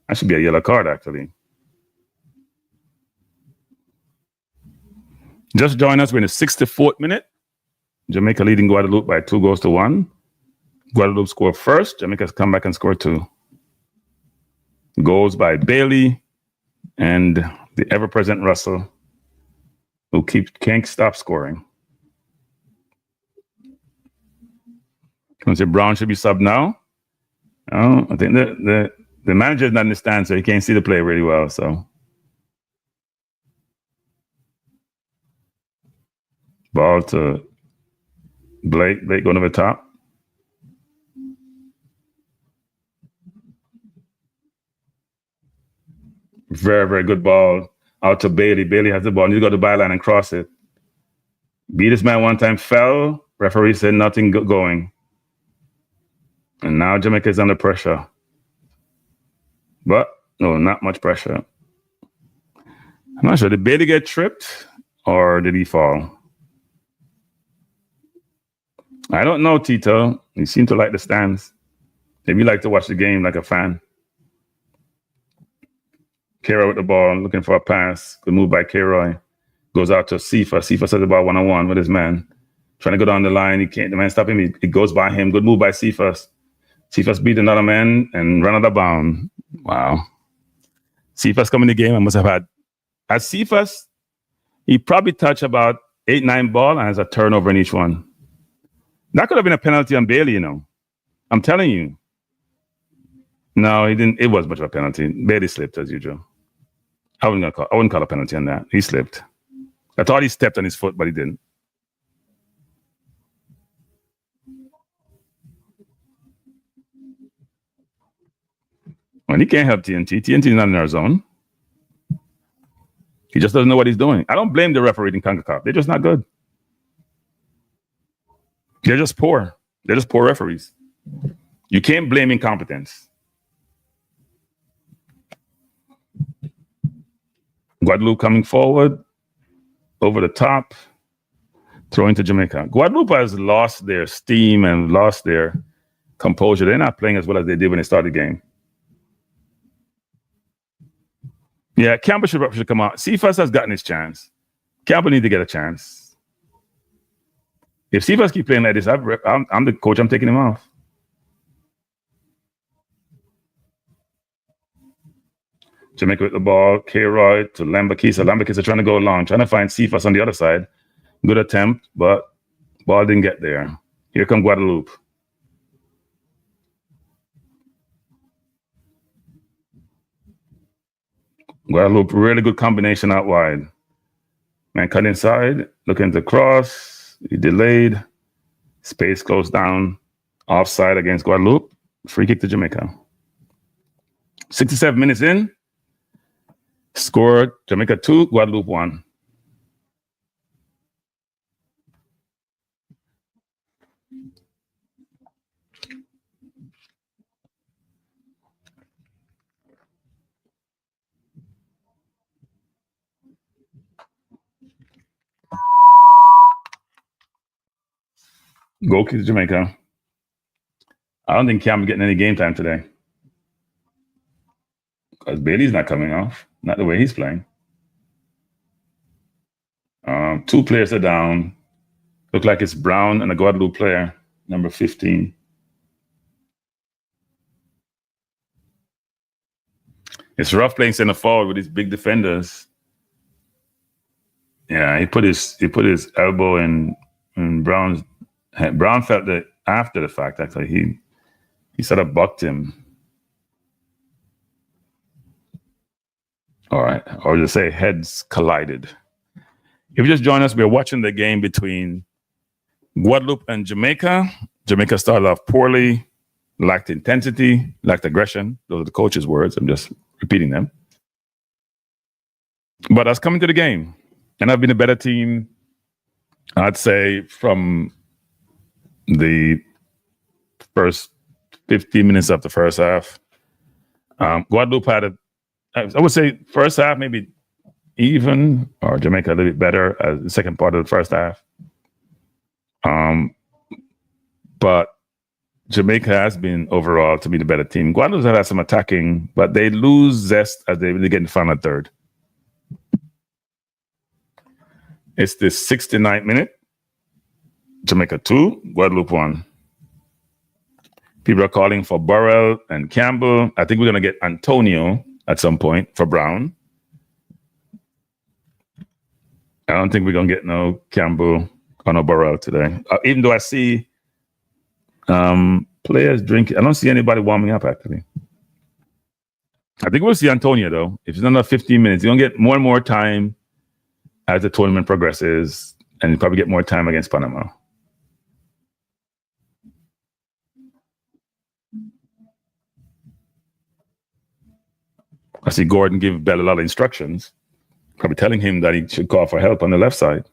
That should be a yellow card, actually. Just join us. We're in the 64th minute. Jamaica leading Guadeloupe by 2-1. Guadeloupe score first. Jamaica's come back and score 2. Goals by Bailey and the ever-present Russell, who can't stop scoring. Can say Brown should be subbed now? Oh, I think the manager doesn't understand, so he can't see the play really well. So ball to Blake going over the top. Very, very good ball out to Bailey. Bailey has the ball. He's got the byline and cross it. Beat this man one time, fell. Referee said nothing going. And now Jamaica is under pressure. But no, not much pressure. I'm not sure. Did Bailey get tripped or did he fall? I don't know, Tito. You seem to like the stands. Maybe you like to watch the game like a fan. K-Roy with the ball, looking for a pass. Good move by K-Roy. Goes out to Sifa. Sifa set the ball one-on-one with his man. Trying to go down the line. He can't. The man stop him. It goes by him. Good move by Sifas. Sifas beat another man and run out of bound. Wow. Sifas come in the game. I must have had. As Sifas, he probably touched about 8-9 ball and has a turnover in each one. That could have been a penalty on Bailey, you know. I'm telling you. No, he didn't. It was much of a penalty. Bailey slipped as usual. I wouldn't call a penalty on that. He slipped. I thought he stepped on his foot, but he didn't. Well, he can't help TNT. TNT is not in our zone. He just doesn't know what he's doing. I don't blame the referee in CONCACAF. They're just not good. They're just poor. They're just poor referees. You can't blame incompetence. Guadeloupe coming forward, over the top, throwing to Jamaica. Guadeloupe has lost their steam and lost their composure. They're not playing as well as they did when they started the game. Yeah, Campbell should come out. Cephas has gotten his chance. Campbell needs to get a chance. If Cephas keep playing like this, I'm the coach. I'm taking him off. Jamaica with the ball. K-Roy to Lambakisa. Lambakisa trying to go long, trying to find Cephas on the other side. Good attempt, but ball didn't get there. Here come Guadeloupe. Guadeloupe, really good combination out wide. Man cut inside, looking to cross. He delayed. Space closed down. Offside against Guadeloupe. Free kick to Jamaica. 67 minutes in. Scored Jamaica 2, Guadeloupe 1. Goal kick to Jamaica. I don't think Cam's getting any game time today. Because Bailey's not coming off. Not the way he's playing. 2 players are down. Look like it's Brown and a Guadeloupe player, number 15. It's rough playing center forward with these big defenders. Yeah, he put his elbow in Brown's head. Brown felt that after the fact, actually. He sort of bucked him. All right, or just say heads collided. If you just join us, we're watching the game between Guadeloupe and Jamaica. Jamaica started off poorly, lacked intensity, lacked aggression. Those are the coach's words. I'm just repeating them. But us coming to the game, and I've been a better team, I'd say, from the first 15 minutes of the first half. Guadeloupe had I would say first half maybe even, or Jamaica a little bit better as the second part of the first half. But Jamaica has been overall to be the better team. Guadeloupe has had some attacking, but they lose zest as they really get in the final third. It's the 69th minute. Jamaica 2, Guadeloupe 1. People are calling for Burrell and Campbell. I think we're going to get Antonio at some point for Brown. I don't think we're going to get no Campbell or no Burrell today. Even though I see players drinking. I don't see anybody warming up, actually. I think we'll see Antonio, though. If it's another 15 minutes, you're going to get more and more time as the tournament progresses, and you probably get more time against Panama. I see Gordon give Bell a lot of instructions, probably telling him that he should call for help on the left side.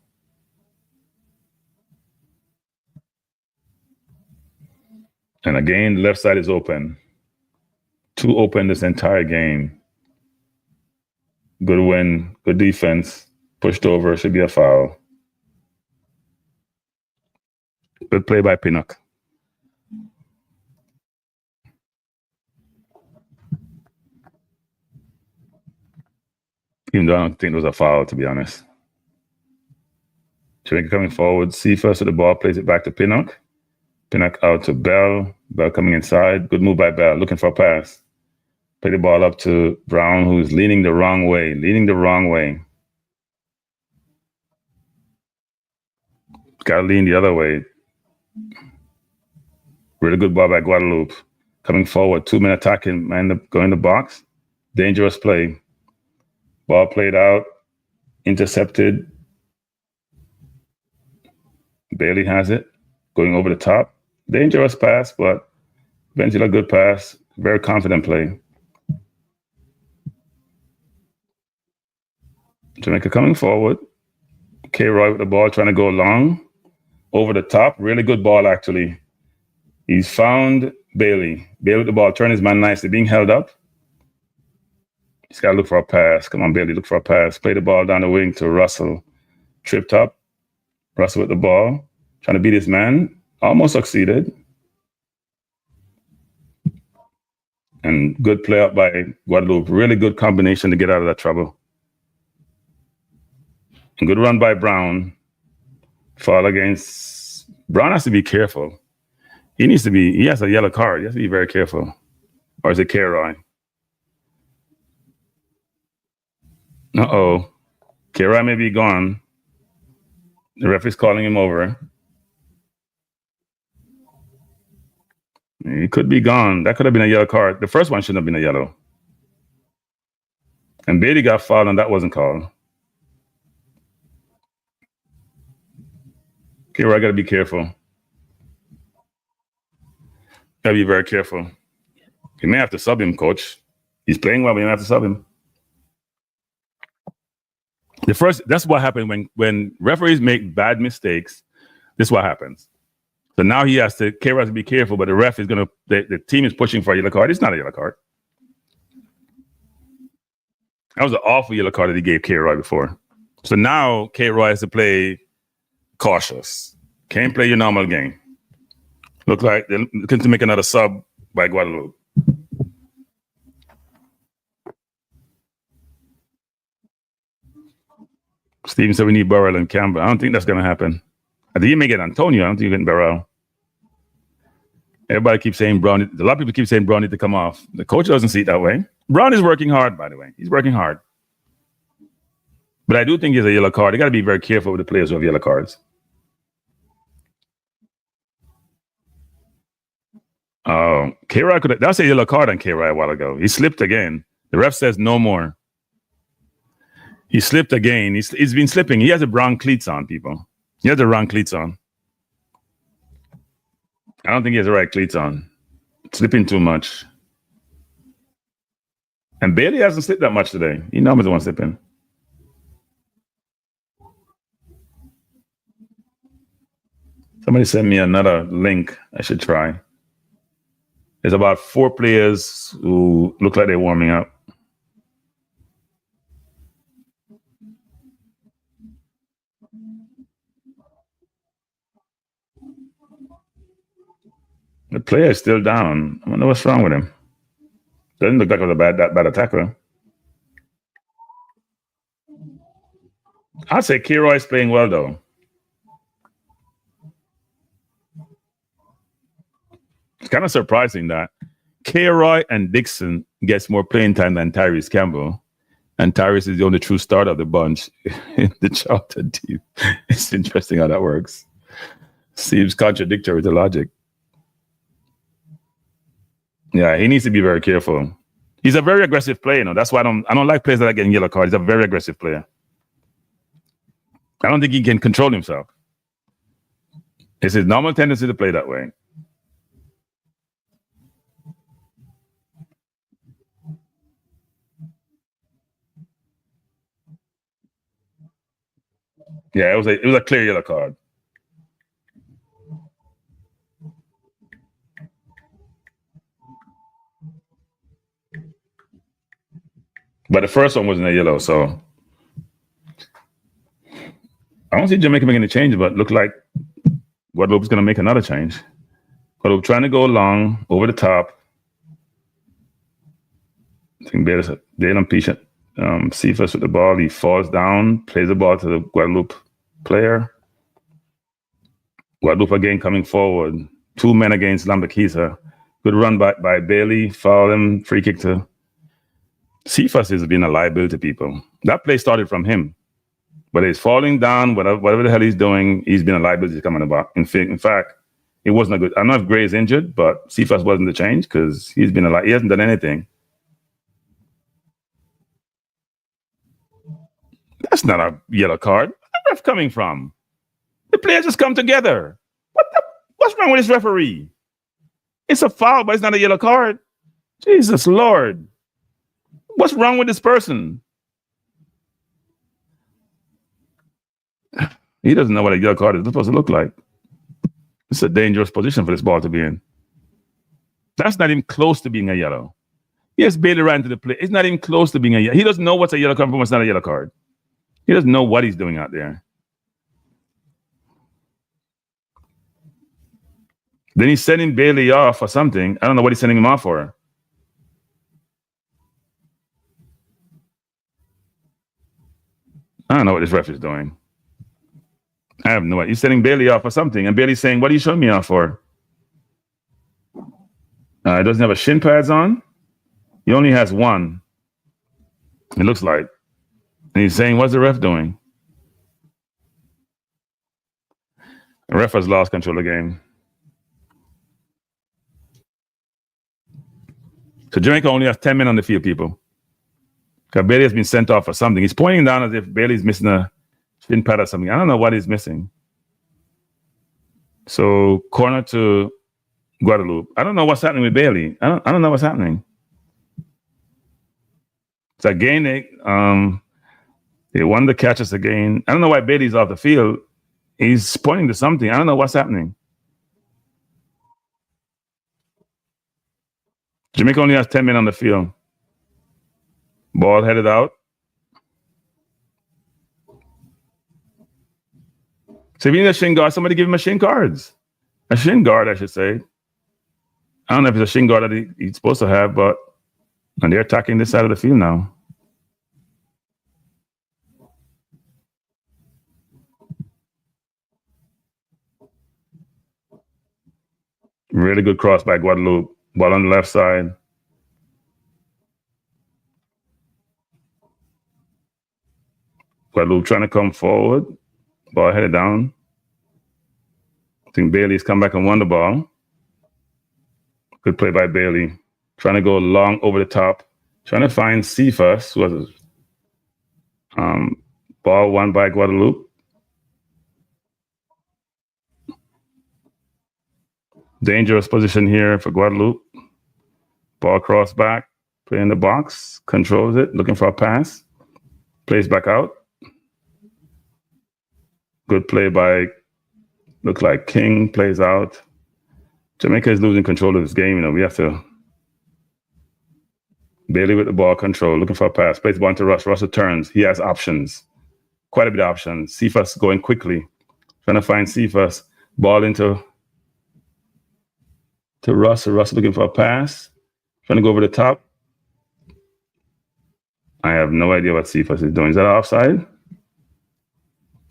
And again, the left side is open. 2 open this entire game. Good win, good defense. Pushed over, should be a foul. Good play by Pinnock. Even though I don't think it was a foul, to be honest. Jamaica coming forward. C first with the ball, plays it back to Pinnock. Pinnock out to Bell. Bell coming inside. Good move by Bell, looking for a pass. Play the ball up to Brown, who's leaning the wrong way. Got to lean the other way. Really good ball by Guadeloupe. Coming forward, 2-man attacking, man going to the box. Dangerous play. Ball played out, intercepted. Bailey has it, going over the top. Dangerous pass, but eventually a good pass. Very confident play. Jamaica coming forward. K-Roy with the ball, trying to go long. Over the top. Really good ball, actually. He's found Bailey. Bailey with the ball, turn his man nicely, being held up. He's got to look for a pass. Come on, Bailey, look for a pass. Play the ball down the wing to Russell. Tripped up. Russell with the ball. Trying to beat his man. Almost succeeded. And good play up by Guadeloupe. Really good combination to get out of that trouble. And good run by Brown. Foul against... Brown has to be careful. He has a yellow card. He has to be very careful. Or is it K-Roy? Uh-oh. K-Roy may be gone. The referee's calling him over. He could be gone. That could have been a yellow card. The first one shouldn't have been a yellow. And Bailey got fouled and that wasn't called. K-Roy got to be careful. Got to be very careful. You may have to sub him, coach. He's playing well, but you may have to sub him. That's what happened when referees make bad mistakes. This is what happens. So now he has to, K-Roy has to be careful, but the ref is going to, the team is pushing for a yellow card. It's not a yellow card. That was an awful yellow card that he gave K-Roy before. So now K-Roy has to play cautious. Can't play your normal game. Look like they're looking to make another sub by Guadeloupe. Steven said we need Burrell and Campbell. I don't think that's going to happen. I think you may get Antonio. I don't think you're getting Burrell. Everybody keeps saying Brown. A lot of people keep saying Brown need to come off. The coach doesn't see it that way. Brown is working hard, by the way. He's working hard. But I do think he's a yellow card. You got to be very careful with the players who have yellow cards. K-Roy that's a yellow card on K-Roy a while ago. He slipped again. The ref says no more. He slipped again. He's been slipping. He has the wrong cleats on, people. He has the wrong cleats on. I don't think he has the right cleats on. Slipping too much. And Bailey hasn't slipped that much today. He normally the one slipping. Somebody sent me another link I should try. There's about 4 players who look like they're warming up. The player is still down. I wonder what's wrong with him. Doesn't look like it was that bad attacker. I'd say K-Roy is playing well, though. It's kind of surprising that K-Roy and Dixon gets more playing time than Tyrese Campbell. And Tyrese is the only true starter of the bunch in the Charlton team. It's interesting how that works. Seems contradictory to logic. Yeah, he needs to be very careful. He's a very aggressive player, you know. That's why I don't like players that are getting yellow cards. He's a very aggressive player. I don't think he can control himself. It's his normal tendency to play that way. Yeah, it was a clear yellow card. But the first one wasn't a yellow, so I don't see Jamaica making a change, but look like Guadeloupe's going to make another change. Guadeloupe trying to go long, over the top. I think they're impatient. Cephas with the ball, he falls down, plays the ball to the Guadeloupe player. Guadeloupe again coming forward. 2 men against Lambequisa. Good run by Bailey, foul him, free kick to Cephas is being a liability to people. That play started from him. But he's falling down, whatever the hell he's doing, he's been a liability coming about. In fact, it wasn't a good. I don't know if Gray's injured, but Cephas wasn't the change because he hasn't done anything. That's not a yellow card. Where's the ref coming from? The players just come together. What's wrong with this referee? It's a foul, but it's not a yellow card. Jesus Lord. What's wrong with this person? He doesn't know what a yellow card is supposed to look like. It's a dangerous position for this ball to be in. That's not even close to being a yellow. Yes, Bailey ran to the play. It's not even close to being a yellow. He doesn't know what's a yellow card from what's not a yellow card. He doesn't know what he's doing out there. Then he's sending Bailey off for something. I don't know what he's sending him off for. I don't know what this ref is doing. I have no idea. He's sending Bailey off for something, and Bailey's saying, "What are you showing me off for?" He doesn't have a shin pads on. He only has one. It looks like. And he's saying, "What's the ref doing?" The ref has lost control of the game. So Jamaica only has 10 men on the field, people. Because Bailey has been sent off for something. He's pointing down as if Bailey's missing a shin pad or something. I don't know what he's missing. So corner to Guadeloupe. I don't know what's happening with Bailey. I don't know what's happening. So again, they won the catches again. I don't know why Bailey's off the field. He's pointing to something. I don't know what's happening. Jamaica only has 10 men on the field. Ball headed out. So if you need a shin guard, somebody give him a shin guards. A shin guard, I should say. I don't know if it's a shin guard that he's supposed to have, but and they're attacking this side of the field now. Really good cross by Guadeloupe. Ball on the left side. Guadeloupe trying to come forward. Ball headed down. I think Bailey's come back and won the ball. Good play by Bailey. Trying to go long over the top. Trying to find Cephas. Ball won by Guadeloupe. Dangerous position here for Guadeloupe. Ball cross back. Play in the box. Controls it. Looking for a pass. Plays back out. Good play by Looks like King plays out. Jamaica is losing control of this game. We have to. Bailey with the ball control, looking for a pass. Plays the ball to Russ. Russell turns. He has options. Quite a bit of options. Cephas going quickly. Trying to find Cephas. Ball into Russ. Russ looking for a pass. Trying to go over the top. I have no idea what Cephas is doing. Is that an offside?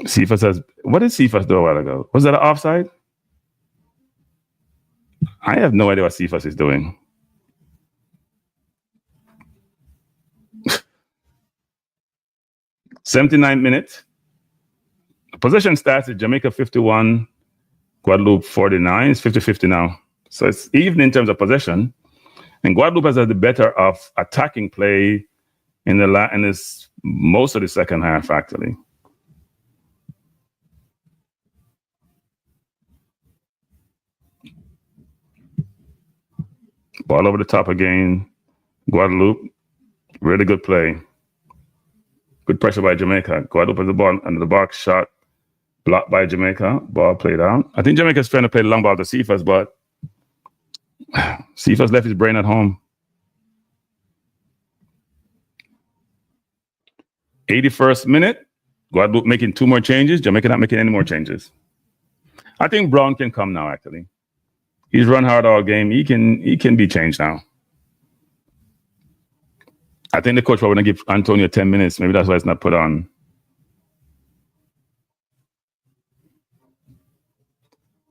Cephas has. What did Cephas do a while ago? Was that an offside? I have no idea what Cephas is doing. '79 minutes. Possession stats is Jamaica 51, Guadeloupe 49. It's 50-50 now. So it's even in terms of possession. And Guadeloupe has had the better of attacking play in this most of the second half, actually. Ball over the top again. Guadeloupe, really good play. Good pressure by Jamaica. Guadeloupe has the ball under the box, shot blocked by Jamaica. Ball played out. I think Jamaica's trying to play the long ball to Cephas, but Cephas left his brain at home. 81st minute. Guadeloupe making 2 more changes. Jamaica not making any more changes. I think Brown can come now, actually. He's run hard all game. He can be changed now. I think the coach will want to give Antonio 10 minutes. Maybe that's why it's not put on.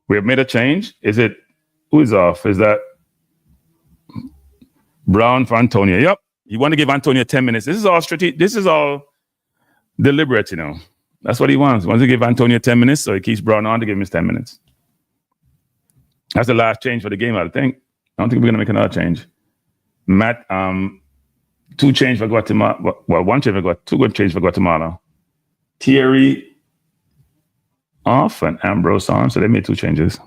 We have made a change. Who is off? Is that Brown for Antonio? Yep. You want to give Antonio 10 minutes. This is all strategic. This is all deliberate, That's what he wants. He wants to give Antonio 10 minutes, so he keeps Brown on to give him his 10 minutes. That's the last change for the game, I think. I don't think we're going to make another change. Matt, 2 change for Guatemala. Well, 1 change for Guatemala. 2 good change for Guatemala. Thierry off and Ambrose on, so they made 2 changes.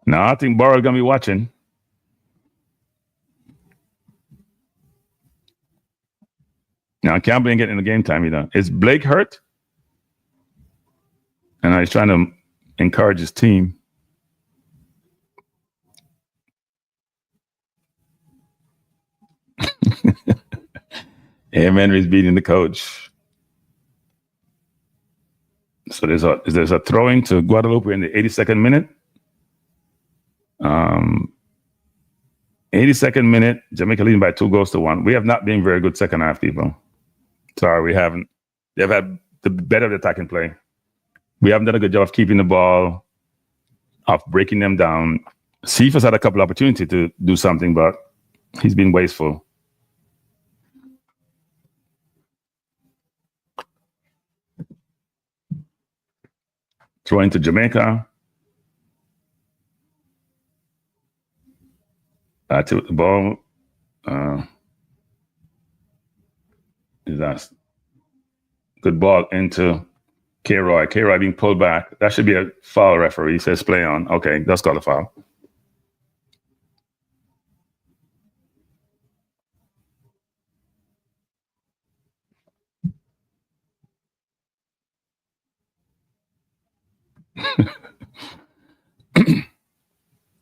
Now I think Burrell's going to be watching. Now Campbell ain't getting in the game time either. Is Blake hurt? And he's trying to encourage his team. Henry's beating the coach. So there's a throwing to Guadeloupe in the 82nd minute. 82nd minute, Jamaica leading by 2-1. We have not been very good second half, people. Sorry, we haven't. They've had the better attacking play. We haven't done a good job of keeping the ball, of breaking them down. Cephas had a couple opportunities to do something, but he's been wasteful. Throwing to Jamaica. To the ball. Is that good ball into K-Roy. K-Roy being pulled back. That should be a foul, referee. He says play on. Okay, that's called a foul.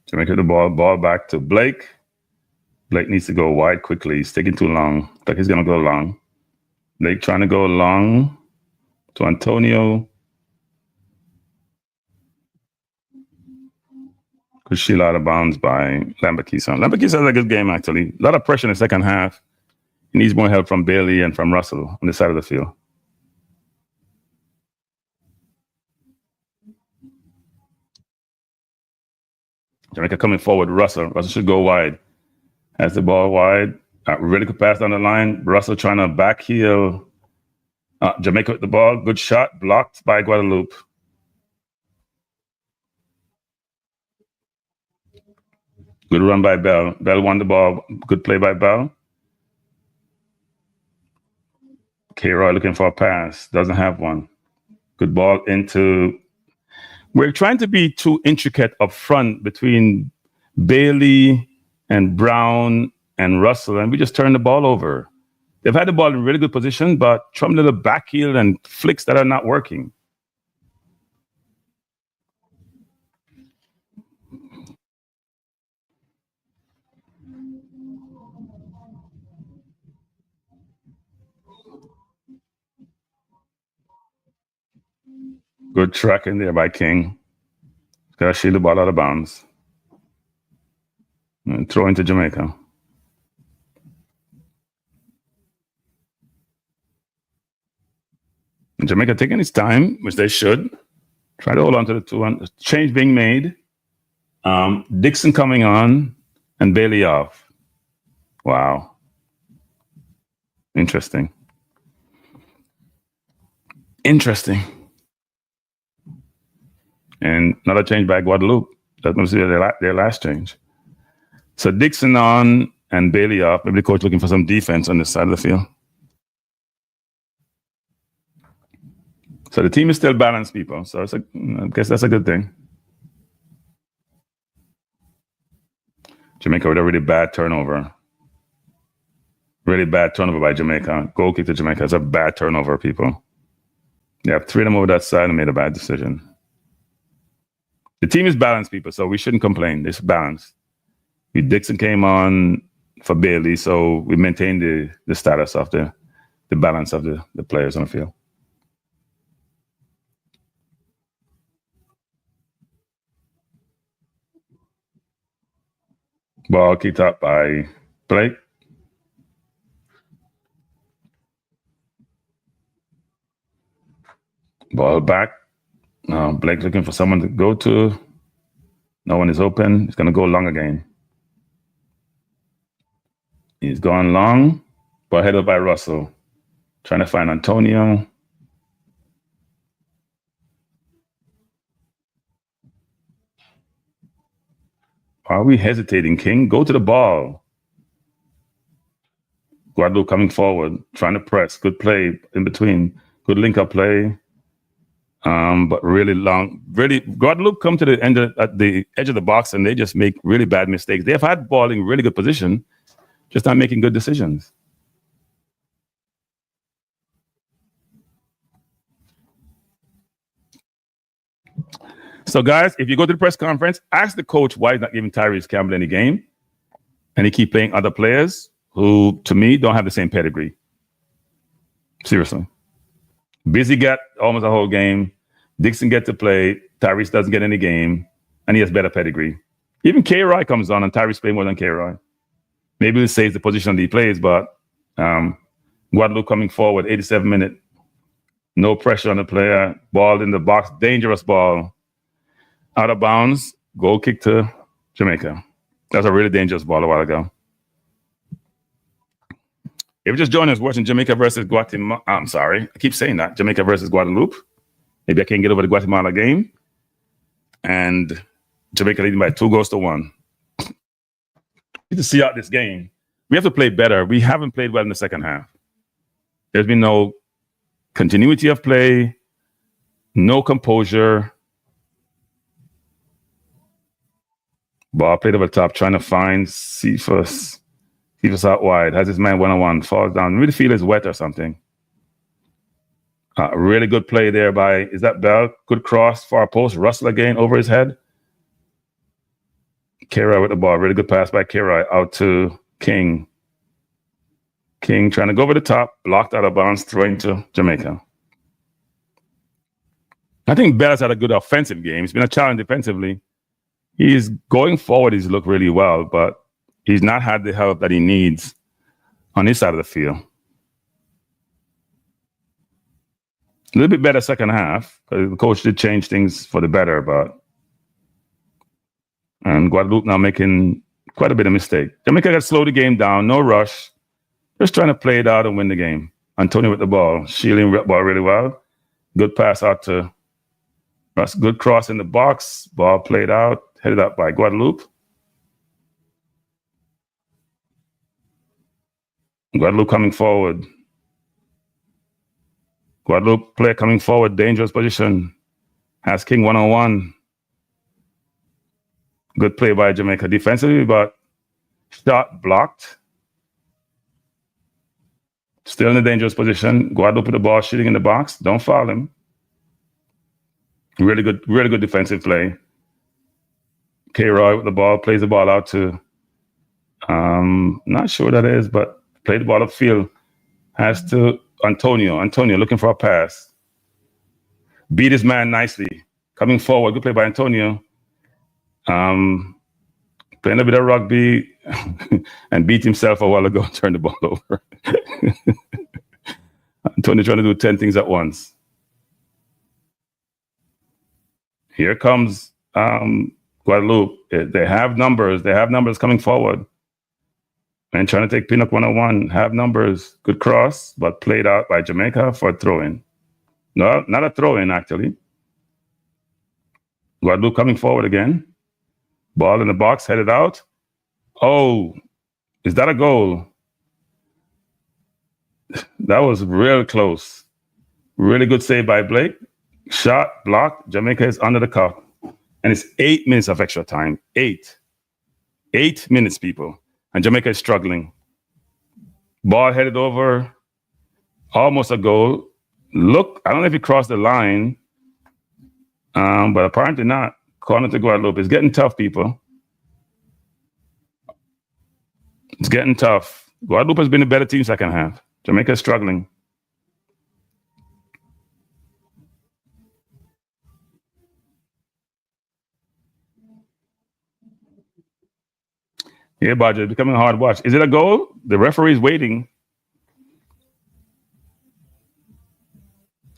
Jamaica the ball back to Blake. Blake needs to go wide quickly. He's taking too long. Like he's going to go long. Blake trying to go long to Antonio. Good shield out of bounds by Lambakisa. Lambakisa has a good game, actually. A lot of pressure in the second half. He needs more help from Bailey and from Russell on the side of the field. Jamaica coming forward. Russell should go wide. Has the ball wide. Really good pass down the line. Russell trying to back heel. Jamaica with the ball. Good shot. Blocked by Guadeloupe. Good run by Bell. Bell won the ball. Good play by Bell. K-Roy looking for a pass. Doesn't have one. Good ball into... We're trying to be too intricate up front between Bailey and Brown and Russell, and we just turned the ball over. They've had the ball in really good position, but some little back heel and flicks that are not working. Good track in there by King. Got to shield the ball out of bounds. And throw into Jamaica. And Jamaica taking its time, which they should. Try to hold on to the 2-1. Change being made. Dixon coming on and Bailey off. Wow. Interesting. And another change by Guadeloupe. That must be their last change. So Dixon on and Bailey off. Maybe the coach looking for some defense on this side of the field. So the team is still balanced, people. So I guess that's a good thing. Jamaica with a really bad turnover. Really bad turnover by Jamaica. Goal kick to Jamaica. It's a bad turnover, people. They have 3 of them over that side and made a bad decision. The team is balanced, people, so we shouldn't complain. It's balanced. Dixon came on for Bailey, so we maintained the status of the balance of the players on the field. Ball kicked up by Blake. Ball back. Blake looking for someone to go to. No one is open. He's going to go long again. He's gone long, but headed by Russell. Trying to find Antonio. Why are we hesitating, King? Go to the ball. Guadeloupe coming forward, trying to press. Good play in between. Good link-up play. But really long. Really, Guadeloupe come to the end at the edge of the box, and they just make really bad mistakes. They have had ball in really good position, just not making good decisions. So, guys, if you go to the press conference, ask the coach why he's not giving Tyrese Campbell any game, and he keep playing other players who, to me, don't have the same pedigree. Seriously. Busy got almost a whole game. Dixon get to play. Tyrese doesn't get any game, and he has better pedigree. Even K-Roy comes on, and Tyrese play more than K-Roy. Maybe it saves the position that he plays, but Guadeloupe coming forward, 87 minute. No pressure on the player. Ball in the box. Dangerous ball. Out of bounds. Goal kick to Jamaica. That's a really dangerous ball a while ago. If you just joined us watching Jamaica versus Guatemala, I'm sorry, I keep saying that. Jamaica versus Guadeloupe. Maybe I can't get over the Guatemala game. And Jamaica leading by 2-1. We need to see out this game. We have to play better. We haven't played well in the second half. There's been no continuity of play, no composure. Ball played over the top, trying to find Cephas. Cephas out wide, has his man one-on-one, falls down. Really feel is wet or something. Really good play there by, is that Bell? Good cross, far post. Russell again over his head. K-Roy with the ball. Really good pass by K-Roy out to King. King trying to go over the top, blocked out of bounds, throwing to Jamaica. I think Bell's had a good offensive game. It's been a challenge defensively. He's going forward. He's looked really well, but he's not had the help that he needs on his side of the field. A little bit better second half. The coach did change things for the better, and Guadeloupe now making quite a bit of mistake. Jamaica got to slow the game down, no rush. Just trying to play it out and win the game. Antonio with the ball, shielding the ball really well. Good pass out to Russ. Good cross in the box. Ball played out, headed up by Guadeloupe. Guadeloupe coming forward. Guadeloupe player coming forward, dangerous position. Has King one-on-one. Good play by Jamaica defensively, but shot blocked. Still in a dangerous position. Guadeloupe with the ball shooting in the box. Don't foul him. Really good defensive play. K-Roy with the ball, plays the ball out to, not sure what that is, but played the ball upfield. Has to Antonio. Antonio looking for a pass. Beat his man nicely. Coming forward. Good play by Antonio. Playing a bit of rugby and beat himself a while ago and turned the ball over. Antonio trying to do 10 things at once. Here comes Guadeloupe. They have numbers. They have numbers coming forward. And trying to take pin up 101. Have numbers. Good cross, but played out by Jamaica for a throw-in. No, not a throw-in, actually. Guadeloupe coming forward again. Ball in the box, headed out. Oh, is that a goal? That was real close. Really good save by Blake. Shot, block. Jamaica is under the cup. And it's 8 minutes of extra time. 8 minutes, people. And Jamaica is struggling. Ball headed over. Almost a goal. Look, I don't know if he crossed the line, but apparently not. Corner to Guadeloupe. It's getting tough, people. It's getting tough. Guadeloupe has been a better team second half. Jamaica is struggling. Yeah, Badger, it's becoming a hard watch. Is it a goal? The referee is waiting.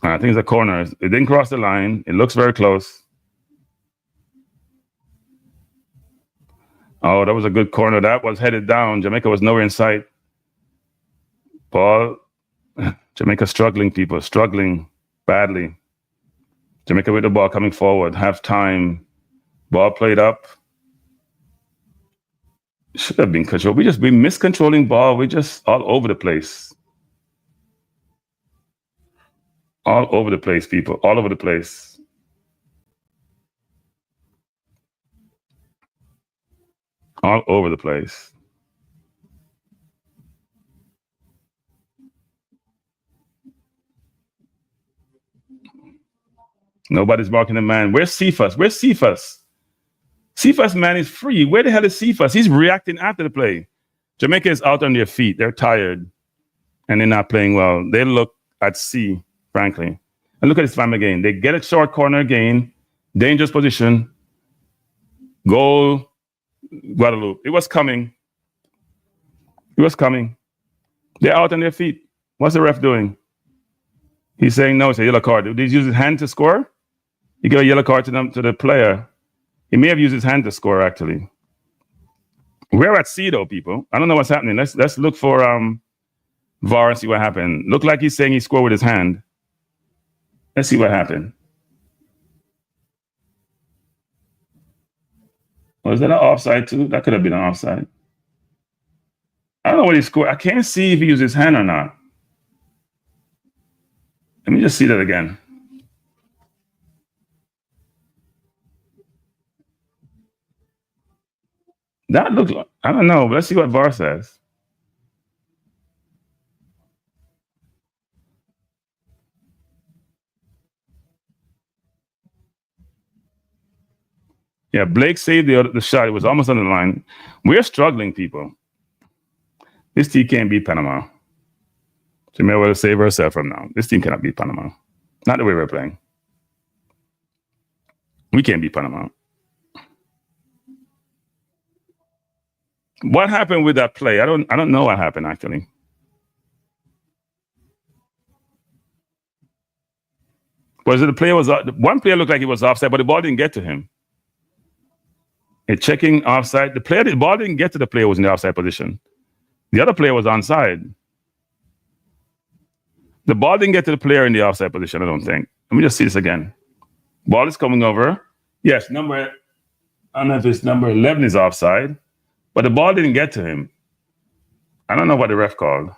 I think it's a corner. It didn't cross the line. It looks very close. Oh, that was a good corner. That was headed down. Jamaica was nowhere in sight. Ball. Jamaica struggling, people. Struggling badly. Jamaica with the ball coming forward. Half time. Ball played up. Should have been controlled. We miscontrolling ball. We just all over the place. All over the place, people. All over the place. All over the place. Nobody's marking the man. Where's Cephas? Where's Cephas? Cephas, man, is free. Where the hell is Cephas? He's reacting after the play. Jamaica is out on their feet. They're tired. And they're not playing well. They look at sea, frankly. And look at this time again. They get a short corner again. Dangerous position. Goal. Guadeloupe. It was coming. It was coming. They're out on their feet. What's the ref doing? He's saying no, it's a yellow card. Did he use his hand to score? He gave a yellow card to the player. He may have used his hand to score, actually. We're at sea, though, people. I don't know what's happening. Let's look for VAR and see what happened. Look like he's saying he scored with his hand. Let's see what happened. Was that an offside, too? That could have been an offside. I don't know what he scored. I can't see if he used his hand or not. Let me just see that again. That looks like, I don't know. Let's see what VAR says. Yeah, Blake saved the shot. It was almost on the line. We're struggling, people. This team can't beat Panama. Jamaica will save herself from now. This team cannot beat Panama. Not the way we're playing. We can't beat Panama. What happened with that play? I don't know what happened, actually. Was it the player was one player looked like he was offside, but the ball didn't get to him. It checking offside. The ball didn't get to the player who was in the offside position. The other player was onside. The ball didn't get to the player in the offside position, I don't think. Let me just see this again. Ball is coming over. Yes, I don't know if it's number 11 is offside, but the ball didn't get to him. I don't know what the ref called.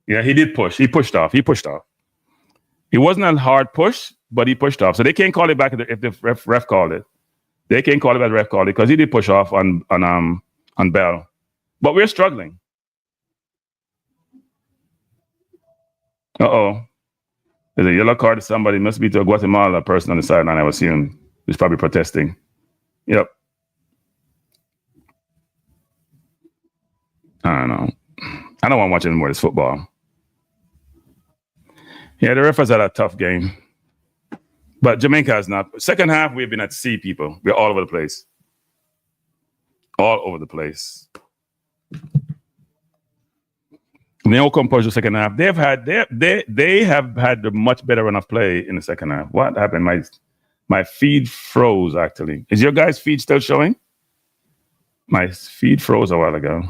Yeah, he did push. He pushed off. It wasn't a hard push, but he pushed off. So they can't call it back if the ref called it. They can't call it back if the ref called it because he did push off on Bell. But we're struggling. Uh-oh. There's a yellow card to somebody. Must be to a Guatemala person on the sideline, I was assume. Who's probably protesting. Yep. I don't know. I don't want to watch any more of this football. Yeah, the referees had a tough game. But Jamaica is not. Second half, we've been at sea, people. We're all over the place. All over the place. They all composed the second half. They have had the much better run of play in the second half. What happened? My feed froze, actually. Is your guys' feed still showing? My feed froze a while ago.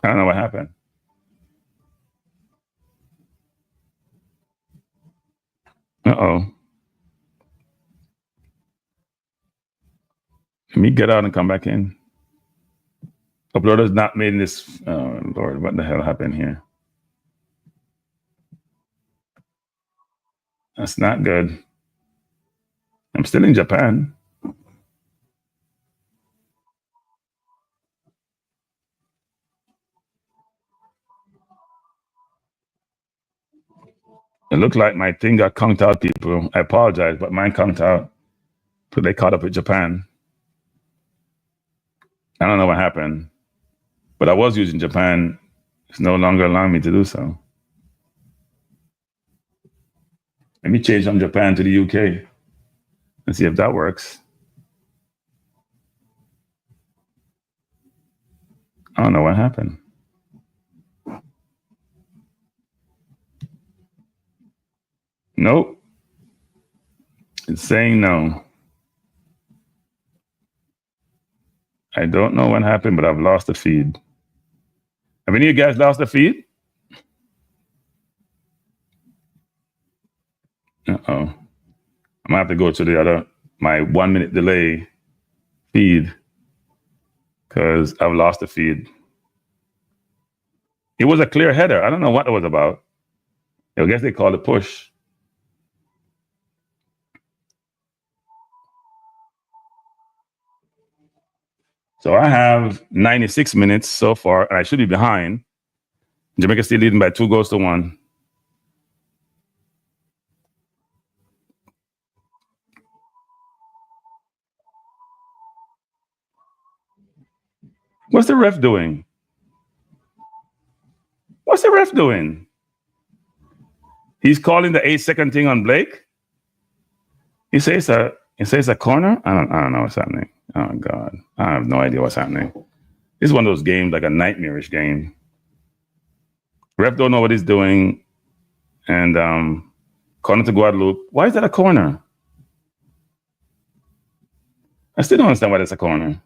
I don't know what happened. Uh-oh. Let me get out and come back in. Uploader's not made this. Oh, Lord, what the hell happened here? That's not good. I'm still in Japan. It looked like my thing got conked out, people. I apologize, but mine conked out. So they caught up with Japan. I don't know what happened, but I was using Japan. It's no longer allowing me to do so. Let me change from Japan to the UK and see if that works. I don't know what happened. Nope. It's saying no. I don't know what happened, but I've lost the feed. Have any of you guys lost the feed? Uh-oh. I'm gonna have to go to my 1 minute delay feed because I've lost the feed. It was a clear header. I don't know what it was about. I guess they called it push. So I have 96 minutes so far, and I should be behind. Jamaica still leading by 2-1. What's the ref doing? What's the ref doing? He's calling the 8-second thing on Blake. He says a corner. I don't know what's happening. Oh God, I have no idea what's happening. This is one of those games, like a nightmarish game. Ref don't know what he's doing, and corner to Guadeloupe. Why is that a corner? I still don't understand why that's a corner.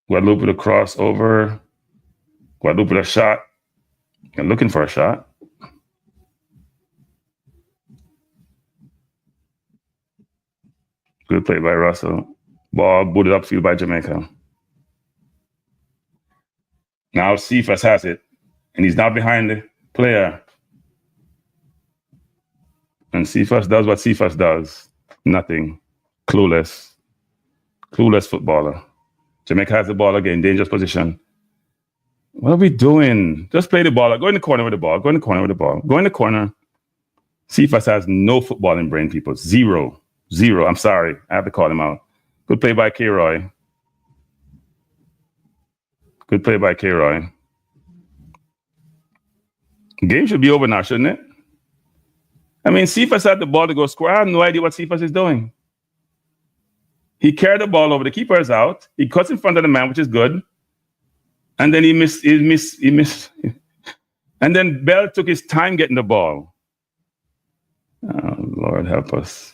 Guadeloupe with a crossover. Guadeloupe with a shot. You're looking for a shot. Good play by Russell. Ball booted upfield by Jamaica. Now Cephas has it, and he's now behind the player. And Cephas does what Cephas does. Nothing. Clueless. Clueless footballer. Jamaica has the ball again, dangerous position. What are we doing? Just play the ball. Go in the corner with the ball. Go in the corner with the ball. Go in the corner. Cephas has no footballing brain, people. Zero. I'm sorry. I have to call him out. Good play by K-Roy. Good play by K-Roy. Game should be over now, shouldn't it? I mean, Cephas had the ball to go score. I have no idea what Cephas is doing. He carried the ball over. The keeper is out. He cuts in front of the man, which is good. And then he missed. And then Bell took his time getting the ball. Oh, Lord, help us.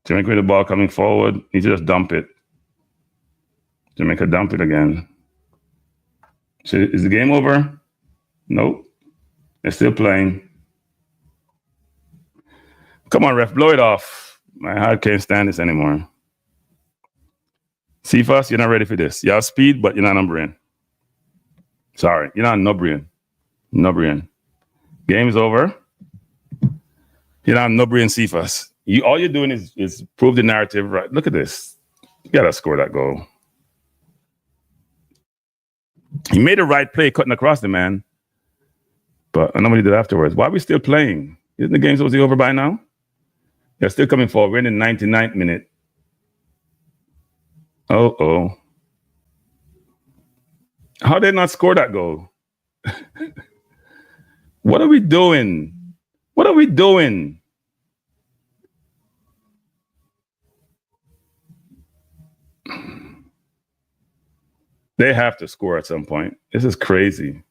Jamaica with the ball coming forward. He just dump it. Jamaica dump it again. So is the game over? Nope. They're still playing. Come on, ref, blow it off. My heart can't stand this anymore. Cephas, you're not ready for this. You have speed, but you're not on brain. Sorry, you're not no brain. No brain. Game's over. You're not no brain, Cephas. All you're doing is prove the narrative, right? Look at this. You gotta score that goal. He made the right play cutting across the man. But I know what he did afterwards. Why are we still playing? Isn't the game supposed to be over by now? They're still coming forward. We're in the 99th minute. Oh. How did they not score that goal? What are we doing? What are we doing? They have to score at some point. This is crazy.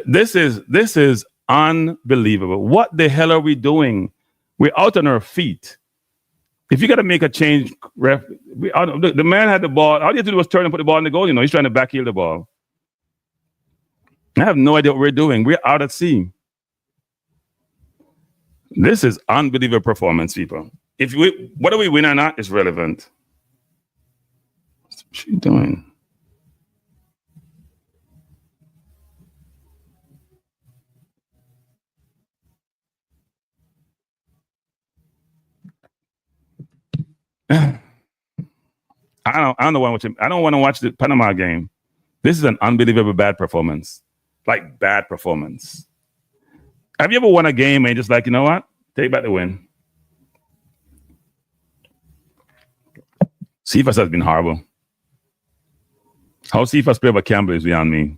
This is unbelievable. What the hell are we doing? We're out on our feet. If you got to make a change, ref, the man had the ball. All you have to do was turn and put the ball in the goal. He's trying to backheel the ball. I have no idea what we're doing. We're out at sea. This is unbelievable performance, people. Whether we win or not is relevant. What's she doing? I don't want to watch the Panama game. This is an unbelievable bad performance. Like bad performance. Have you ever won a game and just like, you know what? Take back the win. Cephas has been horrible. How Cephas played over Campbell is beyond me.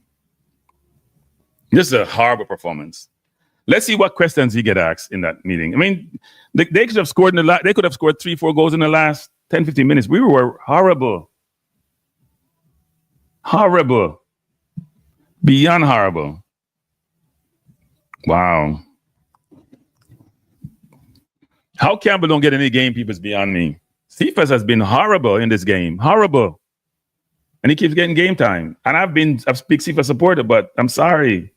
This is a horrible performance. Let's see what questions he get asked in that meeting. I mean, they could have scored they could have scored 3-4 goals in the last 10, 15 minutes. We were horrible. Horrible. Beyond horrible. Wow. How Campbell don't get any game people is beyond me. Cephas has been horrible in this game. Horrible. And he keeps getting game time. And I've been a big Cephas supporter, but I'm sorry.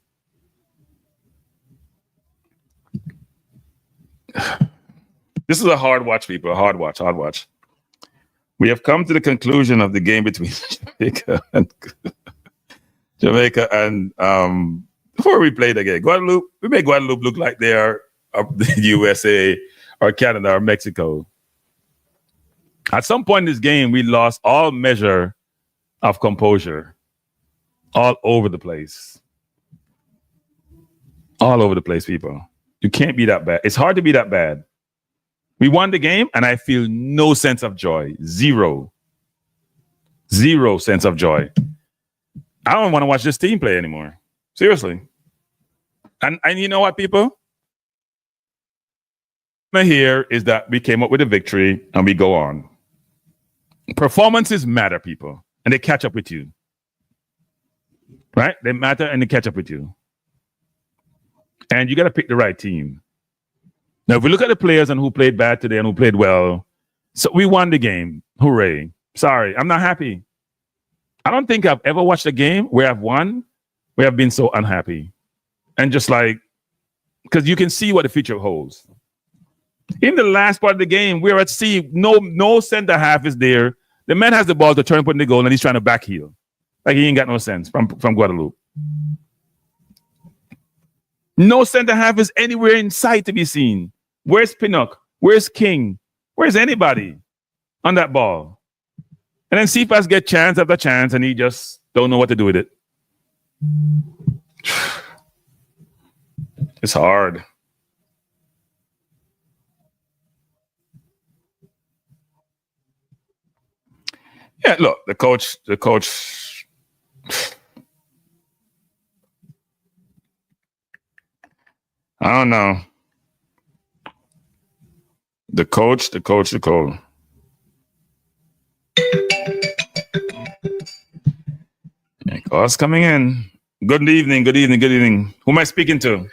This is a hard watch, people. A hard watch. We have come to the conclusion of the game between Jamaica and before we played again, Guadeloupe. We made Guadeloupe look like they are the USA or Canada or Mexico. At some point in this game, we lost all measure of composure, all over the place. All over the place, people. You can't be that bad. It's hard to be that bad. We won the game, and I feel no sense of joy. Zero sense of joy. I don't want to watch this team play anymore. Seriously. And you know what, people? Here is that we came up with a victory, and we go on. Performances matter, people, and they catch up with you. Right? They matter, and they catch up with you. And you got to pick the right team. Now, if we look at the players and who played bad today and who played well, so we won the game. Hooray. Sorry, I'm not happy. I don't think I've ever watched a game where I've won, where I've been so unhappy. And just like, because you can see what the future holds. In the last part of the game, we're at sea. No center half is there. The man has the ball to turn and put in the goal, and he's trying to backheel. Like he ain't got no sense from Guadeloupe. No center half is anywhere in sight to be seen. Where's Pinnock? Where's King? Where's anybody on that ball? And then Cephas get chance after chance, and he just don't know what to do with it. It's hard. Yeah, look, the coach. I don't know. The coach. Calls coming in. Good evening. Who am I speaking to?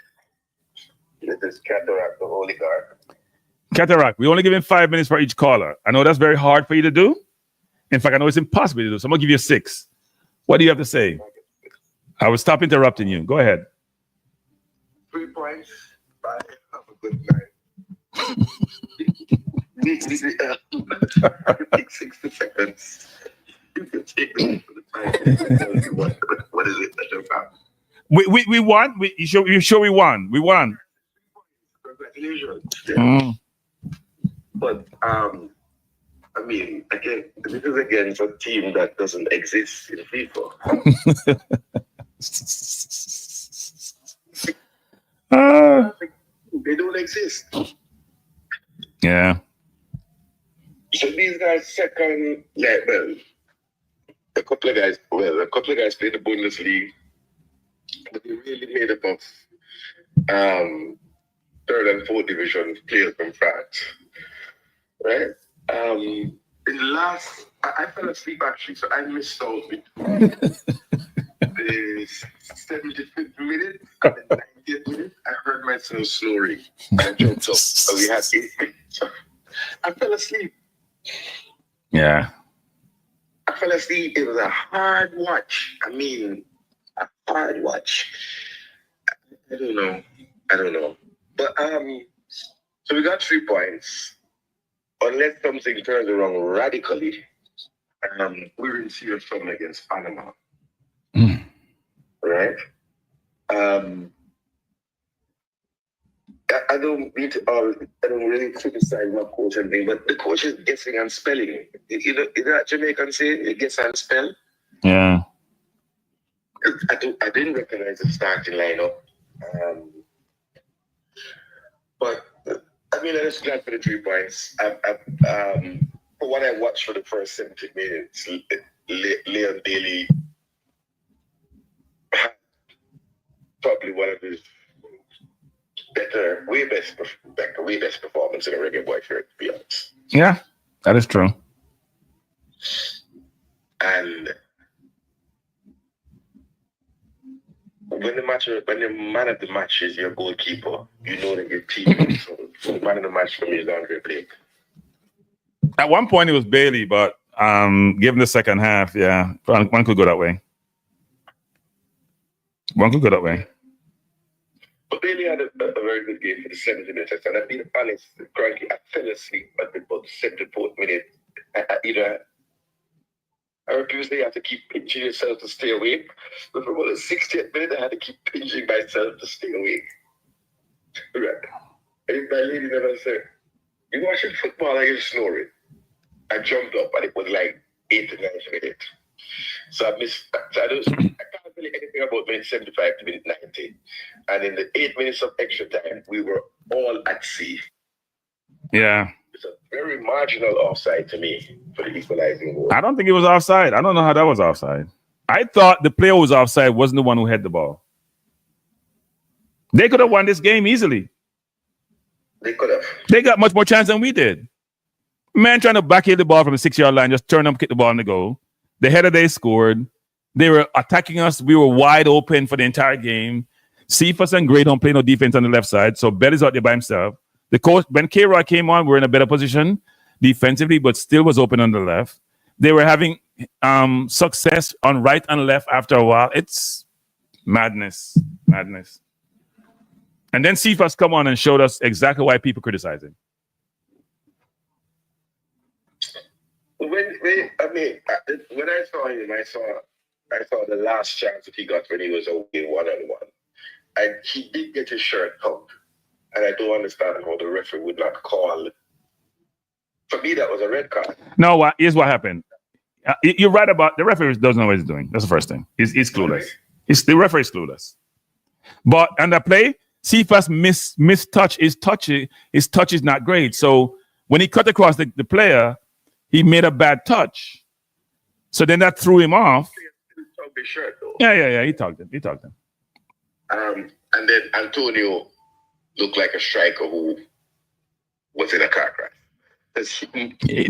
This is Cataract, the oligarch. Cataract, we only give him 5 minutes for each caller. I know that's very hard for you to do. In fact, I know it's impossible to do. So I'm going to give you 6. What do you have to say? I will stop interrupting you. Go ahead. 3 points. Bye. Have a good night. Take 60 seconds. You can take it for the time. What is it that you found? We won. You sure we won? We won. illusion. Mm. But I mean, again, this is against a team that doesn't exist in FIFA. They don't exist. Yeah. So these guys second level. A couple of guys played the Bundesliga, but they really made up of third and fourth division players from France. Right? In the last, I fell asleep actually, so I missed out between the 75th minute and the 90th minute. I heard myself snoring. I jumped up. So we had 8 minutes. I fell asleep. Yeah. I fell asleep. It was a hard watch. I mean, a hard watch. I don't know. But so we got 3 points. Unless something turns around radically, we're in serious trouble against Panama. Mm. Right? I don't really criticize my coach and thing, but the coach is guessing and spelling. You know that Jamaican say, guess and spell? Yeah. I didn't recognize the starting lineup. But I mean, I'm just glad for the 3 points. For what I watched for the first 70 minutes, Leon Daly had probably one of his way best performance in a Reggae Boyz shirt, to be honest. Yeah, that is true. And when the man of the match is your goalkeeper, you know that your team is so the man of the match for me is Andre Blake. At one point it was Bailey, but given the second half, yeah, one could go that way. But Bailey had a very good game for the 70 minutes. And I've been honest, frankly, I fell asleep at about the 74th minute. I refused to have to keep pinching yourself to stay awake. But for about the 60th minute, I had to keep pinching myself to stay awake. Right. And my lady never said, "You watching football or you snoring?" I jumped up and it was like 8 to 9 minutes. So I missed. So I can't tell you anything about minute 75 to minute 90. And in the 8 minutes of extra time, we were all at sea. Yeah. It's a very marginal offside to me for the equalizing goal. I don't think it was offside. I don't know how that was offside. I thought the player who was offside wasn't the one who had the ball. They could have won this game easily. They could have. They got much more chance than we did. Man trying to backheel the ball from the 6-yard line, just turn up, kick the ball in the goal. The header they scored. They were attacking us. We were wide open for the entire game. Cephas and Gray don't play no defense on the left side, so Belly's out there by himself. The coach, when K-Roy came on, we were in a better position defensively, but still was open on the left. They were having success on right and left after a while. It's madness. And then Cephas come on and showed us exactly why people criticize him. When I saw him, I saw the last chance that he got when he was away 1-on-1. And he did get his shirt pumped. And I don't understand how the referee would not call. For me, that was a red card. No, here's what happened. You're right about the referee doesn't know what he's doing. That's the first thing. He's clueless. The referee is clueless. But on the play, Cephas mistouch. His touch is not great. So when he cut across the player, he made a bad touch. So then that threw him off. Yeah. He talked him. And then Antonio looked like a striker who was in a car crash.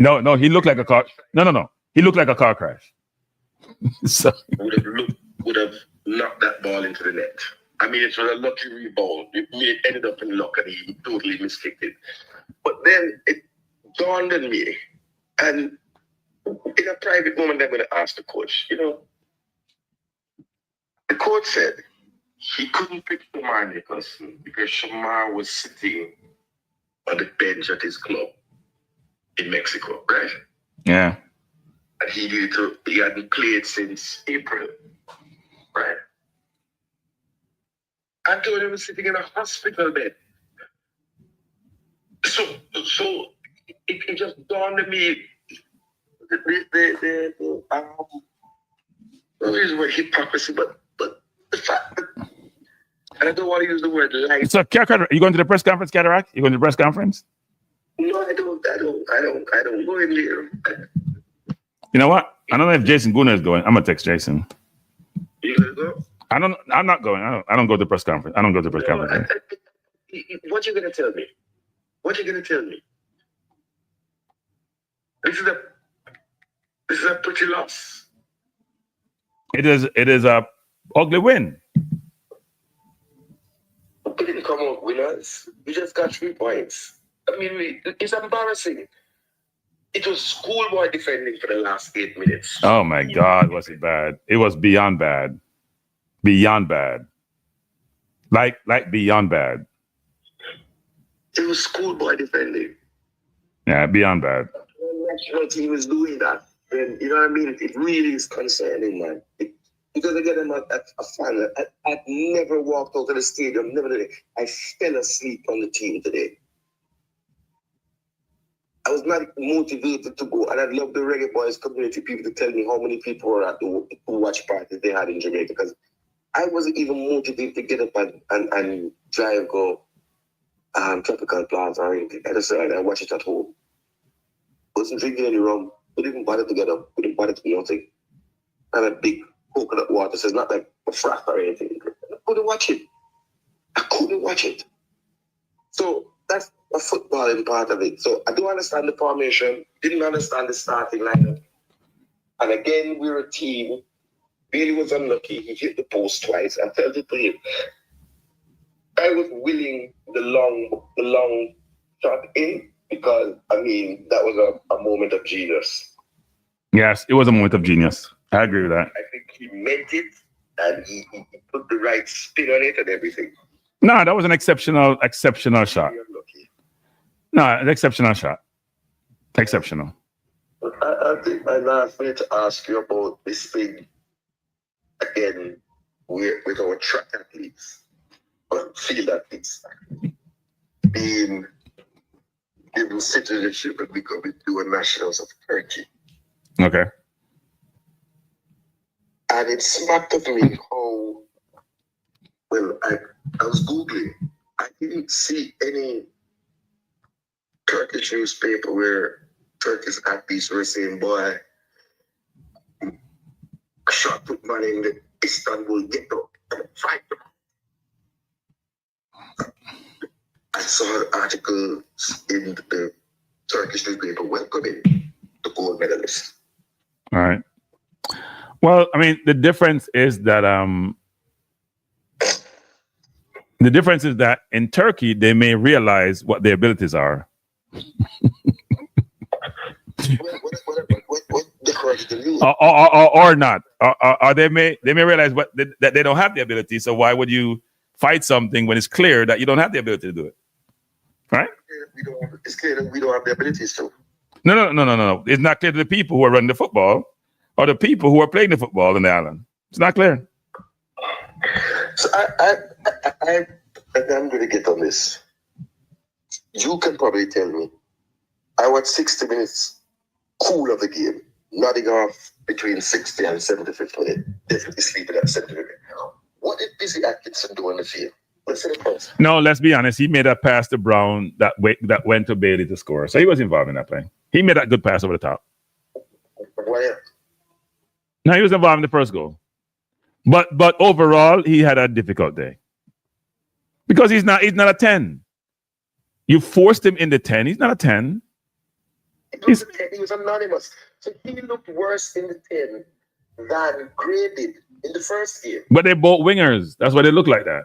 No, he looked like a car. No. He looked like a car crash. So would have knocked that ball into the net. I mean, it was a lucky rebound. It ended up in luck, and he totally miskicked it. But then it dawned on me, and in a private moment, I'm going to ask the coach. The coach said he couldn't pick Shamar Nicholson because Shamar was sitting on the bench at his club in Mexico, right? Yeah. And he hadn't played since April, right? Antonio was sitting in a hospital bed. So it just dawned on me the not use the word hypocrisy, but the fact that, and I don't want to use the word lie. So, you going to the press conference, Cataract? You going to the press conference? No, I don't go in there. You know what? I don't know if Jason Gunner is going. I'm gonna text Jason. You gonna go? I'm not going. I don't go to the press conference. I don't go to the press conference. What you gonna tell me? What you gonna tell me? This is a pretty loss. It is a ugly win. We didn't come out winners. We just got 3 points. I mean, it's embarrassing. It was schoolboy defending for the last 8 minutes. Oh my God, was it bad? It was beyond bad. Beyond bad. Like beyond bad. It was schoolboy defending. Yeah, beyond bad. The national team is doing that. And you know what I mean? It really is concerning, man. Because again, I'm a fan. I've never walked out of the stadium. Never did it. I fell asleep on the team today. I was not motivated to go, and I'd love the Reggae Boyz community people to tell me how many people were at the watch parties they had in Jamaica, because I wasn't even motivated to get up and drive, go Tropical Plaza or anything. I just said I watch it at home. Wasn't drinking any rum. Couldn't even bother to get up. Couldn't bother to do nothing. And a big coconut water, so it's not like a frack or anything. I couldn't watch it. So that's a footballing part of it. So I do understand the formation, didn't understand the starting lineup. And again, we're a team. Billy was unlucky. He hit the post twice. I felt it for him. I was willing the long shot in, because, I mean, that was a moment of genius. Yes, it was a moment of genius. I agree with that. I think he meant it, and he put the right spin on it and everything. No, that was an exceptional shot. No, an exceptional shot. Exceptional. I think my last minute to ask you about this thing, again, with our track athletes, or field athletes, being given citizenship and becoming dual nationals of Turkey. Okay. And it smacked of me how, well, I was Googling. I didn't see any Turkish newspaper where Turkish athletes were saying, boy, I shot put man in the Istanbul ghetto and fight them. I saw articles in the Turkish newspaper welcoming the gold medalists. All right. Well, I mean, the difference is that in Turkey they may realize what their abilities are. Or not. Or they may realize that they don't have the ability. So why would you fight something when it's clear that you don't have the ability to do it? Right? It's clear that we don't have the abilities to. No. It's not clear to the people who are running the football or the people who are playing the football in the island. It's not clear. So I'm going to get on this. You can probably tell me. I watched 60 minutes cool of the game, nodding off between 60 and 75th minute. Definitely sleeping at 75th minute. What did Busy Atkinson do on the field? Let's say the first. No, let's be honest. He made a pass to Brown that went to Bailey to score. So he was involved in that play. He made that good pass over the top. What? No, he was involved in the first goal. But overall, he had a difficult day. Because he's not a 10. You forced him in the 10. He's not a 10. He was anonymous. So he looked worse in the 10 than Gray did in the first game. But they're both wingers. That's why they look like that.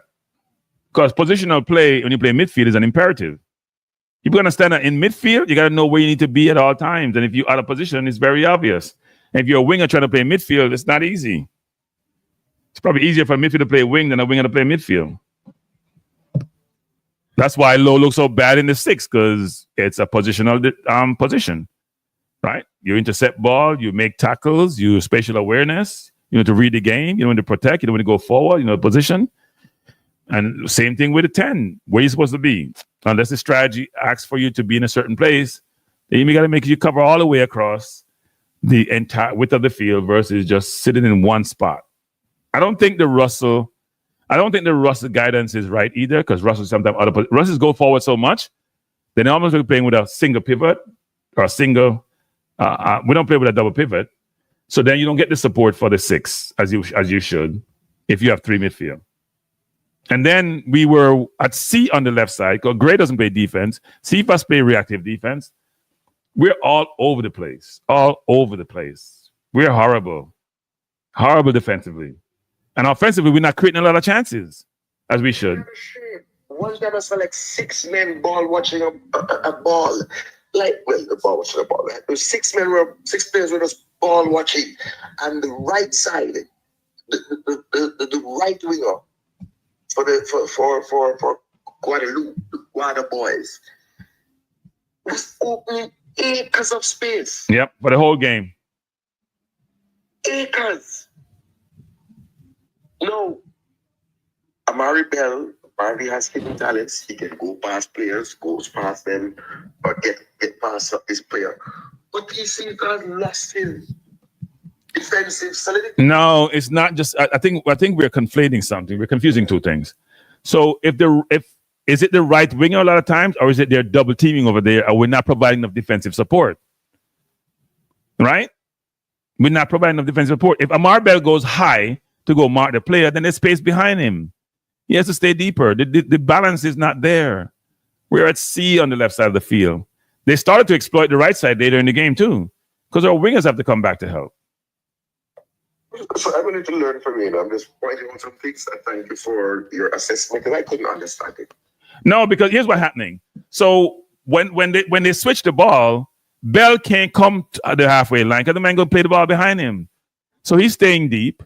Because positional play, when you play midfield, is an imperative. You're going to stand in midfield, you got to know where you need to be at all times. And if you're out of position, it's very obvious. And if you're a winger trying to play midfield, it's not easy. It's probably easier for a midfield to play wing than a winger to play midfield. That's why Low looks so bad in the 6, because it's a positional position, right? You intercept ball, you make tackles, you spatial awareness, you know, to read the game, you know when to protect, you know when to go forward, you know, position. And same thing with the 10. Where you supposed to be? Unless the strategy asks for you to be in a certain place, then you got to make you cover all the way across the entire width of the field versus just sitting in one spot. I don't think the Russell guidance is right either, because Russell sometimes Russells go forward so much, then almost we're playing with a single pivot or a single. We don't play with a double pivot, so then you don't get the support for the 6 as you should if you have 3 midfield. And then we were at C on the left side, because Gray doesn't play defense. Cephas play reactive defense. We're all over the place. We're horrible defensively. And offensively, we're not creating a lot of chances, as we should. One time I saw like 6 men ball watching a ball. The ball watching a ball. Right? There's 6 players were just ball watching. And the right side, the right winger, for Guadeloupe, the Guadeloupe Boys, was opening acres of space. Yep, for the whole game. Acres. No. Amari Bell has hidden talents. He can go past players, goes past them, or get past his player. But he seems to have lost his defensive solidity. No, it's not just. I think we're conflating something. We're confusing two things. So if is it the right winger a lot of times, or is it they're double teaming over there, or we're not providing enough defensive support? Right? We're not providing enough defensive support. If Amar Bell goes high to go mark the player, then there's space behind him. He has to stay deeper. The balance is not there. We're at C on the left side of the field. They started to exploit the right side later in the game too, because our wingers have to come back to help. So I'm going to learn from you. I'm just pointing out some things. Thank you for your assessment, because I couldn't understand it. No, because here's what's happening. So when they switch the ball, Bell can't come to the halfway line because the man going to play the ball behind him. So he's staying deep.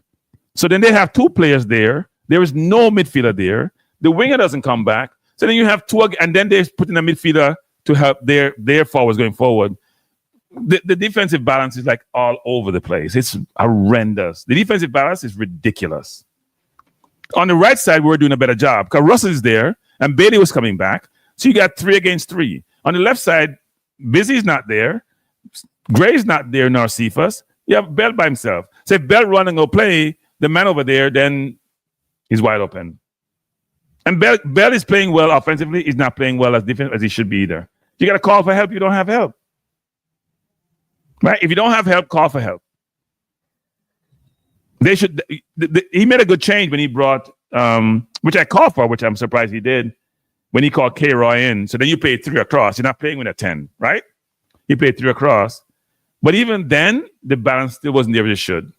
So then they have 2 players there. There is no midfielder there. The winger doesn't come back. So then you have 2, and then they're putting a midfielder to help their forwards going forward. The defensive balance is like all over the place. It's horrendous. The defensive balance is ridiculous. On the right side, we're doing a better job because Russell is there and Bailey was coming back. So you got 3 against 3. On the left side, Busy's not there. Gray's not there, nor Cephas. You have Bell by himself. So if Bell run and go play, the man over there, then he's wide open. And Bell is playing well offensively. He's not playing well as defense as he should be either. You got to call for help. You don't have help. Right? If you don't have help, call for help. They should. He made a good change when he brought, which I called for, which I'm surprised he did, when he called K-Roy in. So then you play 3 across. You're not playing with a 10, right? You play 3 across. But even then, the balance still wasn't there as it should.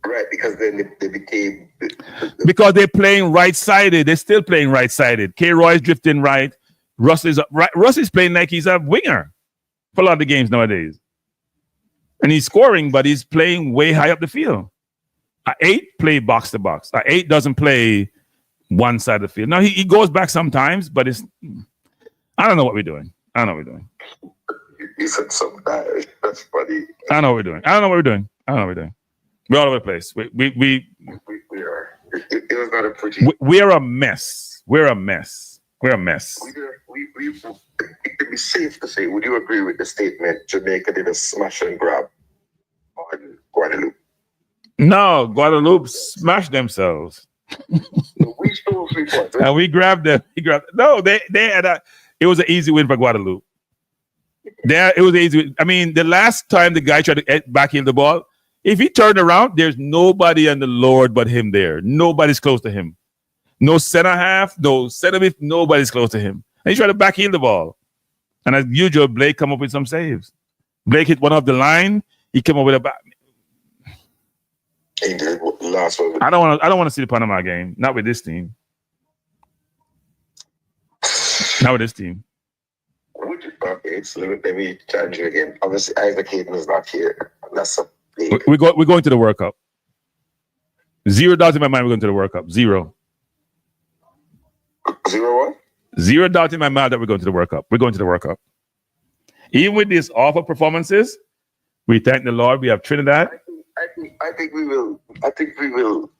Right, because then they became... Because they're playing right-sided. They're still playing right-sided. K-Roy is drifting right. Russ is playing like he's a winger for a lot of the games nowadays. And he's scoring, but he's playing way high up the field. A 8 play box to box. A 8 doesn't play one side of the field. Now he goes back sometimes, but it's I don't know what we're doing. You said something. That's funny. I don't know what we're doing. We're all over the place. We are. It was not a pretty. We're a mess. We're a mess. It'd be safe to say, would you agree with the statement Jamaica did a smash and grab on Guadeloupe? No, Guadeloupe smashed themselves. We stole 3 points. And we grabbed them. No, they had it was an easy win for Guadeloupe. It was easy. I mean, the last time the guy tried to backheel the ball, if he turned around, there's nobody on the Lord but him there. Nobody's close to him. No center half, no center mid, nobody's close to him. And he tried to backheel the ball. And as usual, Blake come up with some saves. Blake hit one off the line. He came up with a back. He did last one. I don't want to see the Panama game. Not with this team. Not with this team. Okay, so let me challenge you again. Obviously, Isaac Hayden is not here. That's a big... We're going to the World Cup. $0 in my mind we're going to the World Cup. 0. 0 what? $0 in my mind that we're going to the World Cup. We're going to the World Cup. Even with these awful performances, we thank the Lord. We have Trinidad. I think we will. I think we will.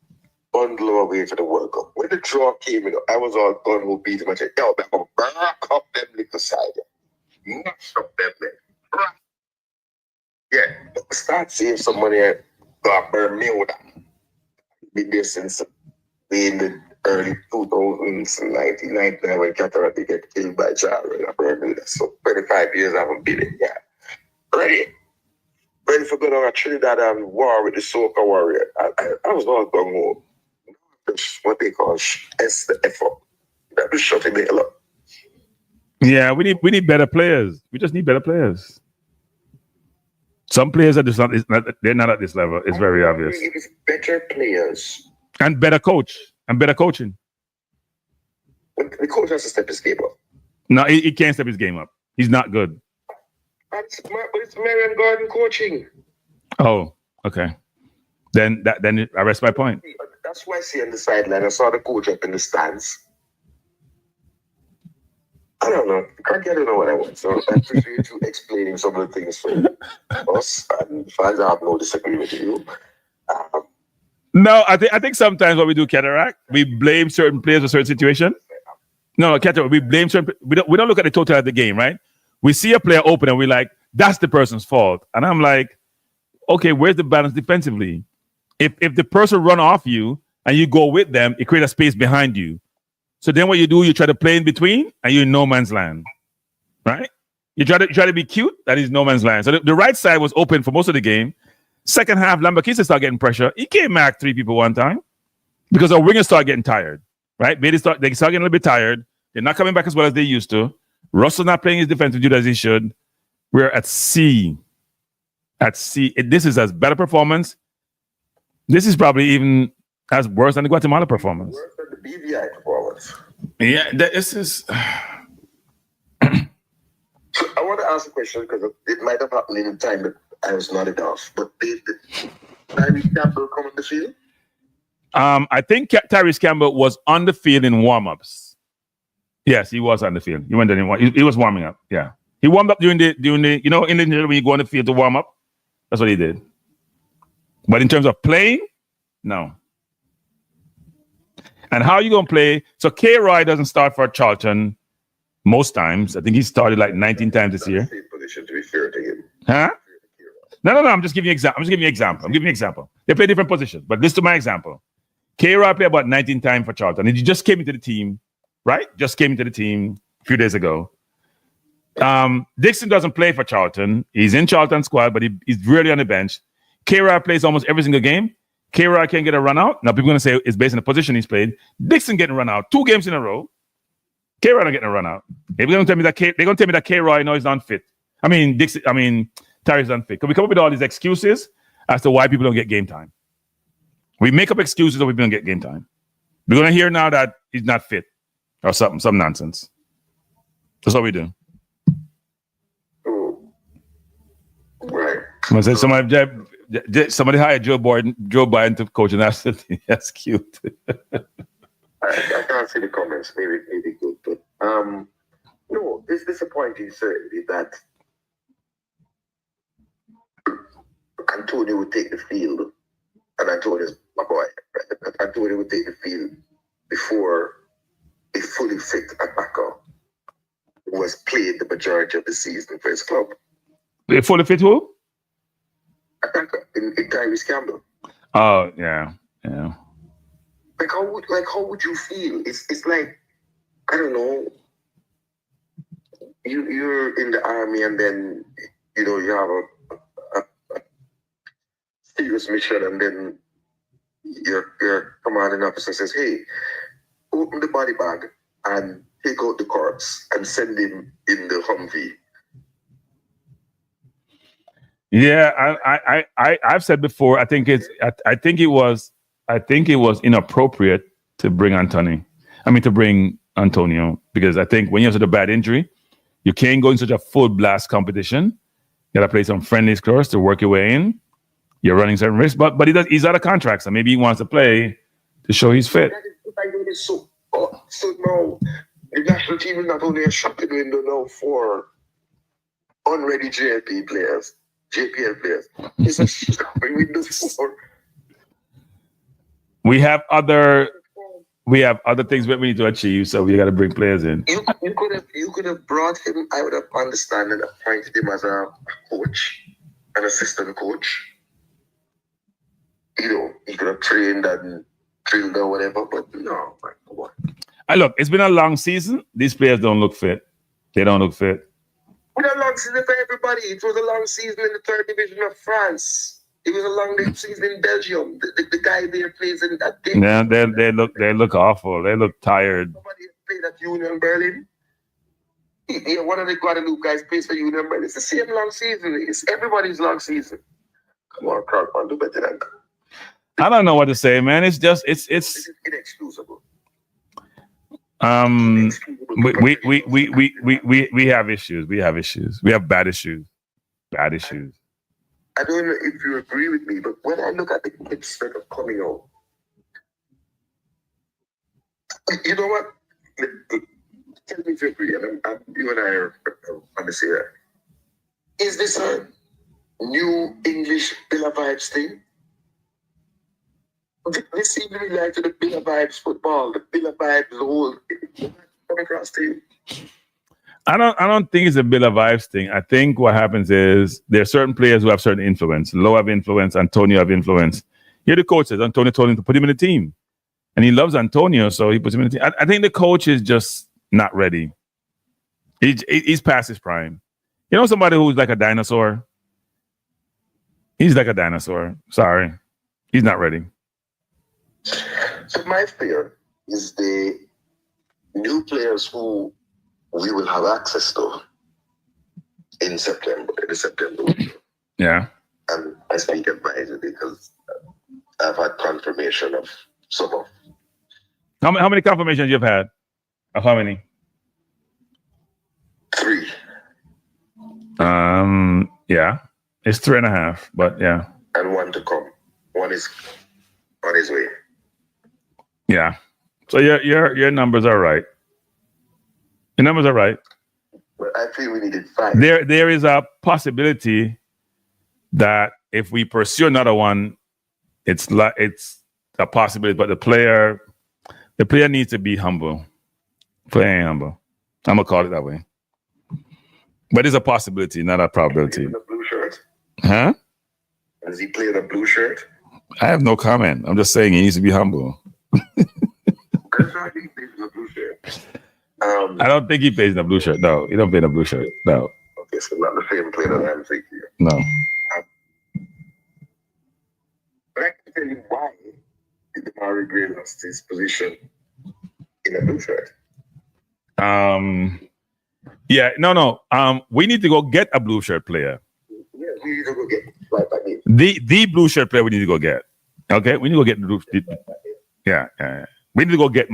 On middle of the way to the World Cup. When the draw came, I was all gun who beat him. I said, yo, man, I'm going to back up them little side. Mash up them, man. Yeah, start saving some money. Got Bermuda. Been there since in the early 2000s, 1999, when Cataract get killed by Jara in Bermuda. So 25 years I haven't been in. Yeah. Ready for going on a Trinidad and war with the Soca Warrior. I was not going home. What they call S the F up. That was shutting the hell up. Yeah, we need better players. We just need better players. Some players are just not. They're not at this level. It's very obvious. It's better players and better coach and better coaching. The coach has to step his game up. No, he can't step his game up. He's not good. But it's Marion Gordon coaching. Oh, okay. Then I rest my point. That's why I see on the sideline. I saw the coach up in the stands. I don't know. I don't know what I want. So I appreciate you explaining some of the things for us and fans. I have no disagreement with you. No, I think sometimes what we do, Cataract, we blame certain players for certain situation. No, Cataract, we blame certain. We don't look at the total of the game, right? We see a player open and we're like, that's the person's fault. And I'm like, okay, where's the balance defensively? If the person run off you and you go with them, it creates a space behind you. So then what you do, you try to play in between and you're in no man's land, right? You try to be cute, that is no man's land. So the right side was open for most of the game. Second half, Lambakisa started getting pressure. He came back 3 people one time because our wingers started getting tired, right? They start getting a little bit tired. They're not coming back as well as they used to. Russell not playing his defensive duty as he should. We're at C. This is as better performance. This is probably even as worse than the Guatemala performance. Worse than the BVI performance. Yeah, this is. So I want to ask a question because it might have happened in a time that I was not enough. But did Tyrese Campbell come on the field? I think Tyrese Campbell was on the field in warm-ups. Yes, he was on the field. He went in. He was warming up. Yeah, he warmed up during the in the when you go on the field to warm up. That's what he did. But in terms of playing, no. And how are you going to play? So K-Roy doesn't start for Charlton most times. I think he started like 19 times this year. Same position, to be fair to him. Huh? No. I'm just giving you example. I'm giving you an example. They play different positions, but listen to my example. K-Roy played about 19 times for Charlton. And he just came into the team, right? Just came into the team a few days ago. Dixon doesn't play for Charlton. He's in Charlton squad, but he's really on the bench. K-Roy plays almost every single game. K-Roy can't get a run out. Now, people are going to say it's based on the position he's played. Dixon getting run out 2 games in a row. K-Roy not getting a run out. They're going to tell me that K-Roy is unfit. Tyrese unfit. Because we come up with all these excuses as to why people don't get game time. We make up excuses that we don't get game time. We're going to hear now that he's not fit or some nonsense. That's what we do. Right. Somebody hired Joe Biden to coach and that's cute. I can't see the comments. Maybe good, but no, it's disappointing certainly that Antonio would take the field, and Antonio's my boy. Right? Antonio would take the field before a fully fit attacker was played the majority of the season for his club. A fully fit who? Attacker in Tyrese Campbell. Oh yeah. Like how would you feel? It's like, I don't know. You're in the army and then you have a serious mission, and then your commanding officer says, "Hey, open the body bag and take out the corpse and send him in the Humvee." Yeah, I've said before. I think it was inappropriate to bring Antonio, because I think when you have such a bad injury, you can't go in such a full blast competition. You got to play some friendlies first to work your way in. You're running certain risks, but he's out of contract, so maybe he wants to play to show he's fit. So now the national team is not only a shopping window now for unready JPL players. It's a shopping window for We have other things that we need to achieve, so we got to bring players in. You could have brought him. I would have understood and appointed him as a coach, an assistant coach. You know, he could have trained and drilled or whatever, but no, man, come on. Look, it's been a long season. These players don't look fit. They don't look fit. It was a long season for everybody. It was a long season in the third division of France. It was a long season in Belgium. The guy there plays in that game. Yeah, they look awful. They look tired. Somebody played at Union Berlin. Yeah, one of the Guadeloupe guys plays for Union Berlin. It's the same long season. It's everybody's long season. Come on, Crowdfund, do better than that. I don't know what to say, man. It's just it's inexcusable. We have issues. We have issues. We have bad issues. Bad issues. I don't know if you agree with me, but when I look at the kids that are coming out, you know what? Tell me if you agree, and you and I are on the same. Is this a new English Villa Vibes thing? This seems to be like to the Villa Vibes football, the Villa Vibes whole coming across to you. I don't think it's a Villa Vibes thing. I think what happens is there are certain players who have certain influence. Low have influence, Antonio have influence. Here the coach says Antonio told him to put him in the team. And he loves Antonio, so he puts him in the team. I think the coach is just not ready. He's past his prime. You know somebody who's like a dinosaur? He's like a dinosaur. Sorry. He's not ready. So my fear is the new players who we will have access to in the September. Yeah. And I speak advisedly because I've had confirmation of some of. How many confirmations you've had? Of how many? 3. Yeah. It's 3.5, but yeah. And 1 to come. 1 is on his way. Yeah. So your numbers are right. Your numbers are right. But I feel we needed 5. There is a possibility that if we pursue another one, it's a possibility. But the player needs to be humble. Player ain't humble. I'm gonna call it that way. But it's a possibility, not a probability. The blue shirt. Huh? Does he play the blue shirt? I have no comment. I'm just saying he needs to be humble. I think he plays the blue shirt. I don't think he plays in the blue shirt. No, he don't play in the blue shirt. No. Okay, so not the same player that I'm thinking. No. But I can tell you why did Mari Gray lost his position in the blue shirt. Yeah, no. We need to go get a blue shirt player. Yeah, we need to go get Dwight McNeil. The blue shirt player we need to go get. Okay, we need to go get the blue. Yeah. We need to go get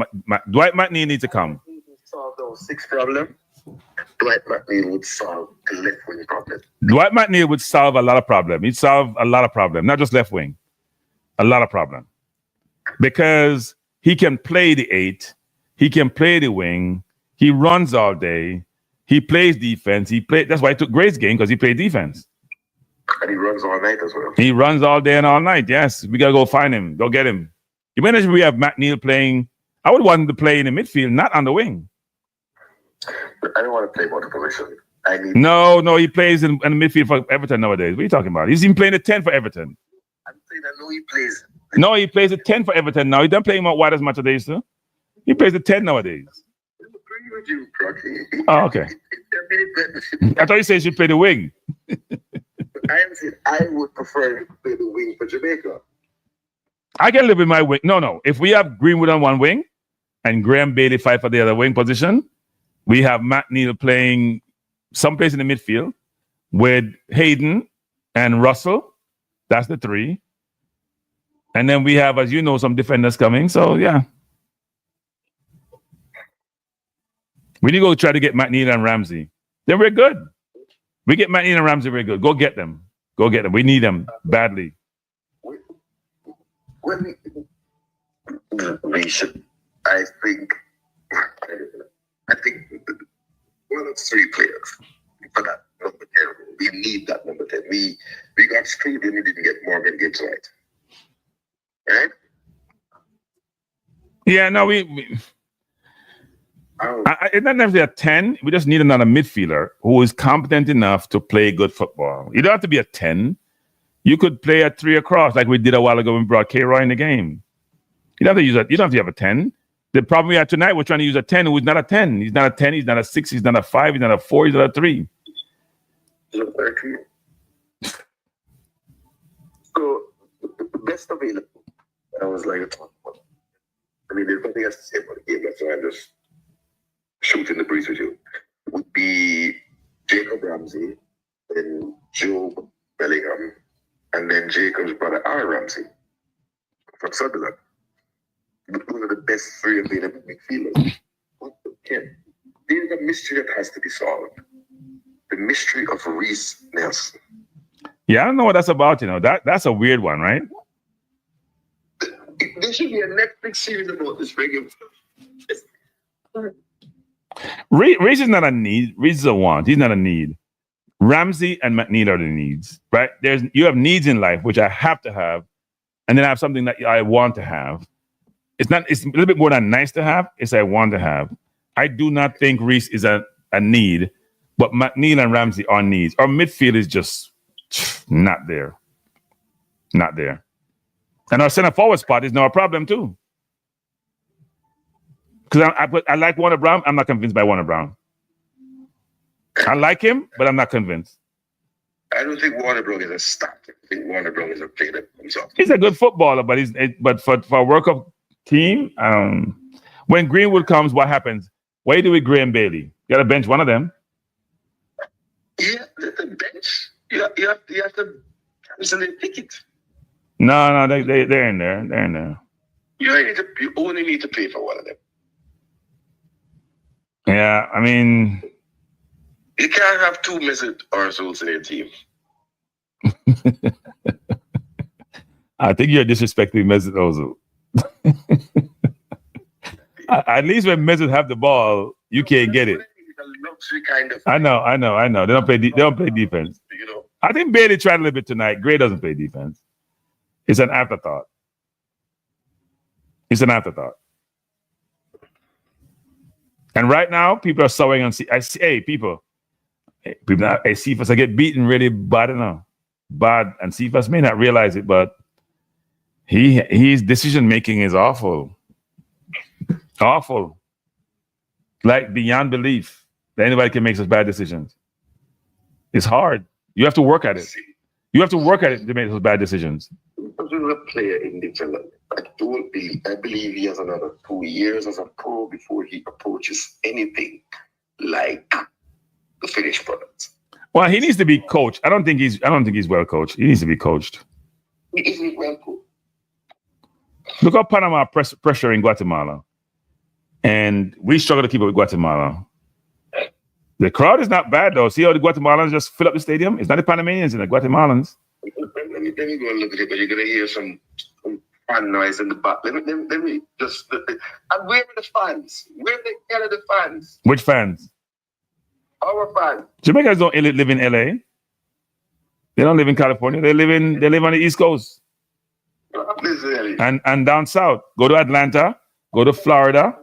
Dwight McNeil needs to come. Solve those 6 problems. Dwight McNeil would solve the left wing problem. Dwight McNeil would solve a lot of problems. He'd solve a lot of problems, not just left wing. A lot of problems. Because he can play the 8, he can play the wing, he runs all day, he plays defense. That's why he took Gray's game, because he played defense. And he runs all night as well. He runs all day and all night. Yes, we gotta go find him, go get him. Imagine we have McNeil playing. I would want him to play in the midfield, not on the wing. I don't want to play multiple positions. No, he plays in the midfield for Everton nowadays. What are you talking about? He's even playing the 10 for Everton. I'm saying I know he plays. No, he plays the 10 for Everton now. He doesn't play him out wide as much as they used to. He plays the 10 nowadays. I agree with you, Crocky. Oh, okay. I thought you said he should play the wing. I am saying I would prefer to play the wing for Jamaica. I can live with my wing. No. If we have Greenwood on one wing and Graham Bailey fight for the other wing position, we have McNeil playing someplace in the midfield with Hayden and Russell. That's the 3. And then we have, as you know, some defenders coming. So, yeah. We need to go try to get McNeil and Ramsey. Then we're good. We get McNeil and Ramsey, we're good. Go get them. We need them badly. We should, I think one of 3 players for that number 10. We need that number 10. We got screwed when we didn't get Morgan Gibbs right. Yeah, no, it's not necessarily a 10. We just need another midfielder who is competent enough to play good football. You don't have to be a 10. You could play a 3 across like we did a while ago when we brought K-Roy in the game. You don't have to use that. You don't have to have a 10. The problem we had tonight, we're trying to use a 10 who is not a 10. He's not a 10. He's not a 6. He's not a 5. He's not a 4. He's not a 3. So, the best available, I was like, I mean, there's nothing else to say about the game, that's why I'm just shooting the breeze with you, would be Jacob Ramsey, then Joe Bellingham, and then Jacob's brother R. Ramsey from Sunderland. Those are the best 3 available midfielders. There's a mystery that has to be solved. The mystery of Reece Nelson. Yeah, I don't know what that's about. That's a weird one, right? There should be a Netflix series about this reggae. Reece is not a need. Reece is a want. He's not a need. Ramsey and McNeil are the needs, right? You have needs in life, which I have to have, and then I have something that I want to have. It's a little bit more than nice to have. It's I want to have. I do not think Reece is a need, but McNeil and Ramsey are needs. Our midfield is just not there. Not there. And our center forward spot is now a problem too. Because I like Warner Brown. I'm not convinced by Warner Brown. I like him, but I'm not convinced. I don't think Warner Brown is a starter. I think Warner Brown is a player that comes up. He's a good footballer, but for a World Cup team, when Greenwood comes, what happens? What do you do with Graham Bailey? You got to bench one of them. Yeah, the bench. You have to absolutely pick it. No, they're in there. They're in there. You only need to play for one of them. Yeah, I mean, you can't have 2 Mesut Ozils in your team. I think you're disrespecting Mesut Ozil. At least when Mesut have the ball, you can't get it. I know. They don't play defense. I think Bailey tried a little bit tonight. Gray doesn't play defense. It's an afterthought. And right now, people are sowing on. People Cephas, I get beaten really bad enough. Bad, and Cephas may not realize it, but his decision making is awful. Awful. Like beyond belief that anybody can make such bad decisions. It's hard. You have to work at it. You have to work at it to make those bad decisions. As a player in development, I believe he has another 2 years as a pro before he approaches anything like the finished product. Well, he needs to be coached. I don't think he's well coached. He needs to be coached. He isn't well coached. Look how Panama pressure in Guatemala. And we struggle to keep up with Guatemala. The crowd is not bad though. See how the Guatemalans just fill up the stadium? It's not the Panamanians and the Guatemalans. Let me go and look at it, but you're gonna hear some fan noise in the back. Let me just. And where are the fans? Where the hell are the fans? Which fans? Our fans. Jamaicans don't live in LA. They don't live in California. They live on the East Coast. And down south. Go to Atlanta. Go to Florida.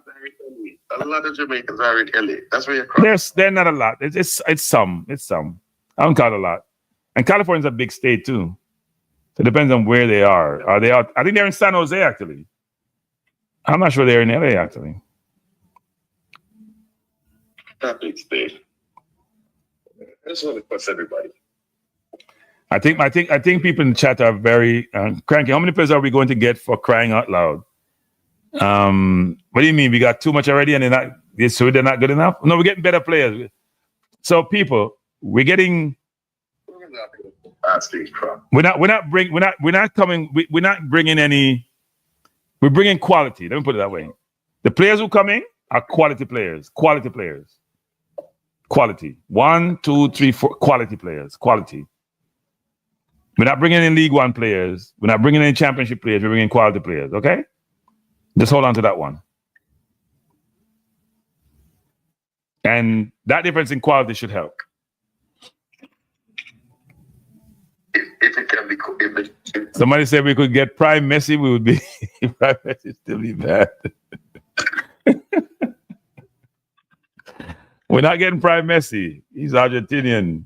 A lot of Jamaicans are in LA. That's where you're crying. They're not a lot. It's some. I don't call it a lot. And California's a big state too. So it depends on where they are. Are they out? I think they're in San Jose actually. I'm not sure they're in LA actually. That big state. I just want to fuss everybody. I think people in the chat are very cranky. How many players are we going to get for crying out loud? What do you mean? We got too much already, and they're not good enough? No, we're getting better players. So people, we're getting. We're not bringing any. We're bringing quality. Let me put it that way. The players who come in are quality players. Quality players. Quality. 1, 2, 3, 4. Quality players. Quality. We're not bringing in League One players. We're not bringing in Championship players. We're bringing quality players. Okay. Just hold on to that one. And that difference in quality should help. If it can be, somebody said we could get Prime Messi, we would be Prime Messi still be bad. We're not getting Prime Messi. He's Argentinian.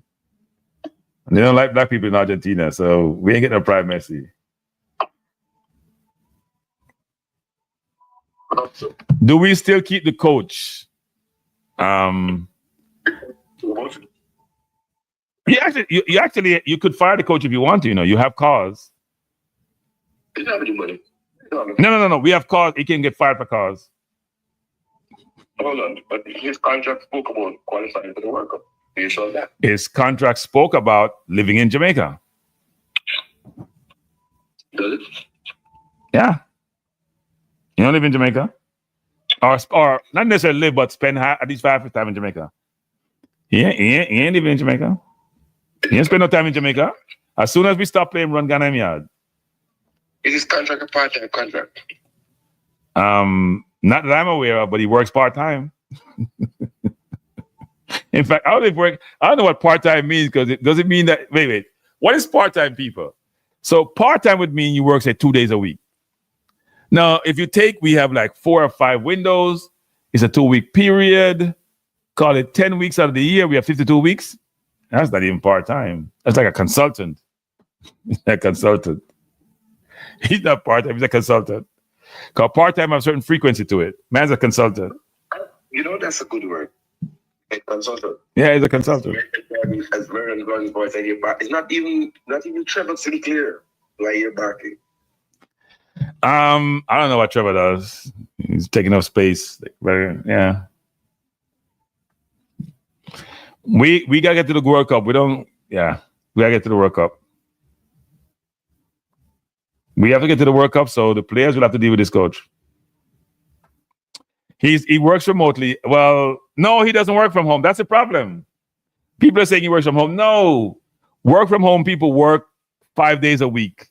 And they don't like black people in Argentina, so we ain't getting a Prime Messi. Do we still keep the coach? You could fire the coach if you want to. You have cause. He doesn't have any money. No. We have cause. He can get fired for cause. Hold on, but his contract spoke about qualifying for the World Cup. Are you sure of that? His contract spoke about living in Jamaica. Does it? Yeah. You don't live in Jamaica? Or not necessarily live, but spend at least 5 time in Jamaica. He ain't living in Jamaica. He ain't spend no time in Jamaica. As soon as we stop playing Run Ghana Yard. Is his contract a part-time contract? Not that I'm aware of, but he works part-time. In fact, I don't know what part-time means, because it doesn't mean that. Wait. What is part-time, people? So part-time would mean you work, say, 2 days a week. Now, if we have like 4 or 5 windows, it's a 2-week period. Call it 10 weeks out of the year. We have 52 weeks. That's not even part-time. That's like a consultant. A consultant. He's not part-time. He's a consultant. Because part-time has a certain frequency to it. Man's a consultant. That's a good word. A consultant. Yeah, he's a consultant. As Vernon Gordon's voice, it's not even Trevor Sinclair like you're barking. I don't know what Trevor does. He's taking up space. Yeah. We gotta get to the World Cup. We gotta get to the World Cup. We have to get to the World Cup, so the players will have to deal with this coach. He works remotely. Well, no, he doesn't work from home. That's the problem. People are saying he works from home. No. Work from home people work 5 days a week.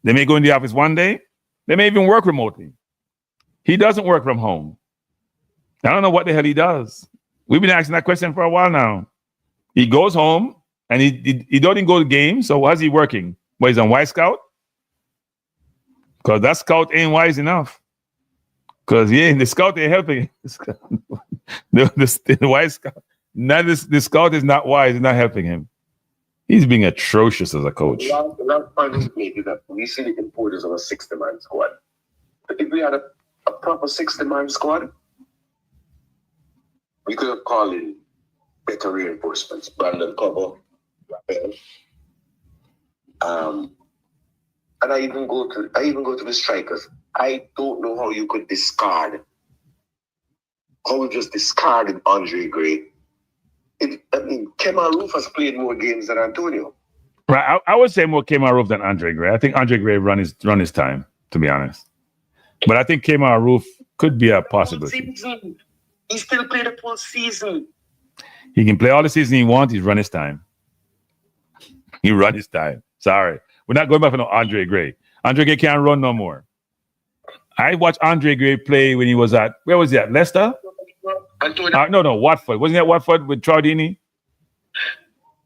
They may go in the office one day. They may even work remotely. He doesn't work from home. I don't know what the hell he does. We've been asking that question for a while now. He goes home and he don't even go to games. So how's he working? Well, he's on Y Scout? Because that scout ain't wise enough. Because the scout ain't helping. The wise scout. The scout is not wise, it's not helping him. He's being atrocious as a coach. The last point we made is that we see the importance of a 60-man squad. But if we had a proper 60-man squad, we could have called in better reinforcements. Brandon Cover, Raphael. And I even go to the strikers. I don't know how you could discard. How we just discarded Andre Gray. Kemar Roof has played more games than Antonio. Right, I would say more Kemar Roof than Andre Gray. I think Andre Gray run his time, to be honest. But I think Kemar Roof could be a possibility. He still played the full season. He can play all the season he wants. He's run his time. He run his time. Sorry. We're not going back for no Andre Gray. Andre Gray can't run no more. I watched Andre Gray play when he was where was he at? Leicester? No, Watford. Wasn't he at Watford with Trardini?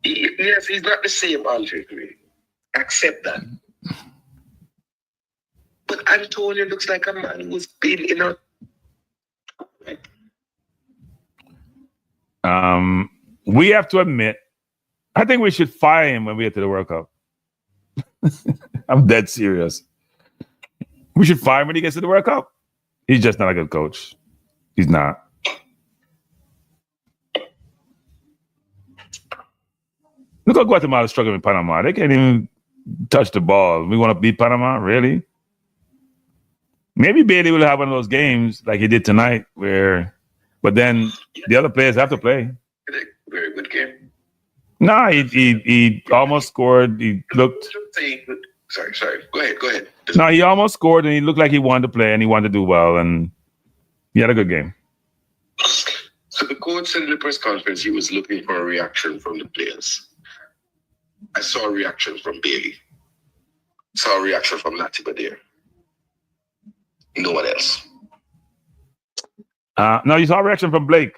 Yes, he's not the same Andre Gray. Accept that. But Antonio looks like a man who's been in a... We have to admit, I think we should fire him when we get to the World Cup. I'm dead serious. We should fire him when he gets to the World Cup. He's just not a good coach. He's not. Look how Guatemala is struggling with Panama. They can't even touch the ball. We want to beat Panama? Really? Maybe Bailey will have one of those games like he did tonight but then the other players have to play. Very good game. No, he almost scored. He looked... Sorry. Go ahead. No, he almost scored and he looked like he wanted to play and he wanted to do well and he had a good game. So the coach said in the press conference he was looking for a reaction from the players. I saw a reaction from Bailey. Saw a reaction from Latiba there. No one else. No, you saw a reaction from Blake.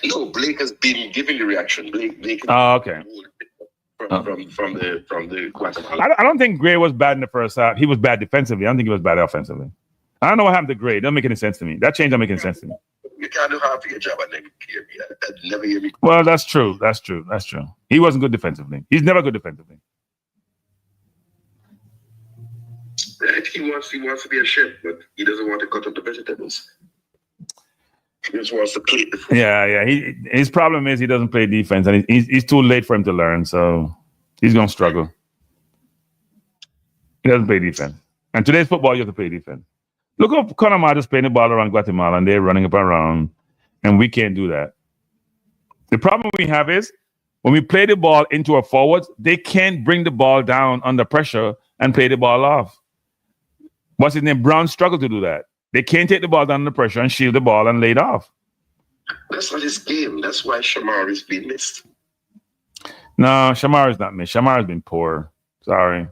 No, Blake has been giving the reaction. Blake. Oh, okay. From the Guatemala. I don't think Gray was bad in the first half. He was bad defensively. I don't think he was bad offensively. I don't know what happened to Gray. It doesn't make any sense to me. That change doesn't make any sense to me. You can't do half of your job and then hear me. That never hear me. Well, that's true. That's true. That's true. He wasn't good defensively. He's never good defensively. He wants to be a chef, but he doesn't want to cut up the vegetables. He just wants to play the food. Yeah. His problem is he doesn't play defense, and he's too late for him to learn, so he's gonna struggle. He doesn't play defense. And today's football, you have to play defense. Look up Panama just playing the ball around Guatemala, and they're running up and around, and we can't do that. The problem we have is when we play the ball into our forwards, they can't bring the ball down under pressure and play the ball off. What's his name? Brown struggled to do that. They can't take the ball down under pressure and shield the ball and lay it off. That's not his game. That's why Shamar is being missed. No, Shamar is not missed. Shamar has been poor. Sorry.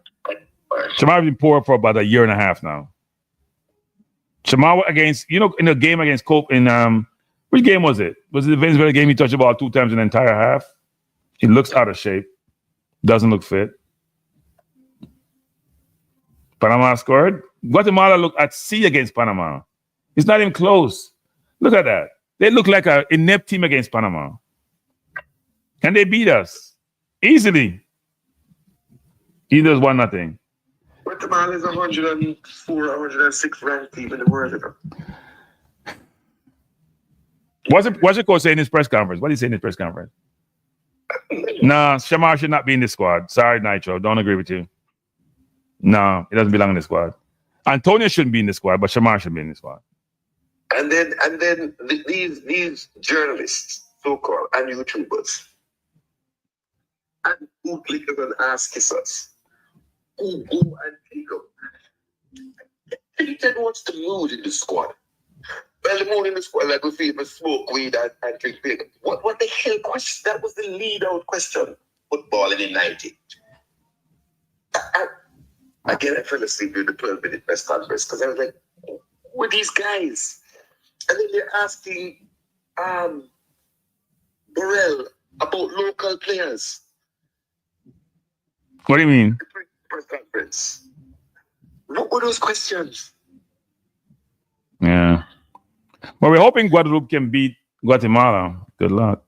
Shamar has been poor for about a year and a half now. Shamar against, in a game against Cope in which game was it? Was it the Venezuela game? He touched the ball 2 times in the entire half. He looks out of shape. Doesn't look fit. Panama scored. Guatemala looked at sea against Panama. It's not even close. Look at that. They look like an inept team against Panama. And they beat us easily. Either 1-0. Guatemala is 104, 106 ranked team in the world. What's your coach saying in his press conference? What did he say in his press conference? No, Shamar should not be in this squad. Sorry, Nitro. Don't agree with you. No, he doesn't belong in the squad. Antonio shouldn't be in the squad, but Shamar should be in the squad. And then these journalists, so-called, and YouTubers, and bootlickers and ass-kissers, who go and pick up. Anything wants to mood in the squad. Well, the mood in the squad, like we feel smoke weed and drink beer. What the hell question? That was the lead-out question. Football in the 90s. Again, I fell asleep during the 12-minute press conference because I was like, who are these guys? And then they're asking Burrell about local players. What do you mean? Press conference. What were those questions? Yeah. Well, we're hoping Guadeloupe can beat Guatemala. Good luck.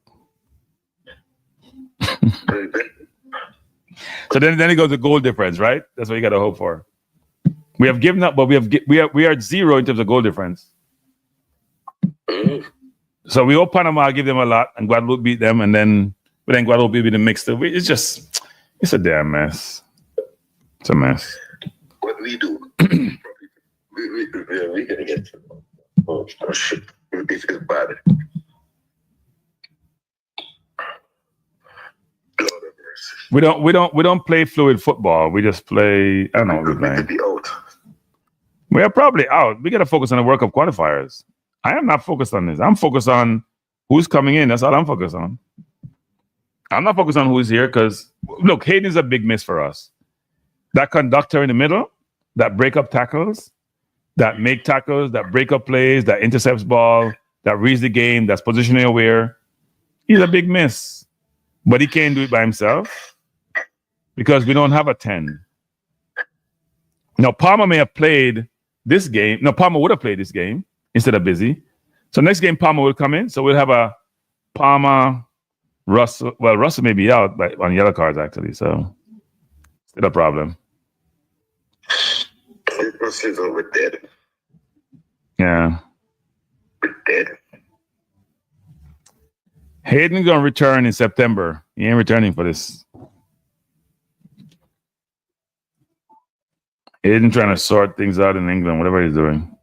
So then it goes to goal difference, right? That's what you got to hope for. We have given up, but we are at 0 in terms of goal difference. So we hope Panama give them a lot and Guadeloupe beat them, and then Guadeloupe will be the mix. It's a damn mess. It's a mess. What we do, we're gonna get. Oh shit! This is bad. We don't play fluid football. We just play. I don't know what we're playing. Be out. We are probably out. We got to focus on the World Cup qualifiers. I am not focused on this. I'm focused on who's coming in. That's all I'm focused on. I'm not focused on who's here because look, Hayden is a big miss for us. That conductor in the middle, that break up tackles, that make tackles, that break up plays, that intercepts ball, that reads the game, that's positionally aware. He's a big miss. But he can't do it by himself because we don't have a 10. Now, Palmer may have played this game. No, Palmer would have played this game instead of Busy. So next game, Palmer will come in. So we'll have a Palmer, Russell. Well, Russell may be out on yellow cards, actually. So still a problem. Russell's over dead. Yeah. We're dead. Hayden's going to return in September. He ain't returning for this. Hayden trying to sort things out in England, whatever he's doing.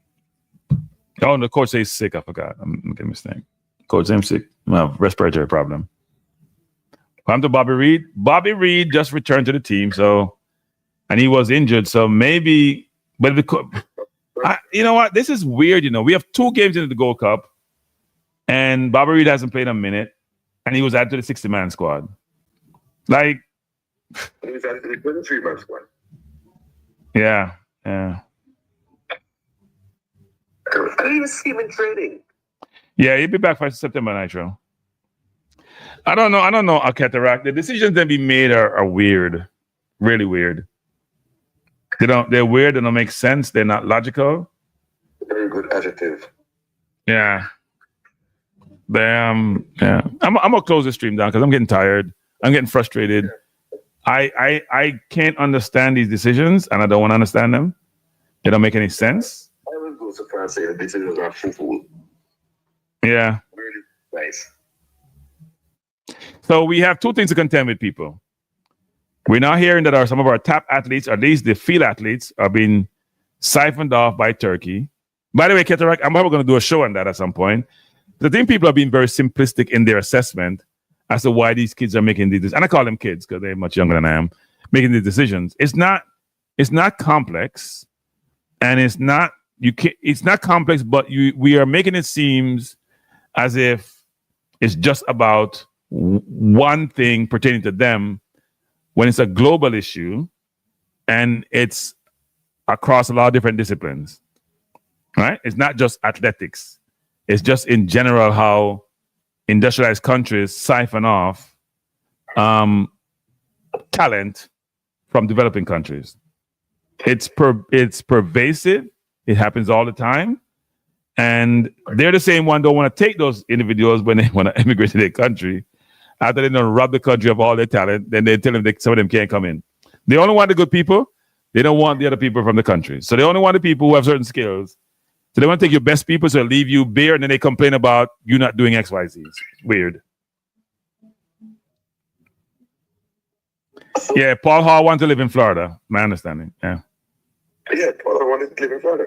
Oh, and the coach says he's sick. I forgot. I'm making a mistake. Coach says sick. Well, respiratory problem. I'm to Bobby Reed. Bobby Reed just returned to the team, and he was injured. So maybe, but you know what? This is weird. We have 2 games into the Gold Cup. And Bobby Reed hasn't played a minute, and he was added to the 60-man squad. He was added to the 23-man squad. Yeah. I didn't even see him in training. Yeah, he'll be back for September Nitro. I don't know, Alcatarac. The decisions that be made are weird, really weird. They're weird. They don't make sense. They're not logical. Very good adjective. Yeah. Yeah. I'm gonna close the stream down because I'm getting tired. I'm getting frustrated. I can't understand these decisions, and I don't want to understand them. They don't make any sense. I will go so far as say the decisions are football. Yeah. Really nice. So we have two things to contend with, people. We're now hearing that some of our top athletes, or at least the field athletes, are being siphoned off by Turkey. By the way, Ketarak, I'm probably going to do a show on that at some point. I think people are being very simplistic in their assessment as to why these kids are making these, and I call them kids because they're much younger than I am, making these decisions. It's not complex, and it's not complex, but we are making it seem as if it's just about one thing pertaining to them when it's a global issue and it's across a lot of different disciplines, right? It's not just athletics. It's just in general how industrialized countries siphon off talent from developing countries. It's pervasive. It happens all the time. And they're the same one don't want to take those individuals when they want to immigrate to their country. After they don't rob the country of all their talent, then they tell them that some of them can't come in. They only want the good people. They don't want the other people from the country. So they only want the people who have certain skills. So they want to take your best people, so leave you bare, and then they complain about you not doing X, Y, Z. It's weird. Yeah, Paul Hall wanted to live in Florida. My understanding. Yeah. Yeah, Paul Hall wanted to live in Florida.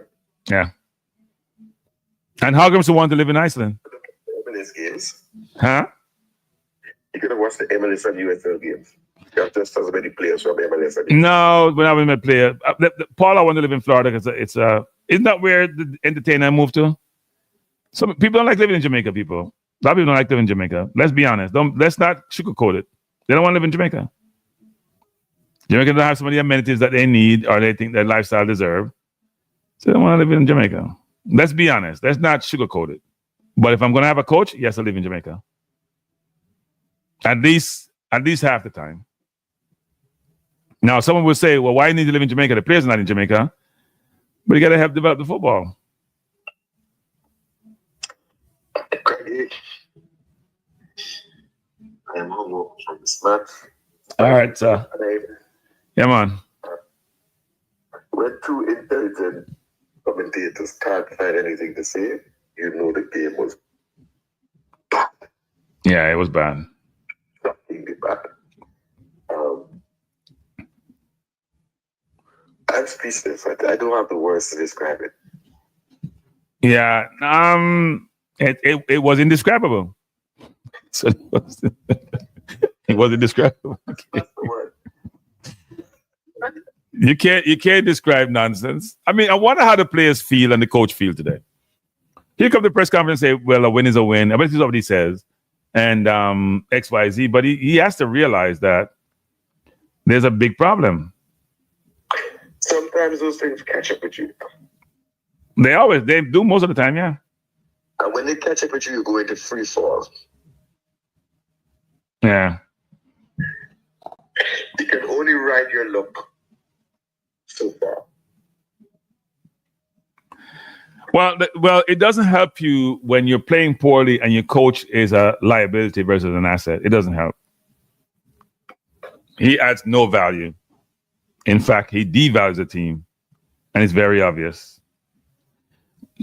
Yeah. And Hogums wanted to live in Iceland. MLS games. Huh? You could have watched the MLS and USL games. You have just as many players from MLS. No, when I was a player, Paul, I want to live in Florida because isn't that where the entertainer moved to? Some people don't like living in Jamaica. A lot of people don't like living in Jamaica. Let's be honest. Let's not sugarcoat it. They don't want to live in Jamaica. Jamaica don't have some of the amenities that they need or they think their lifestyle deserve. So they don't want to live in Jamaica. Let's be honest. Let's not sugarcoat it. But if I'm going to have a coach, yes, I live in Jamaica. At least half the time. Now, someone will say, well, why do you need to live in Jamaica? The players are not in Jamaica. But you got to help develop the football. I am humble from the smart. All right, sir. Yeah, man. When two intelligent commentators can't find anything to say, you know the game was bad. Yeah, it was bad. Shockingly bad. I'm speechless. I don't have the words to describe it. Yeah, it was indescribable. So it was indescribable. That's the word. You can't describe nonsense. I mean, I wonder how the players feel and the coach feel today. Here come the press conference and say, well, a win is a win. I bet this is what he says. And X, Y, Z. But he has to realize that there's a big problem. Sometimes those things catch up with you. They do most of the time, yeah. And when they catch up with you, you go into free fall. Yeah. You can only ride your luck so far. Well, it doesn't help you when you're playing poorly and your coach is a liability versus an asset. It doesn't help. He adds no value. In fact, he devalues the team, and it's very obvious.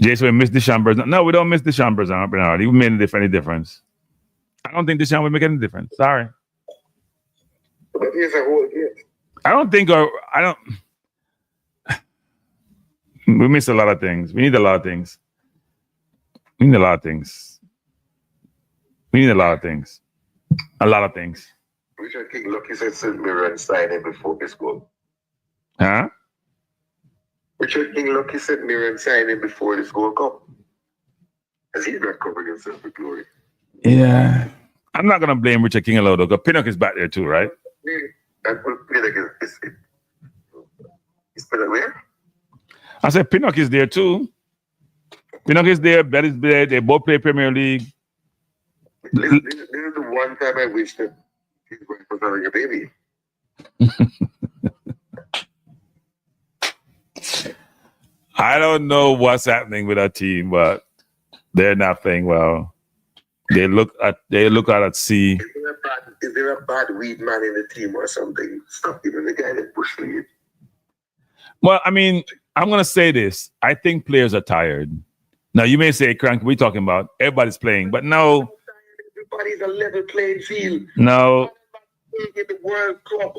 Jason, we miss Deschamps. No, we don't miss Deschamps, Bernard. He made any difference. I don't think Deschamps would make any difference. Sorry. But here's a whole game. We miss a lot of things. We need a lot of things. A lot of things. Richard King Lucky said St. Mirren signed him before this goal. Huh? Richard King Lucky said Mirren signed him before this Gold Cup. As he's not covering himself with glory. Yeah. I'm not going to blame Richard King alone, though, because Pinnock is back there too, right? Pinnock is Pinnock where? I said Pinnock is there too. Pinnock is there, Bet is there. They both play Premier League. This is the one time I wish that his wife was having a baby. I don't know what's happening with our team, but they're not playing well. They look out at sea. Is there a bad weed man in the team or something? Stop even the guy that pushed me. Well, I mean, I'm gonna say this. I think players are tired. Now you may say, Crank, we're talking about everybody's playing, but no. Everybody's a level playing field. No. In the World Cup.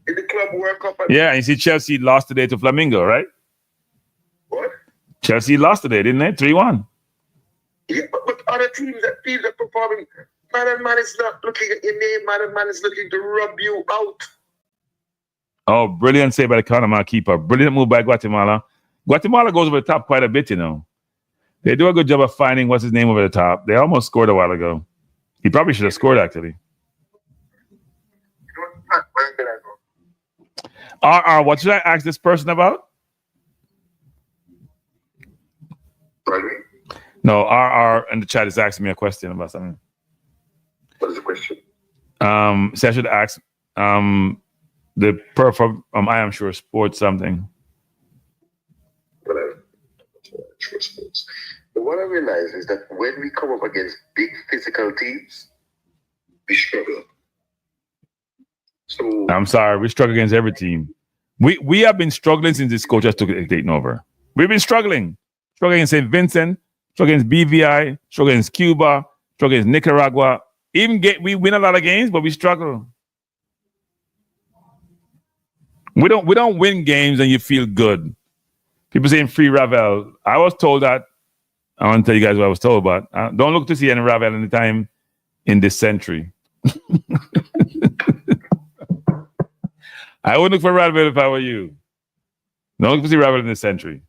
In the Club World Cup. Yeah, you see Chelsea lost today to Flamingo, right? What? Chelsea lost today, didn't they? 3-1. Yeah, but other teams are performing. Man is not looking at your name. Man is looking to rub you out. Oh, brilliant save by the Panama keeper. Brilliant move by Guatemala. Guatemala goes over the top quite a bit, you know. They do a good job of finding what's his name over the top. They almost scored a while ago. He probably should have scored, actually. What should I ask this person about? Pardon me? No, RR in the chat is asking me a question about something. What is the question? So I should ask the perf from I Am Sure Sports something. Sure Sports. But what I realize is that when we come up against big physical teams, we struggle. So I'm sorry, we struggle against every team. We have been struggling since this coach has taken over. We've been struggling against St. Vincent, struggling against BVI, struggling against Cuba, struggling against Nicaragua. We win a lot of games, but we struggle. We don't win games and you feel good. People saying free Ravel. I was told that. I want to tell you guys what I was told about. Don't look to see any Ravel anytime in this century. I wouldn't look for Ravel if I were you. Don't look to see Ravel in this century.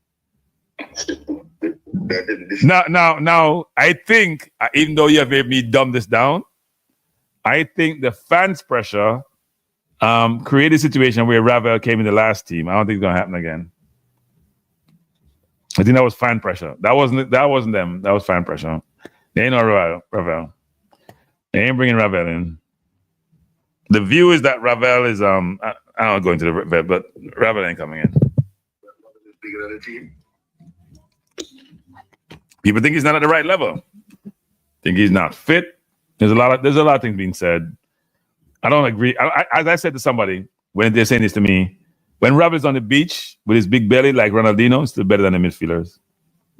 Now, I think, even though you have made me dumb this down, I think the fans' pressure created a situation where Ravel came in the last team. I don't think it's going to happen again. I think that was fan pressure. That wasn't them. That was fan pressure. They ain't no Ravel. They ain't bringing Ravel in. The view is that Ravel is I don't go into the Ravel, but Ravel ain't coming in. bigger than the team. People think he's not at the right level. Think he's not fit. There's a lot of things being said. I don't agree. As I said to somebody when they're saying this to me, when Ravel's on the beach with his big belly like Ronaldinho, he's still better than the midfielders.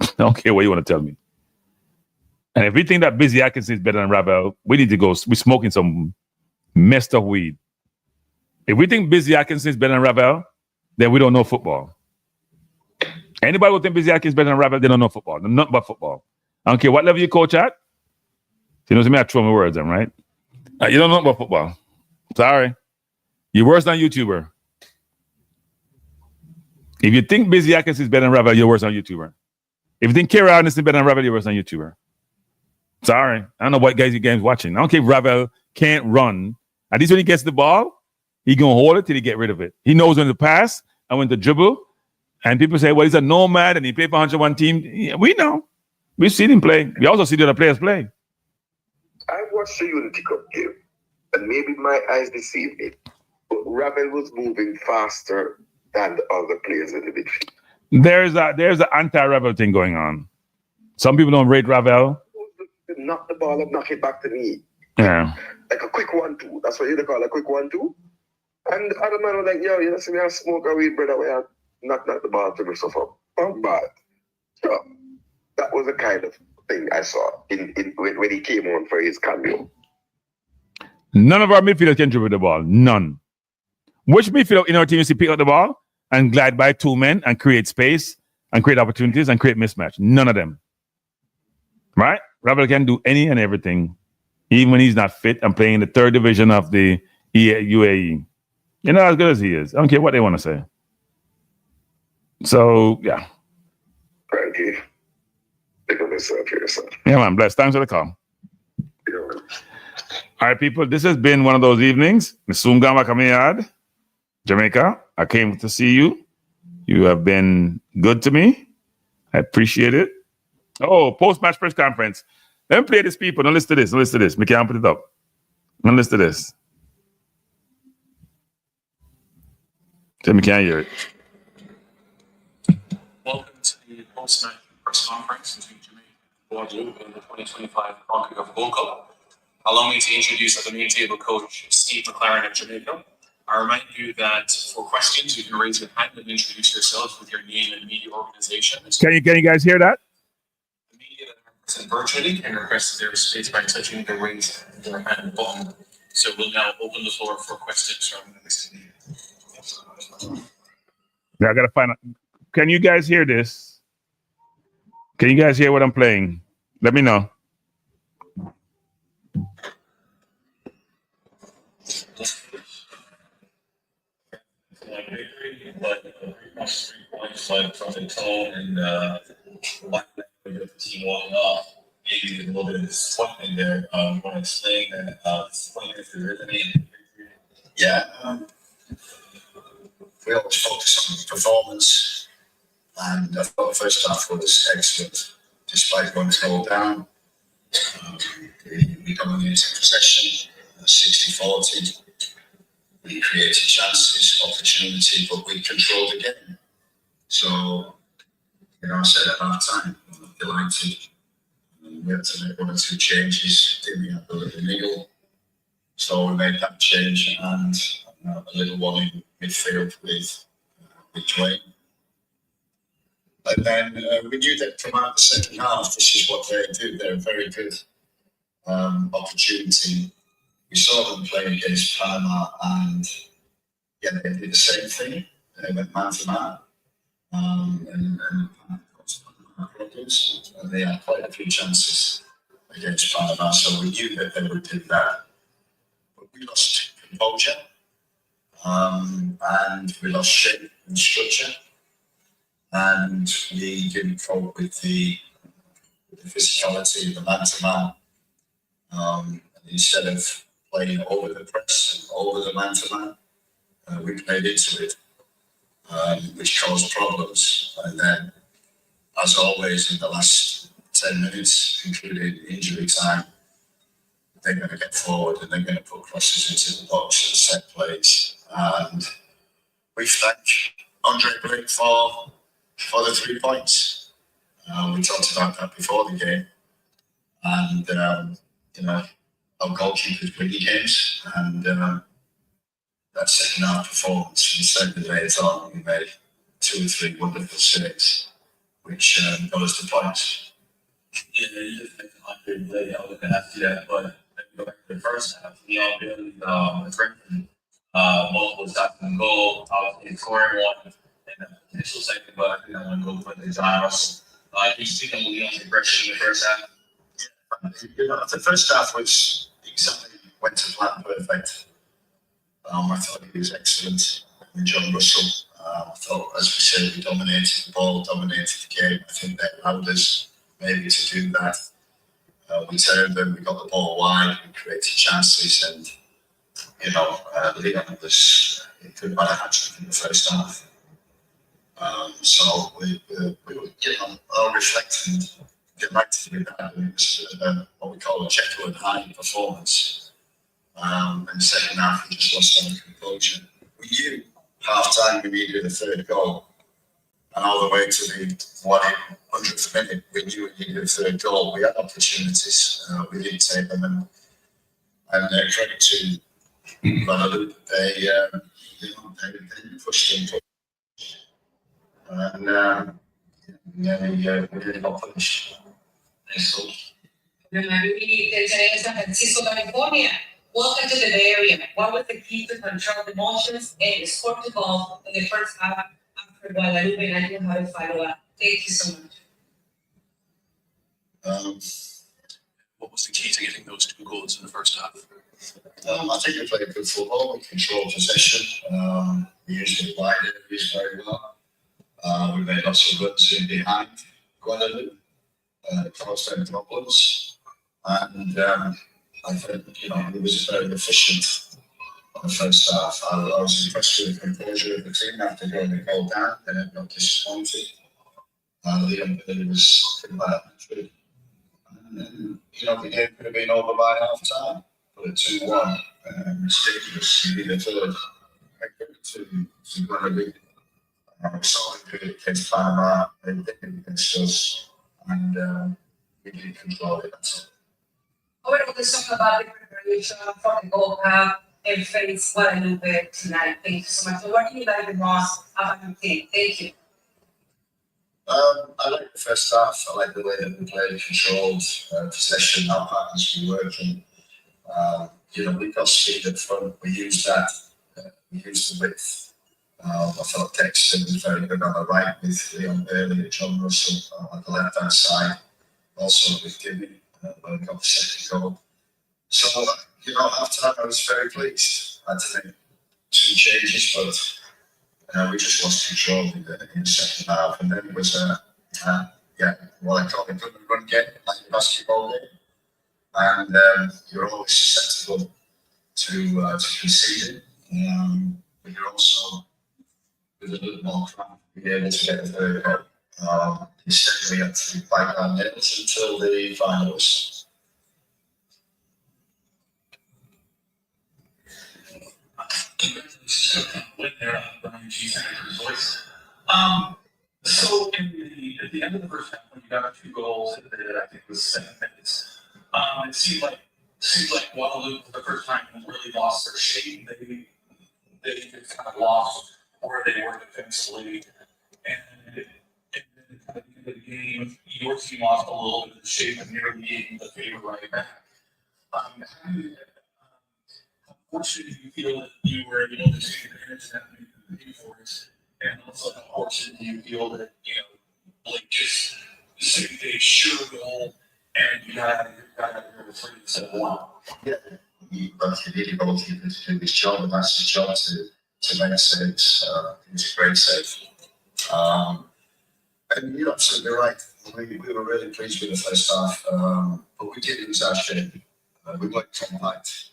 I don't care what you want to tell me. And if we think that Busy Atkinson is better than Ravel, we need to go. We're smoking some messed up weed. If we think Busy Atkinson is better than Ravel, then we don't know football. Anybody who think Busy Atkinson is better than Ravel, they don't know football. They're nothing but football. I don't care what level you coach at. You know what I mean? I throw my words in, right? You don't know about football. Sorry. You're worse than a YouTuber. If you think Busy Atkinson is better than Ravel, you're worse than a YouTuber. If you think Kira Anderson is better than Ravel, you're worse than a YouTuber. Sorry. I don't know what guys you games watching. I don't care if Ravel can't run. At least when he gets the ball, he gonna hold it till he get rid of it. He knows when to pass and when to dribble. And people say, well, he's a nomad and he played for 101 team. Yeah, we know. We've seen him play. We also see the other players play. I watched the Unity Cup game, and maybe my eyes deceived me, but Ravel was moving faster than the other players in the midfield. There's an anti-Ravel thing going on. Some people don't rate Ravel. Knock the ball up, knock it back to me. Yeah. Like a quick 1-2. That's what you call a quick 1-2. And the other man was like, yo, you know, see me have smoke a weed, brother, where I knock the ball to me so far. Not bad. So that was the kind of thing I saw when he came on for his cameo. None of our midfielders can dribble the ball. None. Which midfielder in our team is to pick up the ball and glide by two men and create space and create opportunities and create mismatch? None of them. Right? Ravel can do any and everything, even when he's not fit and playing in the third division of the UAE. You're not as good as he is. I don't care what they want to say. So, yeah. Thank you. Pick up yourself. Yeah, man. Bless. Thanks for the call. Yeah, man. All right, people. This has been one of those evenings. Misungama Kamiyad, Jamaica. I came to see you. You have been good to me. I appreciate it. Oh, post-match press conference. Let me play this, people. Don't listen to this. Don't listen to this. We can't put it up. Don't listen to this. Tell me, can't hear it. Welcome to the post-match press conference between Jamaica Guadeloupe in the 2025 CONCACAF Gold Cup. Allow me to introduce the main table coach, Steve McClaren of Jamaica. I remind you that for questions, you can raise your hand and introduce yourself with your name and media organization. Can you guys hear that? The media that are present virtually can request their space by touching the raise your hand button. So we'll now open the floor for questions from the listening media. Yeah, I gotta find out. Can you guys hear this? Can you guys hear what I'm playing? Let me know. Like from the tone and the team walking off, maybe a little bit of disappointment there. When I'm saying that disappointment is the rhythm. Yeah, we always focus on performance, and I thought the first half was excellent, despite going to go down. We dominated possession, 60-40. We created chances, opportunity, but we controlled the game. So, I said at half time, I'm delighted. We had to make one or two changes. Didn't have the little niggle. So we made that change and a little one in midfield with Dwayne. And then we knew that come out the second half, this is what they do. They're a very good opportunity. We saw them playing against Panama, and they did the same thing. They went man to man, and problems. And they had quite a few chances against Panama, so we knew that they would do that. But we lost composure, and we lost shape and structure, and we didn't cope with the physicality of the man to man. Instead of playing over the press, over the man to man, we played into it, which caused problems. And then, as always, in the last 10 minutes, including injury time, they're going to get forward and they're going to put crosses into the box and set plays. And we thank Andre Blake for the 3 points. We talked about that before the game. And, our goalkeepers win the games. And that second half performance, instead of the way it's on, we made 2 or 3 wonderful saves, which got us the points. Yeah, you just mentioned Andre Blake. I was going to ask you that, but the first half, we all really threatened multiple shots and goal. Obviously, scoring one in the initial second, but I think I want to go for the John Russell. You see them lead on the pressure in the first half? The first half was exactly went to plan perfect. I thought he was excellent. And John Russell, I thought, as we said, we dominated the ball, dominated the game. I think they allowed us maybe to do that. We turned them, we got the ball wide, we created chances, and Leon was could have had a hat-trick in the first half. So we were all reflecting, delighted with that. It was what we call a Jekyll and Hyde performance. In the second half, we just lost our composure. We knew half-time we needed a third goal. And all the way to the 100th minute, we knew we needed a third goal. We had opportunities. We didn't take them. And credit to Guadeloupe, they pushed them. And we really got punished. So, San Francisco, California. Welcome to the Bay Area. What was the key to control emotions and score the goal in the first half after Guadeloupe, and I knew how to follow up? Thank you so much. what was the key to getting those 2 goals in the first half? I think we played good football. We controlled possession. We used the wide areas very well. We made lots of runs in behind Guadeloupe. Caused them problems. And I think, it was very efficient on the first half. I was impressed with the composure of the team after going the goal down. They never got disappointed. Liam was pretty bad. And, the game could have been over by half time. But a 2-1, ridiculous. You need a third. To Guadeloupe. We saw it against Panama, they did against us. And we did control it. That's all. We're going to talk about the preparation for the Gold Cup and face Guadeloupe tonight. Thank you so much. So what do you like the most about the team? Thank you. I like the first half. I like the way that we played, controlled possession, our partners were working. We got speed up front. We used that. We used the width. I thought Dexter was very good on the right with Leon Bailey, John Russell on the left-hand side. Also with Jimmy, when we got the second goal. So, after that, I was very pleased. I had to make 2 changes, but we just lost control in the second half. And then it was, what I call a good run game, like a basketball game. And you're always susceptible to conceding. But you're also, with a little more craft, be able to get the third goal. Instead, we had to bite our nails until the final whistle. Congratulations win there, Brian G. Senator's voice. So at the end of the first half, when you got 2 goals, I think it was 7 minutes. It seemed like Guadeloupe for the first time really lost their shape. They just kind of lost where they were defensively, and then at the end of the game, your team lost a little bit of the shape and nearly gave the favor right back. How fortunate do you feel that you were able to take advantage of that and pay for it? And also, how fortunate do you feel that, Blake just saved a sure goal and you got out of here with 3 instead of 1? Yeah, he really goalkeeper to do his job, and that's his job to make saves. It was a great save. And you're absolutely right. We were really pleased with the first half, but we did lose our shape. We weren't compact.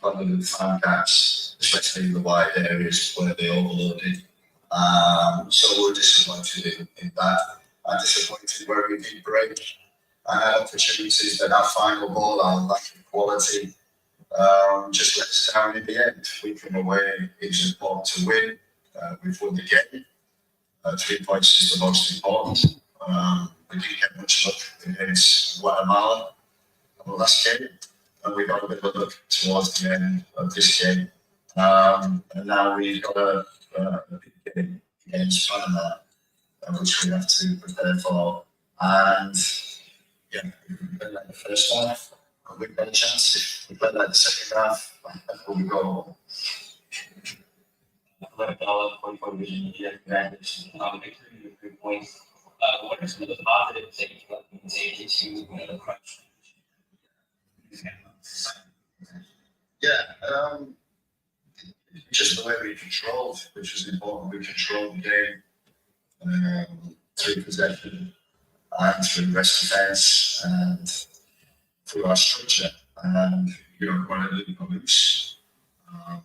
Probably the fan gaps, especially in the wide areas where they overloaded. So we're disappointed in that. I'm disappointed where we did break. I had opportunities, but our final ball, our lack of quality, just let us down in the end. We come away, it was important to win. We've won the game. 3 points is the most important. We didn't get much luck against Guatemala on the last game. And we got a bit of luck towards the end of this game. And now we've got a big game against Panama, which we have to prepare for. And if we play like the first half, we've got a chance. If we play like the second half, we go. Like for the advantage on the victory with 3 points. What are some of the positives that you can take to the crunch? Just the way we controlled, which was important. We controlled the game through possession and through rest defense and through our structure. And Guadeloupe are loose.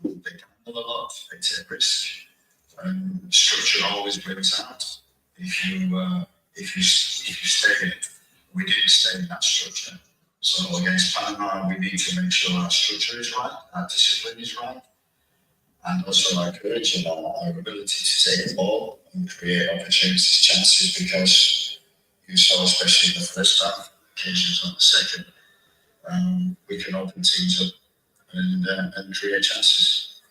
They gamble a lot. They take risk. And structure always brings out. If you stay in it, we didn't stay in that structure. So against Panama, we need to make sure our structure is right, our discipline is right, and also our courage and our ability to take the ball and create opportunities, chances, because you saw, especially in the first half, occasions on the second, we can open teams up and create chances.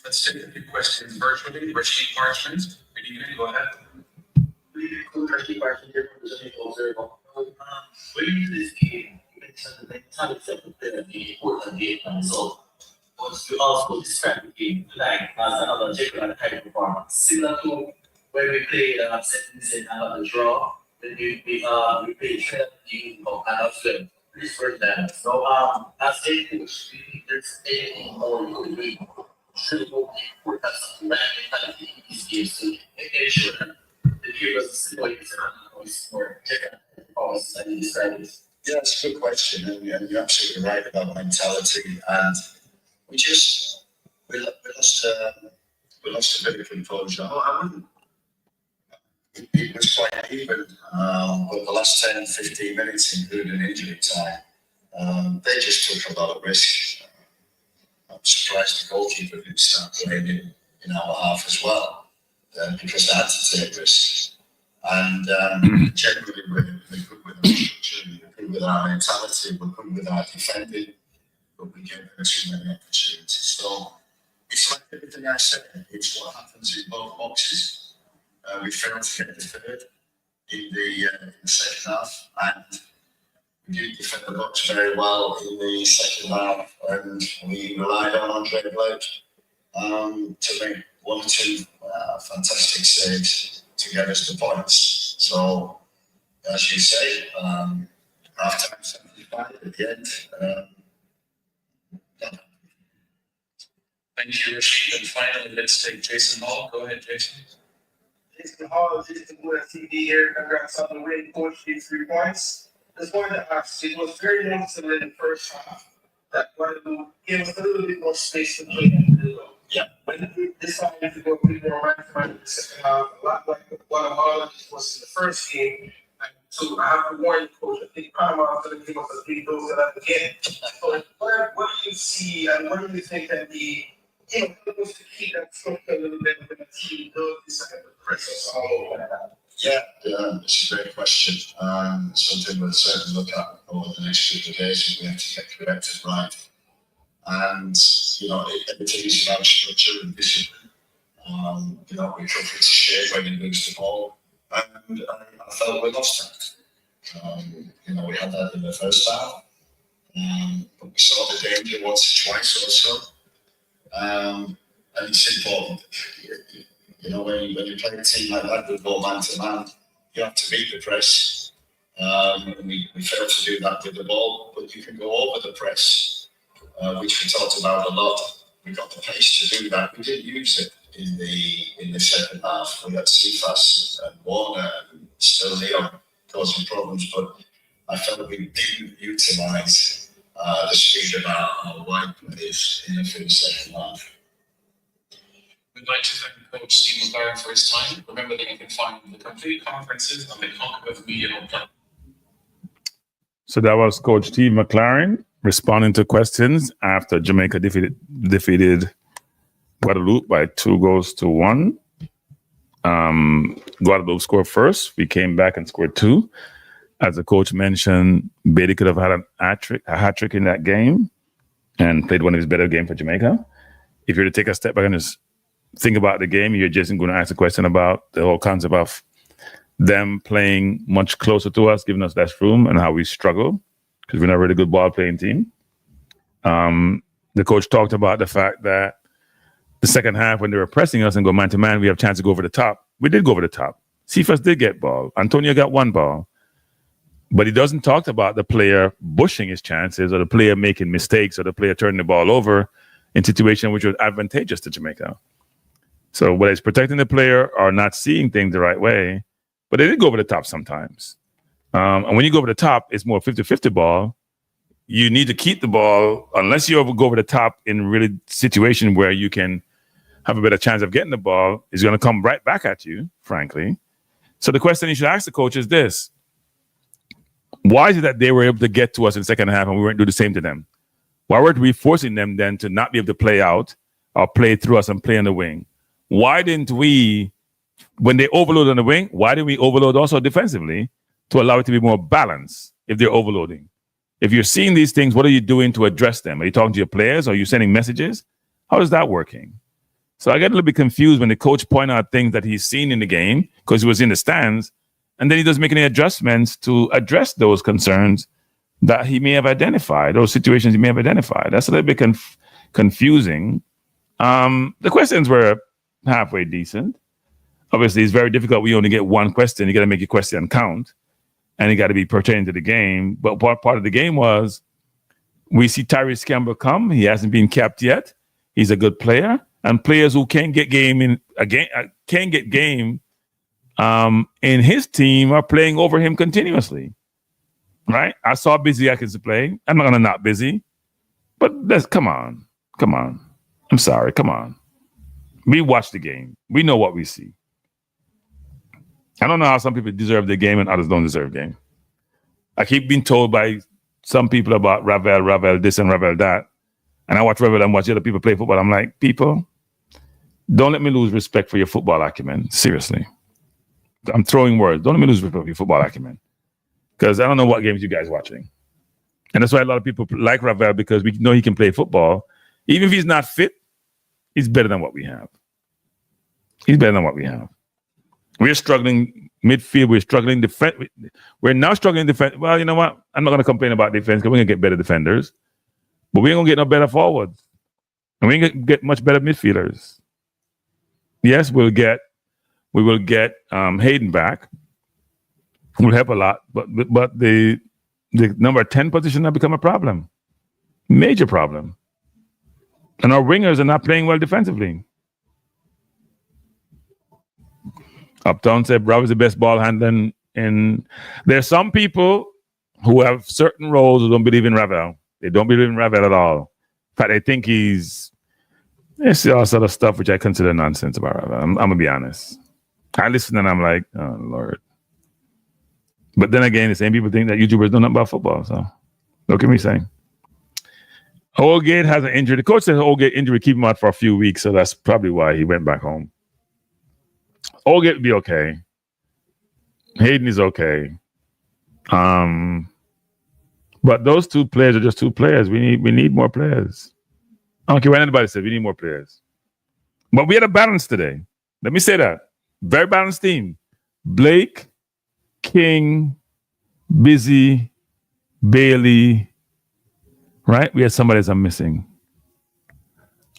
Let's take a few questions virtually. Rashid Parchment, good evening, go ahead. Rashid Parchment here from the Jamaica Observer. When you do this game, the mentality of the important game and result. But you also describe the game like as another Jekyll and Hyde performance, similar to when we played second and another draw. When we played 17 of another film. This first time. So as a coach, there's anything more you could do. Should go for that mentality in this game so making sure that the viewers see what it's more Jekyll and describe this. Yeah, it's a good question, and you're absolutely right about mentality. And we lost a bit of composure. It was quite even, but the last 10, 15 minutes, including injury time, they just took a lot of risk. I'm surprised the goalkeeper didn't start playing in our half as well, because they had to take risks. And generally, we're good with our structure. our mentality, we're good with our defending, but we get too many opportunities. So it's like everything I said, it's what happens in both boxes. We failed to get the third in the second half, and we did defend the box very well in the second half, and we relied on Andre Blake to make 1 or 2 fantastic saves to get us the points. So, as you say, half time 75 at the end. Thank you, Rashid. And finally, let's take Jason Hall. Go ahead, Jason. Jason Hall, Logistical TV here. Congrats on the win, coach. 3 points. Just wanted to ask, it was very noticeable in the first half that Guadeloupe gave us a little bit more space to play in the middle. Yeah. When we decided to go with more man-to-man in the second half, a lot like Guatemala was in the first game. And so I have to warn you, coach, I think Panama is going to give us a big dose of that again. So what do you see and what do you think that the help us to keep that structure a little bit when the team does decide to press us all over that? Yeah, it's a great question. Something we'll certainly look at over the next few days, and we have to get corrected right. And, everything is about structure and discipline. We cut into shape when you lose the ball. And I felt we lost that. We had that in the first half. But we saw the danger once or twice also. And it's important. When you play a team like that with more man-to-man, you have to beat the press. We failed to do that with the ball, but you can go over the press, which we talked about a lot. We got the pace to do that. We didn't use it in the second half. We had Cephas and Warner and still Leon causing problems, but I felt we didn't utilise the speed of our wide players in the second half. We'd like to thank Coach Steve McClaren for his time. Remember that you can find the complete conferences on the Concave Media Hub. So that was Coach Steve McClaren responding to questions after Jamaica defeated Guadeloupe by 2-1. Guadeloupe scored first. We came back and scored 2. As the coach mentioned, Beatty could have had a hat trick in that game and played one of his better games for Jamaica. If you were to take a step back and just think about the game, you're just going to ask a question about the whole concept of them playing much closer to us, giving us less room, and how we struggle because we're not a really good ball playing team. The coach talked about the fact that the second half, when they were pressing us and go man to man, we have a chance to go over the top. We did go over the top. Cephas did get ball. Antonio got 1 ball. But he doesn't talk about the player bushing his chances or the player making mistakes or the player turning the ball over in situations which was advantageous to Jamaica. So whether it's protecting the player or not seeing things the right way, but they did go over the top sometimes. And when you go over the top, it's more 50-50 ball. You need to keep the ball, unless you go over the top in really situation where you can have a better chance of getting the ball, it's going to come right back at you, frankly. So the question you should ask the coach is this. Why is it that they were able to get to us in the second half and we weren't do the same to them? Why weren't we forcing them then to not be able to play out or play through us and play on the wing? Why didn't we, when they overload on the wing, why didn't we overload also defensively to allow it to be more balanced if they're overloading? If you're seeing these things, what are you doing to address them? Are you talking to your players? Are you sending messages? How is that working? So I get a little bit confused when the coach point out things that he's seen in the game because he was in the stands, and then he doesn't make any adjustments to address those concerns that he may have identified, those situations he may have identified. That's a little bit confusing. The questions were halfway decent. Obviously, it's very difficult. We only get 1 question. You got to make your question count, and it got to be pertaining to the game. But part of the game was we see Tyrese Campbell come. He hasn't been capped yet. He's a good player, and players who can't get game in his team are playing over him continuously. Right? I saw Busy Atkins play. I'm not gonna not Busy, but come on. I'm sorry. Come on. We watch the game. We know what we see. I don't know how some people deserve the game and others don't deserve the game. I keep being told by some people about Ravel this and Ravel that, and I watch Ravel and watch other people play football. I'm like, people, don't let me lose respect for your football acumen. Seriously. I'm throwing words. Don't let me lose respect for your football acumen. Because I don't know what games you guys watching. And that's why a lot of people like Ravel, because we know he can play football. Even if he's not fit, he's better than what we have. He's better than what we have. We're struggling midfield. We're struggling defense. We're now struggling defense. Well, you know what? I'm not going to complain about defense because we're going to get better defenders. But we ain't going to get no better forwards. And we ain't going to get much better midfielders. Yes, we will get Hayden back. Will help a lot. But the number 10 position has become a problem. Major problem. And our wingers are not playing well defensively. Uptown said Bravo is the best ball handler. And there's some people who have certain roles who don't believe in Ravel. They don't believe in Ravel at all. In fact, they think there's all sort of stuff which I consider nonsense about Ravel. I'm going to be honest. I listen and I'm like, oh, Lord. But then again, the same people think that YouTubers know nothing about football. So look at me saying. Holgate has an injury. The coach said Holgate injury keep him out for a few weeks, so that's probably why he went back home. Holgate will be okay. Hayden is okay. But those two players are just two players. We need more players. I don't care what anybody said. We need more players. But we had a balance today. Let me say that. Very balanced team. Blake, King, Busy, Bailey, right? We had somebody else I'm missing.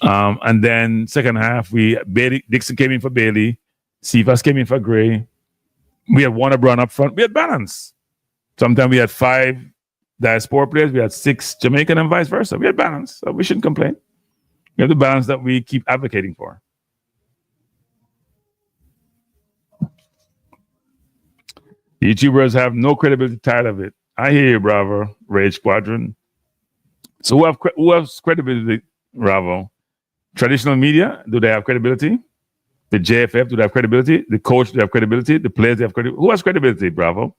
And then second half, Dixon came in for Bailey. Cephas came in for Gray. We had Warner Brown up front. We had balance. Sometimes we had 5 diaspora players. We had 6 Jamaican and vice versa. We had balance. So we shouldn't complain. We have the balance that we keep advocating for. YouTubers have no credibility, tired of it. I hear you, Bravo, Rage Squadron. So who has credibility, Bravo? Traditional media, do they have credibility? The JFF, do they have credibility? The coach, do they have credibility? The players, do they have credibility? Who has credibility, Bravo?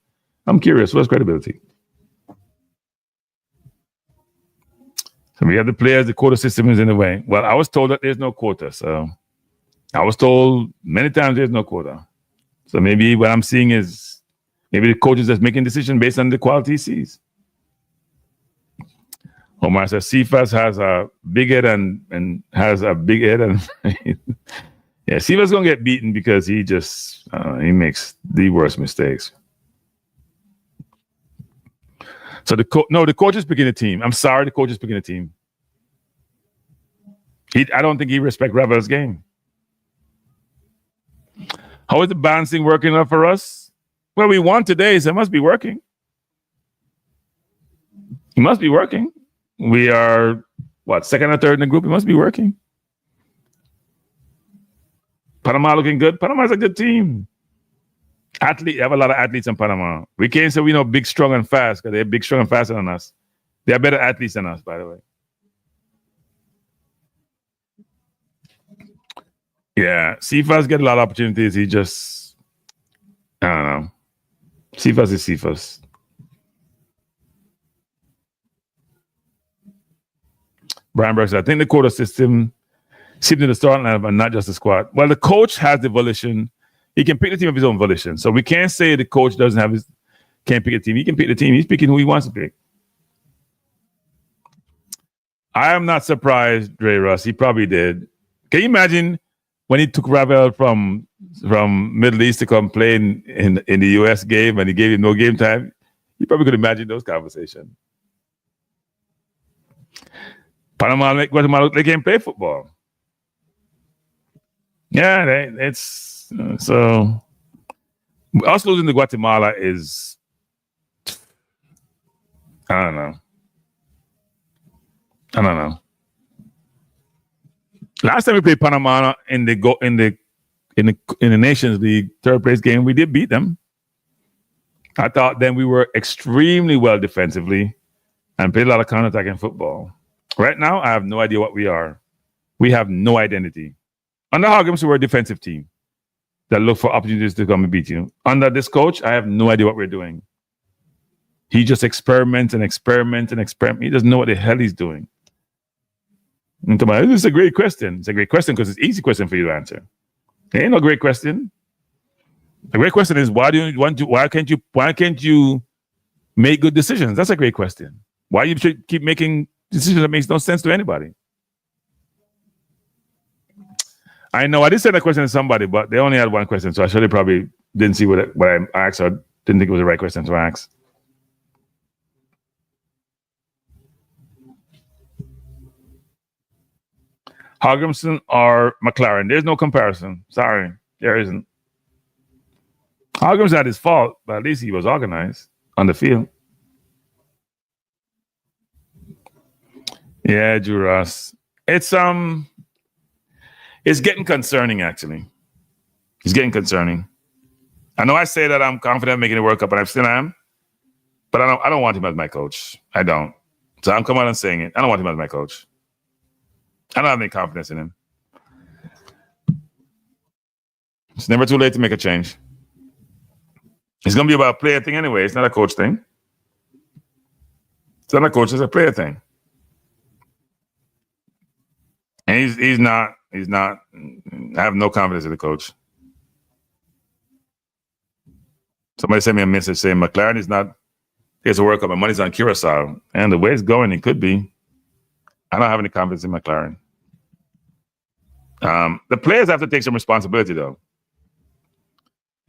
I'm curious, who has credibility? So we have the players, the quota system is in the way. Well, I was told that there's no quota. So I was told many times there's no quota. So maybe what I'm seeing is maybe the coach is just making decisions based on the quality he sees. Omar says Cephas has a big head and has a big head. And yeah, Cephas going to get beaten because he just, he makes the worst mistakes. So the coach is picking a team. I'm sorry, the coach is picking a team. I don't think he respects Ravel's game. How is the balancing working out for us? Well, we won today, so it must be working. It must be working. We are, second or third in the group? It must be working. Panama looking good. Panama's a good team. They have a lot of athletes in Panama. We can't say we know big, strong, and fast because they're big, strong, and faster than us. They are better athletes than us, by the way. Yeah, Cephas get a lot of opportunities. He just, I don't know. Cephas is Cephas. Brian Burke said, I think the quota system seems to the starting lineup and not just the squad. Well, the coach has the volition. He can pick the team of his own volition. So we can't say the coach can't pick a team. He can pick the team. He's picking who he wants to pick. I am not surprised, Dre Russ. He probably did. Can you imagine when he took Ravel from Middle East to come play in the US game and he gave him no game time? You probably could imagine those conversations. Panama, Guatemala, they can't play football. Yeah, it's so. Us losing to Guatemala is, I don't know. Last time we played Panama in the Nations League third place game, we did beat them. I thought then we were extremely well defensively and played a lot of counterattacking football. Right now, I have no idea what we are. We have no identity. Under Hoggins, we're a defensive team that look for opportunities to come and beat you. Under this coach, I have no idea what we're doing. He just experiments and experiments and experiments. He doesn't know what the hell he's doing. And this is a great question. It's a great question because it's an easy question for you to answer. It ain't no great question. The great question is why can't you make good decisions? That's a great question. Why you should keep making decisions that makes no sense to anybody? I know I did send a question to somebody, but they only had one question, so I should have probably didn't see what I asked, or didn't think it was the right question to ask. Hogginson or McClaren? There's no comparison. Sorry, there isn't. Hogginson had his fault, but at least he was organized on the field. Yeah, Drew Ross. It's getting concerning, actually. It's getting concerning. I know I say that I'm confident making the World Cup, and I still am. But I don't want him as my coach. I don't. So I'm coming out and saying it. I don't want him as my coach. I don't have any confidence in him. It's never too late to make a change. It's going to be about a player thing anyway. It's not a coach thing. It's not a coach, it's a player thing. And he's not, I have no confidence in the coach. Somebody sent me a message saying McClaren is not, here's a World Cup, my money's on Curacao. And the way it's going, it could be. I don't have any confidence in McClaren. The players have to take some responsibility, though.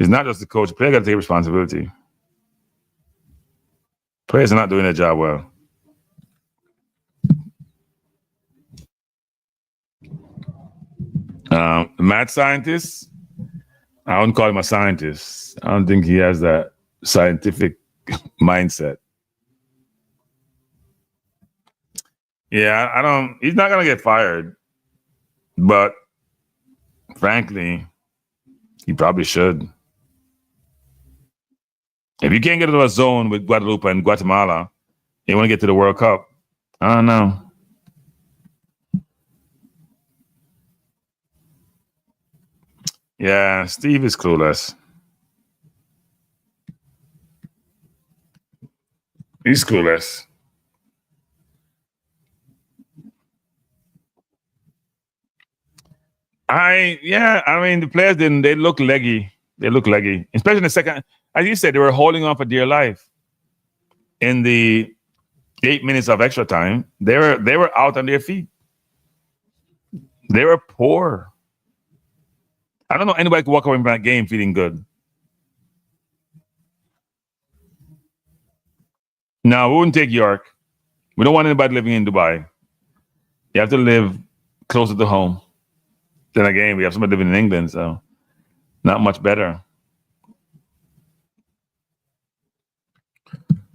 It's not just the coach. The players got to take responsibility. Players are not doing their job well. The mad scientist, I wouldn't call him a scientist. I don't think he has that scientific mindset. Yeah, he's not going to get fired. But frankly, he probably should. If you can't get into a zone with Guadeloupe and Guatemala, you want to get to the World Cup, I don't know. Yeah, Steve is clueless. He's clueless. I mean, the players didn't. They look leggy. Especially in the second. As you said, they were holding on for dear life. In the 8 minutes of extra time, they were out on their feet. They were poor. I don't know anybody could walk away from that game feeling good. No, we wouldn't take York. We don't want anybody living in Dubai. You have to live closer to home. Then again, we have somebody living in England, so not much better.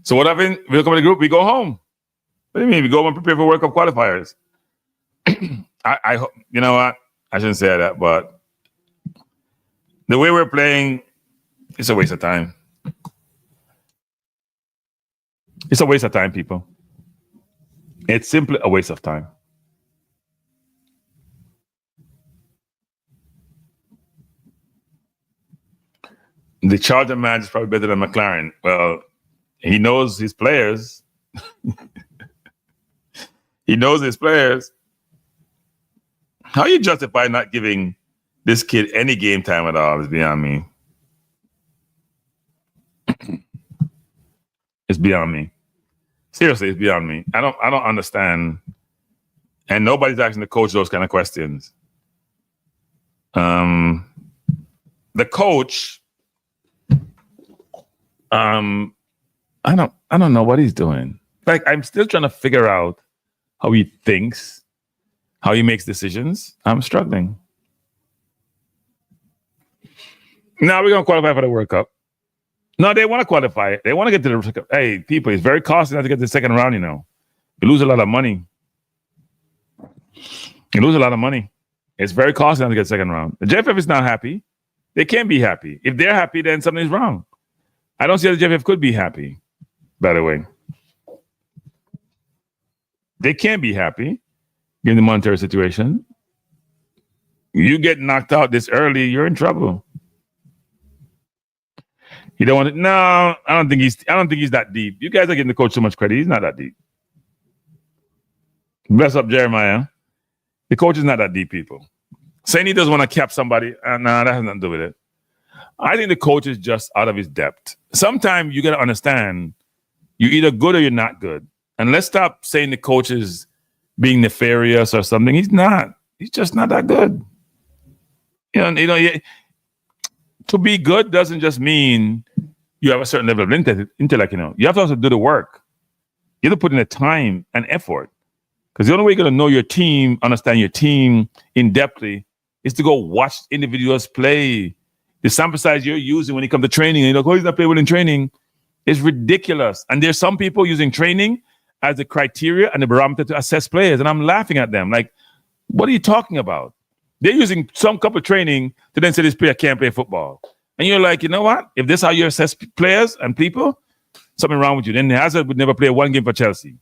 So what happened? We come to the group, we go home. What do you mean? We go home and prepare for World Cup qualifiers. I hope, you know what? I shouldn't say that, but the way we're playing, it's a waste of time. It's a waste of time, people. It's simply a waste of time. The Charger man is probably better than McClaren. Well, he knows his players. He knows his players. How you justify not giving this kid any game time at all is beyond me. It's beyond me. Seriously, it's beyond me. I don't understand. And nobody's asking the coach those kind of questions. The coach, I don't know what he's doing. Like, I'm still trying to figure out how he thinks, how he makes decisions. I'm struggling. Now we're going to qualify for the World Cup. No, they want to qualify. They want to get to the World Cup. Hey, people, it's very costly not to get to the second round, you know. You lose a lot of money. It's very costly not to get the second round. The JFF is not happy. They can't be happy. If they're happy, then something's wrong. I don't see how the JFF could be happy, by the way. They can't be happy given the monetary situation. You get knocked out this early, you're in trouble. You don't want to. No, I don't think he's that deep. You guys are giving the coach so much credit. He's not that deep. Bless up Jeremiah. The coach is not that deep, people. Saying he doesn't want to cap somebody, that has nothing to do with it. I think the coach is just out of his depth. Sometimes you got to understand you're either good or you're not good. And let's stop saying the coach is being nefarious or something. He's not. He's just not that good. To be good doesn't just mean you have a certain level of intellect. You have to also do the work. You have to put in the time and effort. Because the only way you're going to know your team, understand your team in-depthly, is to go watch individuals play. The sample size you're using when you come to training, and you're like, oh, he's not playing well in training, is ridiculous. And there's some people using training as the criteria and the barometer to assess players. And I'm laughing at them. Like, what are you talking about? They're using some couple of training to then say this player can't play football. And you're like, you know what? If this is how you assess players and people, something wrong with you. Then Hazard would never play one game for Chelsea.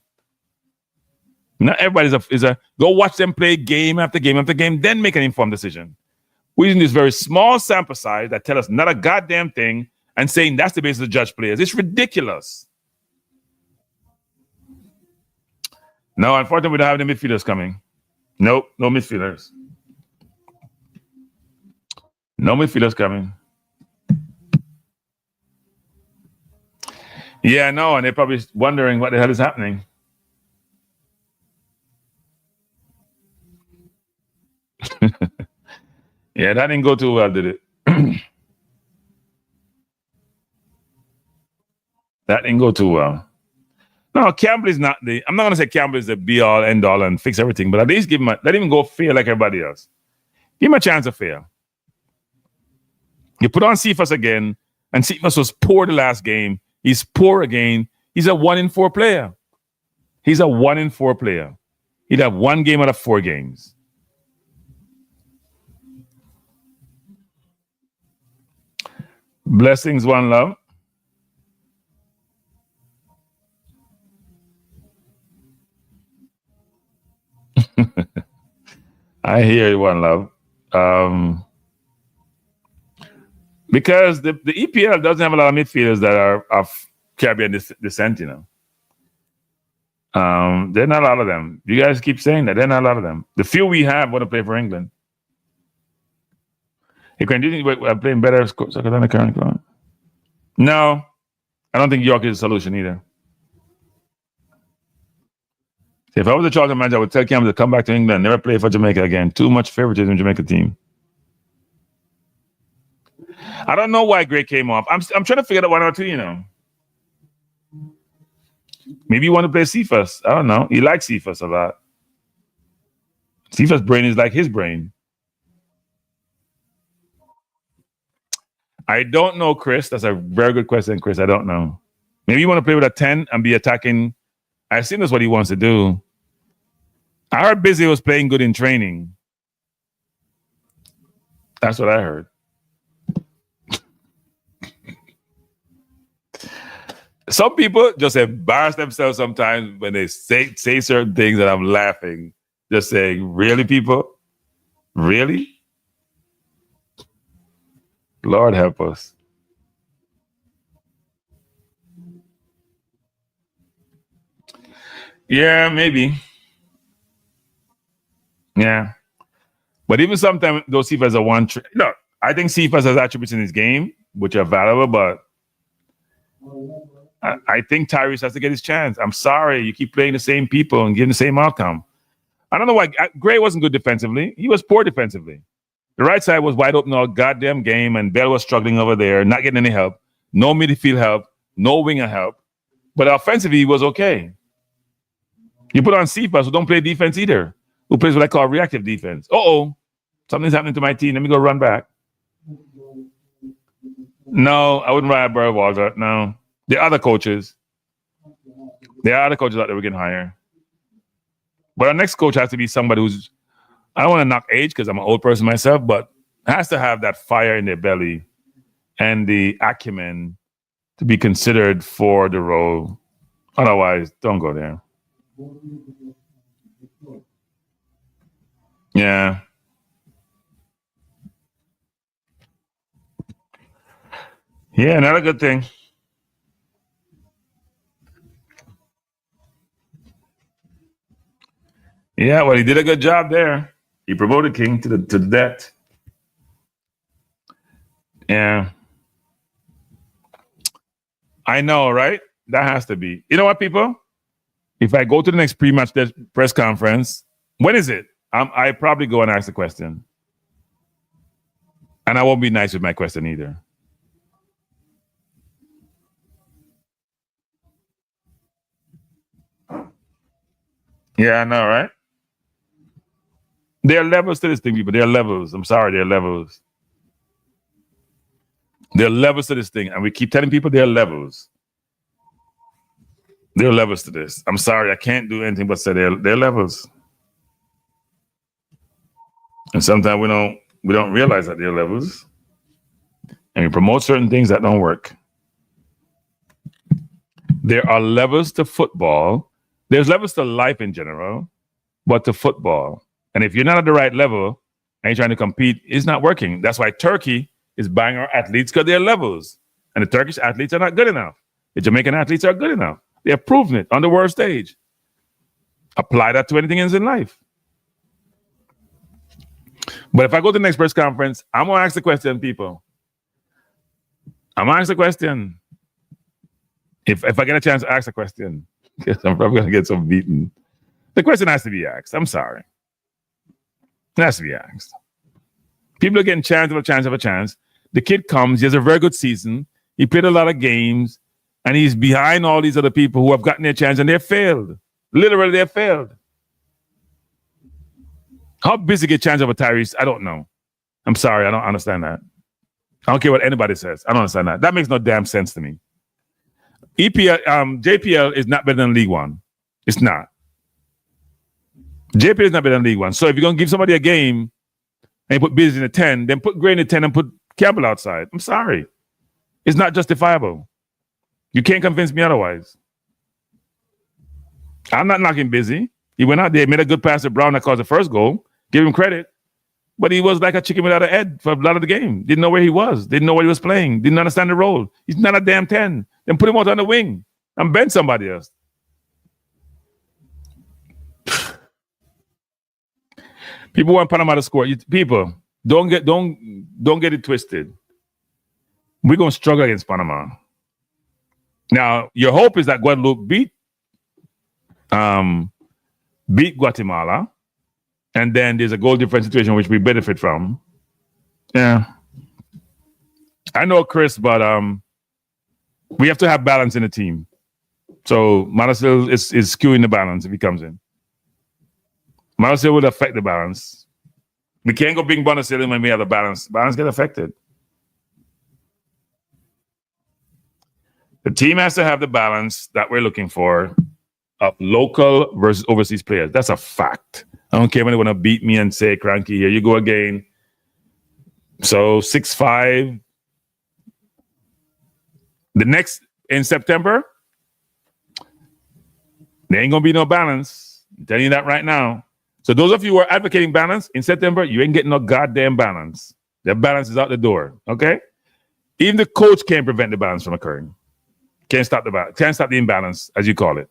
Not everybody is a go watch them play game after game after game, then make an informed decision. We're using this very small sample size that tell us not a goddamn thing and saying that's the basis to judge players. It's ridiculous. No, unfortunately, we don't have the midfielders coming. Nope, no midfielders. No midfielders coming. Yeah, no, and they're probably wondering what the hell is happening. Yeah, that didn't go too well, did it? That didn't go too well. No, Campbell is not I'm not going to say Campbell is the be-all, end-all and fix everything, but at least let him go fail like everybody else. Give him a chance to fail. You put on Cephas again, and Cephas was poor the last game. He's poor again. He's a 1 in 4 player. He's a 1 in 4 player. He'd have 1 game out of 4 games. Blessings, one love. I hear you, one love. Because the EPL doesn't have a lot of midfielders that are of Caribbean descent, There are not a lot of them. You guys keep saying that. There are not a lot of them. The few we have want to play for England. Hey, do you think we're playing better soccer than the current club? No, I don't think York is a solution either. If I was a Charlton manager, I would tell Campbell to come back to England, never play for Jamaica again. Too much favoritism in Jamaica team. I don't know why Gray came off. I'm trying to figure out one or two, Maybe you want to play Cephas. I don't know. He likes Cephas a lot. Cephas' brain is like his brain. I don't know, Chris. That's a very good question, Chris. I don't know. Maybe you want to play with a 10 and be attacking. I assume that's what he wants to do. I heard Busy was playing good in training. That's what I heard. Some people just embarrass themselves sometimes when they say certain things, and I'm laughing. Just saying, really, people? Really? Lord help us. Yeah, maybe. Yeah. But even sometimes those Cephas are one. Look, I think Cephas has attributes in his game which are valuable, but I think Tyrese has to get his chance. I'm sorry. You keep playing the same people and getting the same outcome. I don't know why. Gray wasn't good defensively. He was poor defensively. The right side was wide open all goddamn game, and Bell was struggling over there, not getting any help. No midfield help. No winger help. But offensively, he was okay. You put on Cephas, who don't play defense either, who plays what I call reactive defense. Uh-oh, something's happening to my team. Let me go run back. No, I wouldn't ride Burr Walter. No. There are other coaches. There are other coaches out there we can hire. But our next coach has to be somebody who's, I don't want to knock age because I'm an old person myself, but has to have that fire in their belly and the acumen to be considered for the role. Otherwise, don't go there. Yeah. Yeah, another good thing. Yeah, well, he did a good job there. He promoted King to the debt. Yeah. I know, right? That has to be. You know what, people? if I go to the next pre-match press conference, when is it? I probably go and ask the question. And I won't be nice with my question either. Yeah, I know, right? There are levels to this thing, people. There are levels. I'm sorry, there are levels. There are levels to this thing. And we keep telling people there are levels. There are levels to this. I'm sorry, I can't do anything but say there are levels. And sometimes we don't realize that there are levels. And we promote certain things that don't work. There are levels to football. There's levels to life in general, but to football. And if you're not at the right level and you're trying to compete, it's not working. That's why Turkey is buying our athletes because they're levels. And the Turkish athletes are not good enough. The Jamaican athletes are good enough. They have proven it on the world stage. Apply that to anything else in life. But if I go to the next press conference, I'm going to ask the question, people. I'm going to ask the question. If I get a chance to ask the question, because I'm probably going to get some beaten. The question has to be asked. I'm sorry. It has to be asked. People are getting chance of a chance of a chance. The kid comes. He has a very good season. He played a lot of games. And he's behind all these other people who have gotten their chance and they've failed. Literally, they've failed. How busy get chance of a Tyrese? I don't know. I'm sorry. I don't understand that. I don't care what anybody says. I don't understand that. That makes no damn sense to me. JPL is not better than League One. It's not. JPL is not better than League One. So if you're going to give somebody a game and you put Busy in a 10, then put Gray in a 10 and put Campbell outside. I'm sorry. It's not justifiable. You can't convince me otherwise. I'm not knocking Busy. He went out there, made a good pass to Brown that caused the first goal. Give him credit. But he was like a chicken without a head for a lot of the game. Didn't know where he was. Didn't know what he was playing. Didn't understand the role. He's not a damn 10. Then put him out on the wing and bench somebody else. People want Panama to score. People, don't get it twisted. We're going to struggle against Panama. Now, your hope is that Guadeloupe beat Guatemala, and then there's a goal difference situation which we benefit from. Yeah. I know, Chris, but we have to have balance in the team. So Marcel is skewing the balance if he comes in. Marcel would affect the balance. We can't go bring Bonacil in when we have the balance. Balance get affected. The team has to have the balance that we're looking for of local versus overseas players. That's a fact. I don't care when they want to beat me and say, Cranky, here you go again. So 6-5. The next, in September, there ain't going to be no balance. I'm telling you that right now. So those of you who are advocating balance, in September, you ain't getting no goddamn balance. The balance is out the door, okay? Even the coach can't prevent the balance from occurring. Can't stop the balance. Can't stop the imbalance, as you call it.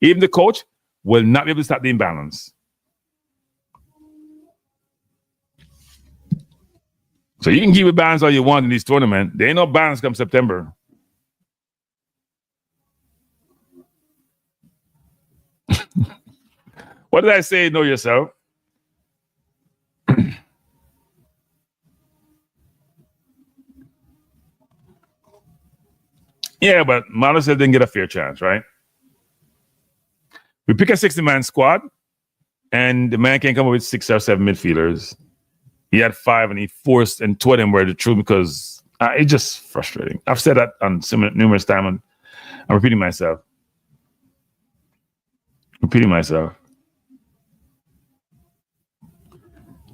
Even the coach will not be able to stop the imbalance. So you can keep it balance all you want in this tournament. There ain't no balance come September. What did I say? Know yourself. Yeah, but Marcel didn't get a fair chance, right? We pick a 60-man squad, and the man can't come up with 6 or 7 midfielders. He had 5, and he forced, and 2 of them were the truth because it's just frustrating. I've said that on numerous times, and I'm repeating myself.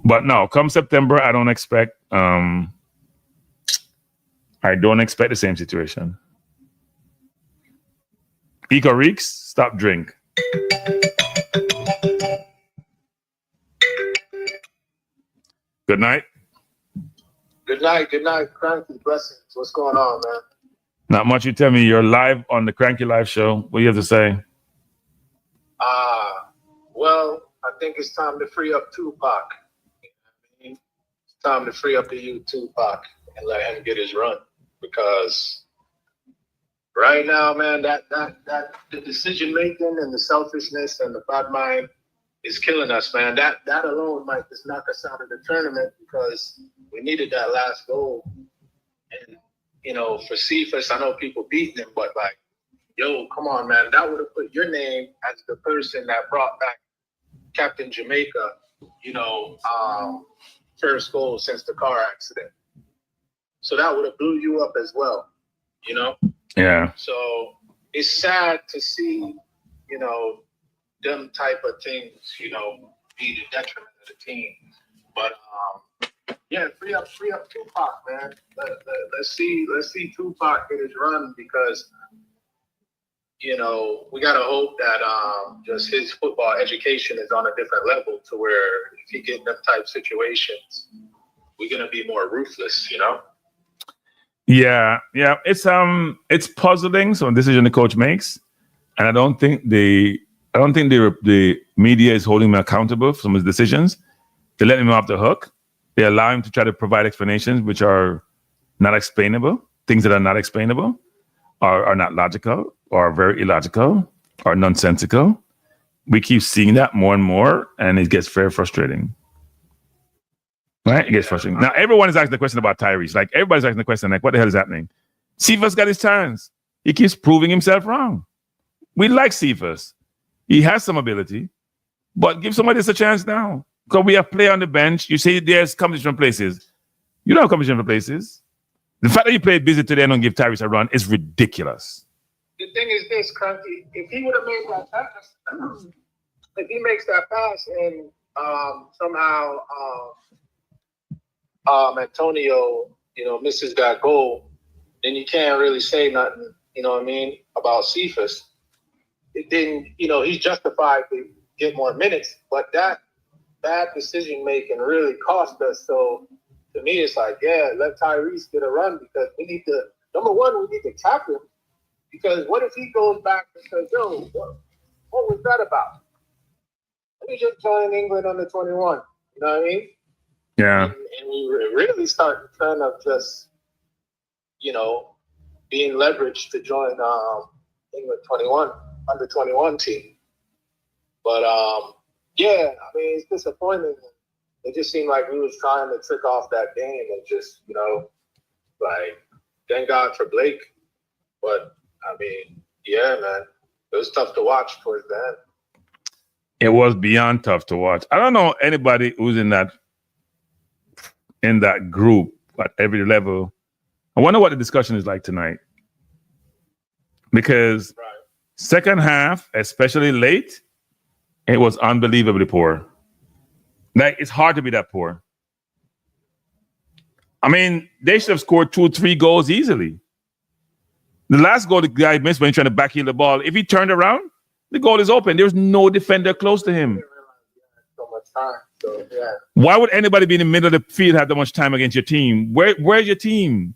But no, come September, I don't expect the same situation. Eco Reeks, stop drink. Good night. Good night, Cranky. Blessings. What's going on, man? Not much. You tell me. You're live on the Cranky Live show. What do you have to say? Well, I think it's time to free up Tupac. You know what I mean? It's time to free up the youth Tupac and let him get his run because right now, man, that the decision making and the selfishness and the bad mind is killing us, man. That alone might just knock us out of the tournament because we needed that last goal. And for Cephas, I know people beating him, but like, yo, come on, man, that would have put your name as the person that brought back Captain Jamaica, first goal since the car accident. So that would have blew you up as well, Yeah. So it's sad to see, them type of things, be the detriment of the team. But yeah, free up Tupac, man. Let's see Tupac get his run because we gotta hope that just his football education is on a different level to where if he get in them type situations, we're gonna be more ruthless, Yeah. It's puzzling some decision the coach makes, and I don't think the media is holding him accountable for some of his decisions. They let him off the hook. They allow him to try to provide explanations which are not explainable, things that are not explainable, are not logical, or very illogical, or nonsensical. We keep seeing that more and more, and it gets very frustrating. Right? It gets frustrating. Now, everyone is asking the question about Tyrese. Like, everybody's asking the question, like, what the hell is happening? Cephas got his chance. He keeps proving himself wrong. We like Cephas. He has some ability, but give somebody else a chance now. Because we have player on the bench. You say there's competition from places. You don't have competition from places. The fact that you played busy today and don't give Tyrese a run is ridiculous. The thing is this, Cranky, if he would have made that pass, if he makes that pass and somehow Antonio, misses that goal, then you can't really say nothing, about Cephas. Then, he's justified to get more minutes, but that bad decision making really cost us. So to me, it's like, yeah, let Tyrese get a run because we need to, number one, we need to tap him because what if he goes back and says, yo, what was that about? Let me just join England under 21. You know what I mean? Yeah. And we really start kind of just, being leveraged to join England 21, under 21 team. But yeah, I mean, it's disappointing. It just seemed like we was trying to trick off that game and just, like, thank God for Blake. But I mean, yeah, man, it was tough to watch towards the end. It was beyond tough to watch. I don't know anybody who's in that group at every level. I wonder what the discussion is like tonight. Because second half, especially late, it was unbelievably poor. Like, it's hard to be that poor. I mean, they should have scored 2 or 3 goals easily. The last goal the guy missed when he tried to backheel the ball, if he turned around, the goal is open. There's no defender close to him. So much time. So, yeah. Why would anybody be in the middle of the field have that much time against your team? Where's your team?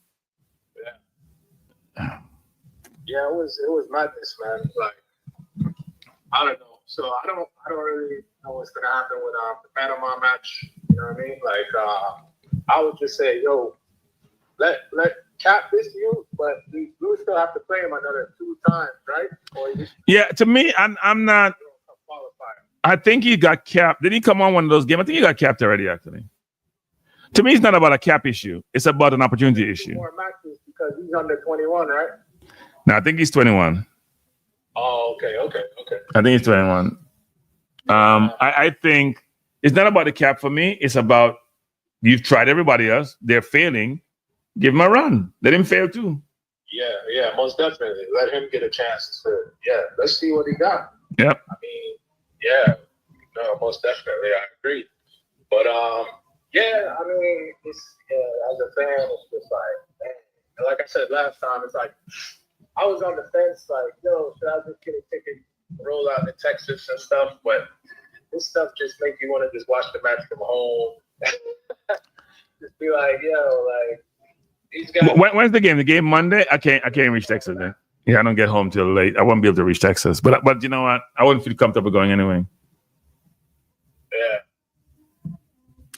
Yeah, it was madness, man. Like, I don't know. So I don't really know what's gonna happen with the Panama match. You know what I mean? Like, I would just say, yo, let Cap this you, but we still have to play him another 2 times, right? Yeah, to me, I'm not. I think he got capped. Did he come on one of those games? I think he got capped already, actually. To me, it's not about a cap issue. It's about an opportunity issue. More matches because he's under 21, right? No, I think he's 21. Oh, okay. I think he's 21. I think it's not about the cap for me. It's about you've tried everybody else. They're failing. Give him a run. Let him fail too. Yeah, most definitely. Let him get a chance to, let's see what he got. Yep. I mean, yeah, no, most definitely. I agree. But, yeah, I mean, it's, as a fan, it's just like, man. And like I said last time, it's like, I was on the fence, like, yo, should I just get a ticket, roll out to Texas and stuff? But this stuff just makes you want to just watch the match from home. Just be like, yo, like, these guys. When's the game? The game Monday? I can't reach Texas then. Yeah, I don't get home till late. I won't be able to reach Texas. But you know what? I wouldn't feel comfortable going anyway.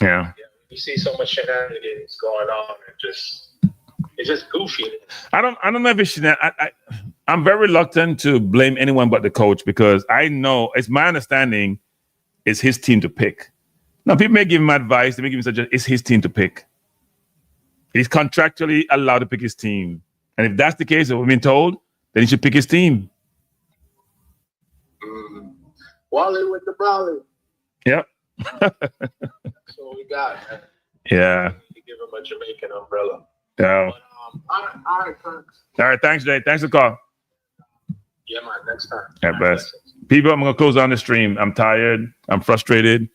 Yeah. You see so much shenanigans going on and just, It's just goofy. I don't know if it's I'm very reluctant to blame anyone but the coach because I know it's my understanding it's his team to pick. Now people may give him advice, they may give him suggestions. It's his team to pick. He's contractually allowed to pick his team. And if that's the case, if we've been told, then he should pick his team. Wally with the Brawley. Yep. That's what we got, man. Yeah. You give him a Jamaican umbrella. Yeah. But, all right, thanks. All right, thanks, Jay. Thanks for the call. Yeah, man, next time. At best. People, I'm going to close on the stream. I'm tired. I'm frustrated.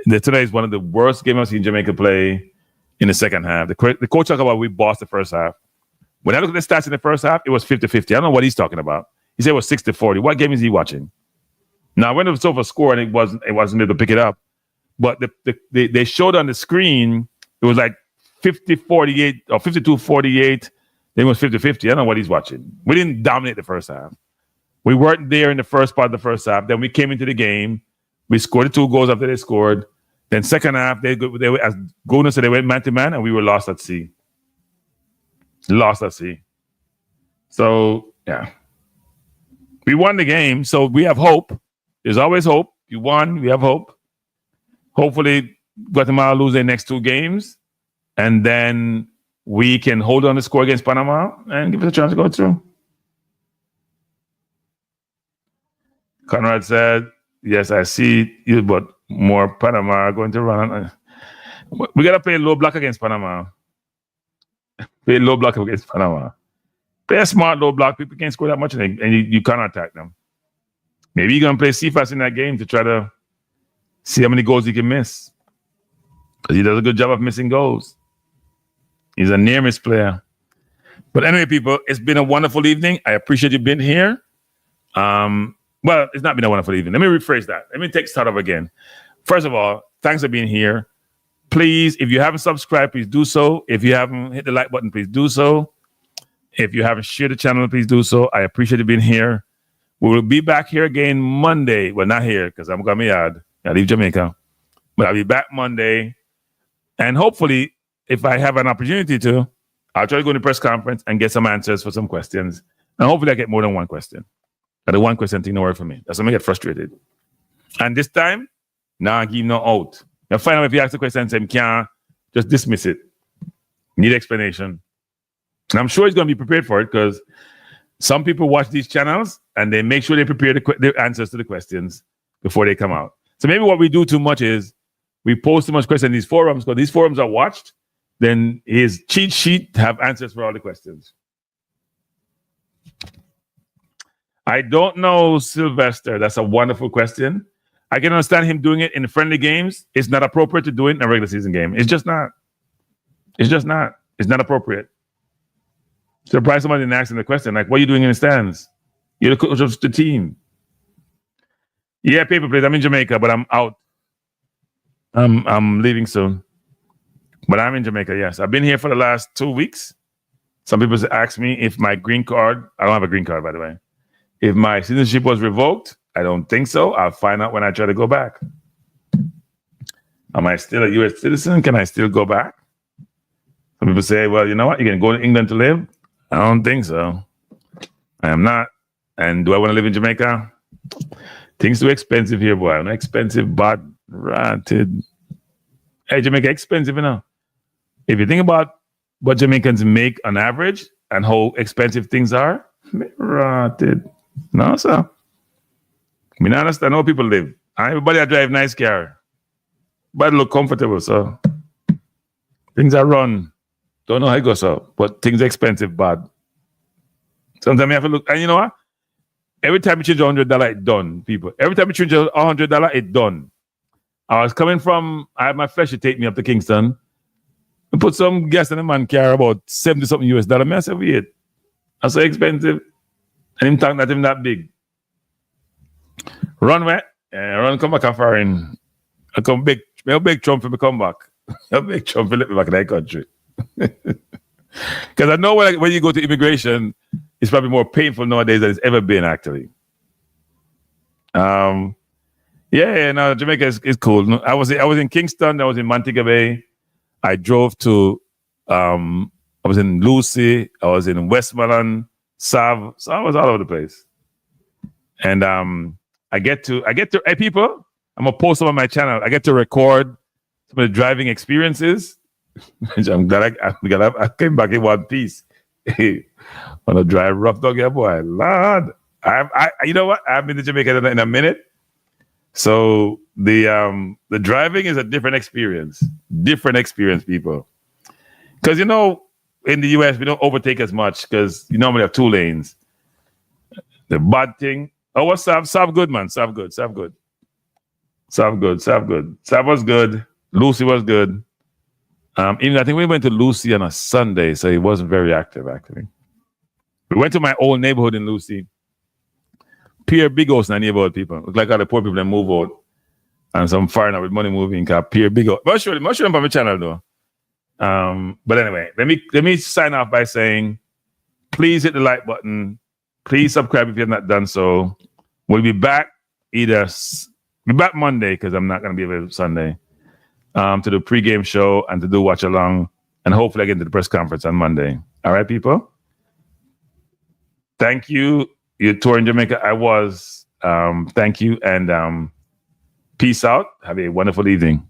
Today is one of the worst games I've seen Jamaica play in the second half. The coach talked about we bossed the first half. When I look at the stats in the first half, it was 50-50. I don't know what he's talking about. He said it was 60-40. What game is he watching? Now, when it was over score and it wasn't able to pick it up, but they showed on the screen, it was like 50-48 or 52-48. Then it was 50-50. I don't know what he's watching. We didn't dominate the first half. We weren't there in the first part of the first half. Then we came into the game. We scored the 2 goals after they scored. Then second half, they were, as Gona said, they went man-to-man, and we were lost at sea. Lost at sea. So, yeah. We won the game, so we have hope. There's always hope. You won, we have hope. Hopefully, Guatemala lose their next 2 games, and then we can hold on the score against Panama and give us a chance to go through. Conrad said, yes, I see you, but more Panama are going to run. We got to play low block against Panama. Play low block against Panama. Play a smart low block. People can't score that much, and you can't attack them. Maybe you're going to play Cephas in that game to try to see how many goals he can miss. Because he does a good job of missing goals. He's a near-miss player. But anyway, people, it's been a wonderful evening. I appreciate you being here. Well, it's not been a wonderful evening. Let me rephrase that. Let me start off again. First of all, thanks for being here. Please, if you haven't subscribed, please do so. If you haven't hit the like button, please do so. If you haven't shared the channel, please do so. I appreciate you being here. We will be back here again Monday. Well, not here because I'm going to be out. I leave Jamaica. But I'll be back Monday. And hopefully, if I have an opportunity to, I'll try to go to the press conference and get some answers for some questions. And hopefully I get more than one question. But the one question thing, no work for me. That's when I get frustrated. And this time, I give no out. You'll find out if you ask the question and say, can't, just dismiss it. Need explanation. And I'm sure he's going to be prepared for it because some people watch these channels and they make sure they prepare the answers to the questions before they come out. So maybe what we do too much is we post too much questions in these forums because these forums are watched. Then his cheat sheet have answers for all the questions. I don't know, Sylvester. That's a wonderful question. I can understand him doing it in friendly games. It's not appropriate to do it in a regular season game. It's just not. It's just not. It's not appropriate. Surprise somebody and ask him the question, like, what are you doing in the stands? You're the coach of the team. Yeah, paper plate. I'm in Jamaica, but I'm out. I'm leaving soon. But I'm in Jamaica, yes. I've been here for the last 2 weeks. Some people ask me if my green card, I don't have a green card, by the way. If my citizenship was revoked, I don't think so. I'll find out when I try to go back. Am I still a U.S. citizen? Can I still go back? Some people say, well, you know what? You can go to England to live. I don't think so. I am not. And do I want to live in Jamaica? Things too expensive here, boy. I'm expensive, but rotted. Hey, Jamaica expensive enough. If you think about what Jamaicans make on average and how expensive things are, rotted. No, sir. I mean, I understand how people live. Everybody drive nice car. But look comfortable, so things are run. Don't know how it goes up, but things are expensive, bad. Sometimes you have to look, and you know what? Every time you change $100, it's done, people. Every time you change $100, it's done. I was coming from, I had my flesh to take me up to Kingston. I put some gas in the man car about $70-something US. I said, wait, that's so expensive. And him talking not even that big. Run wet, and run come back after and I come big Trump for me come back. A big Trump for let me back in that country. Because I know when you go to immigration, it's probably more painful nowadays than it's ever been, actually. No, Jamaica is cool. I was in Kingston. I was in Montego Bay. I drove to I was in Lucy. I was in Westmoreland, Sav. So I was all over the place. And I get to, hey people, I'm gonna post them on my channel. I get to record some of the driving experiences. I'm glad I came back in one piece. On a drive rough dog, yeah, boy. Lord. You know what? I've been to Jamaica in a minute. So the driving is a different experience. Different experience, people. Because in the US, we don't overtake as much because you normally have 2 lanes. The bad thing. Oh, what's Sav? Sav good, man. Sav good. Sav good. Sav good. Sav good. Sav was good. Lucy was good. Even I think we went to Lucy on a Sunday, so he wasn't very active, actually. We went to my old neighborhood in Lucy. Pierre Big House in the neighborhood, people. Look like all the poor people that move out. And some foreigner with money moving, Pierre Big House. But show them on my channel, though. But anyway, let me sign off by saying, please hit the like button. Please subscribe if you have not done so. We'll be back Monday, because I'm not going to be available Sunday, to do pregame show and to do watch along, and hopefully I get to the press conference on Monday. All right, people? Thank you. Your tour in Jamaica, I was. Thank you, and peace out. Have a wonderful evening.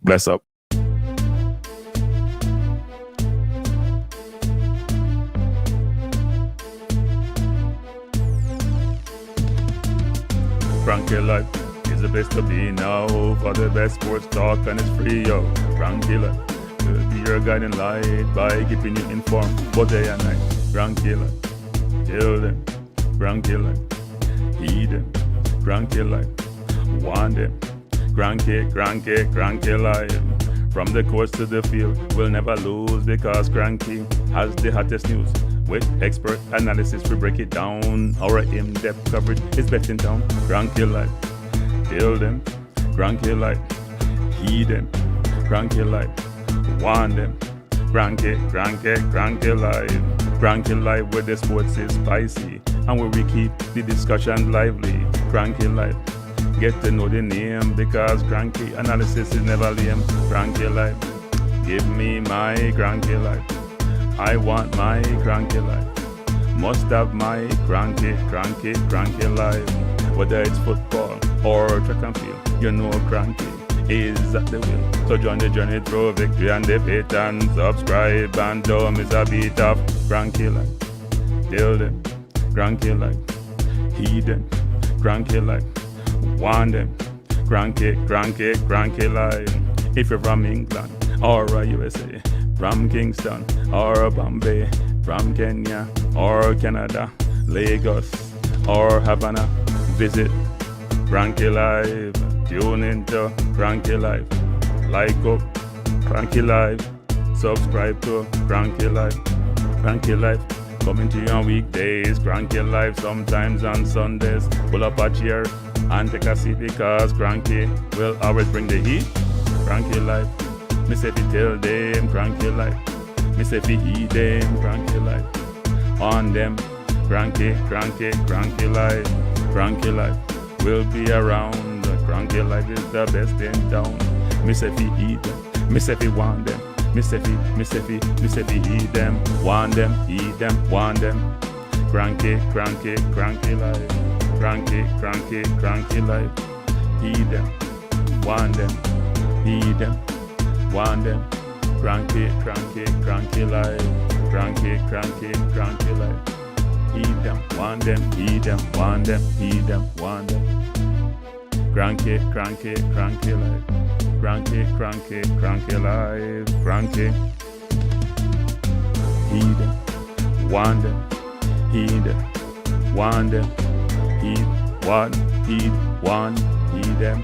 Bless up. Frankie life is the best to be now. For the best sports talk, and it's free, yo. Frankie life will be your guiding light by keeping you informed both day and night. Frankie life, tell them. Frankie life, heed them. Frankie life, want them. Frankie life. From the courts to the field, we'll never lose because Cranky has the hottest news. With expert analysis, we break it down. Our in-depth coverage is best in town. Cranky life, tell them. Cranky life, heed them. Cranky life, want them. Cranky life. Cranky life where the sports is spicy and where we keep the discussion lively. Cranky life, get to know the name because cranky analysis is never lame. Cranky life, give me my cranky life. I want my cranky life. Must have my cranky life. Whether it's football or track and field, cranky is at the wheel. So join the journey through victory and defeat, and subscribe and don't miss a beat of cranky life. Tell them, cranky life. Heed them, cranky life. Want them, cranky life. If you're from England or USA, from Kingston or Bombay, from Kenya or Canada, Lagos or Havana, visit Cranky Live. Tune into Cranky Live. Like up Cranky Live. Subscribe to Cranky Live. Cranky Live coming to you on weekdays. Cranky Live sometimes on Sundays. Pull up a chair and take a seat because Cranky will always bring the heat. Cranky Live. Me say fi tell them Cranky Life. Me say fi heed them Cranky Life. On them Cranky Life. Cranky Life will be around. Cranky Life is the best in town. Me say fi heed them. Me say fi want them. Me say fi heed them. Want them, heed them, want them. Cranky Life. Cranky Life. Heed them. Want them. Heed them. Want them. Cranky life. Cranky life. Heed them, want them, heed them, want them, heed them, want them. Cranky life. Cranky life. Cranky. Heed them, want them, heed them, want them, heed, want, heed them.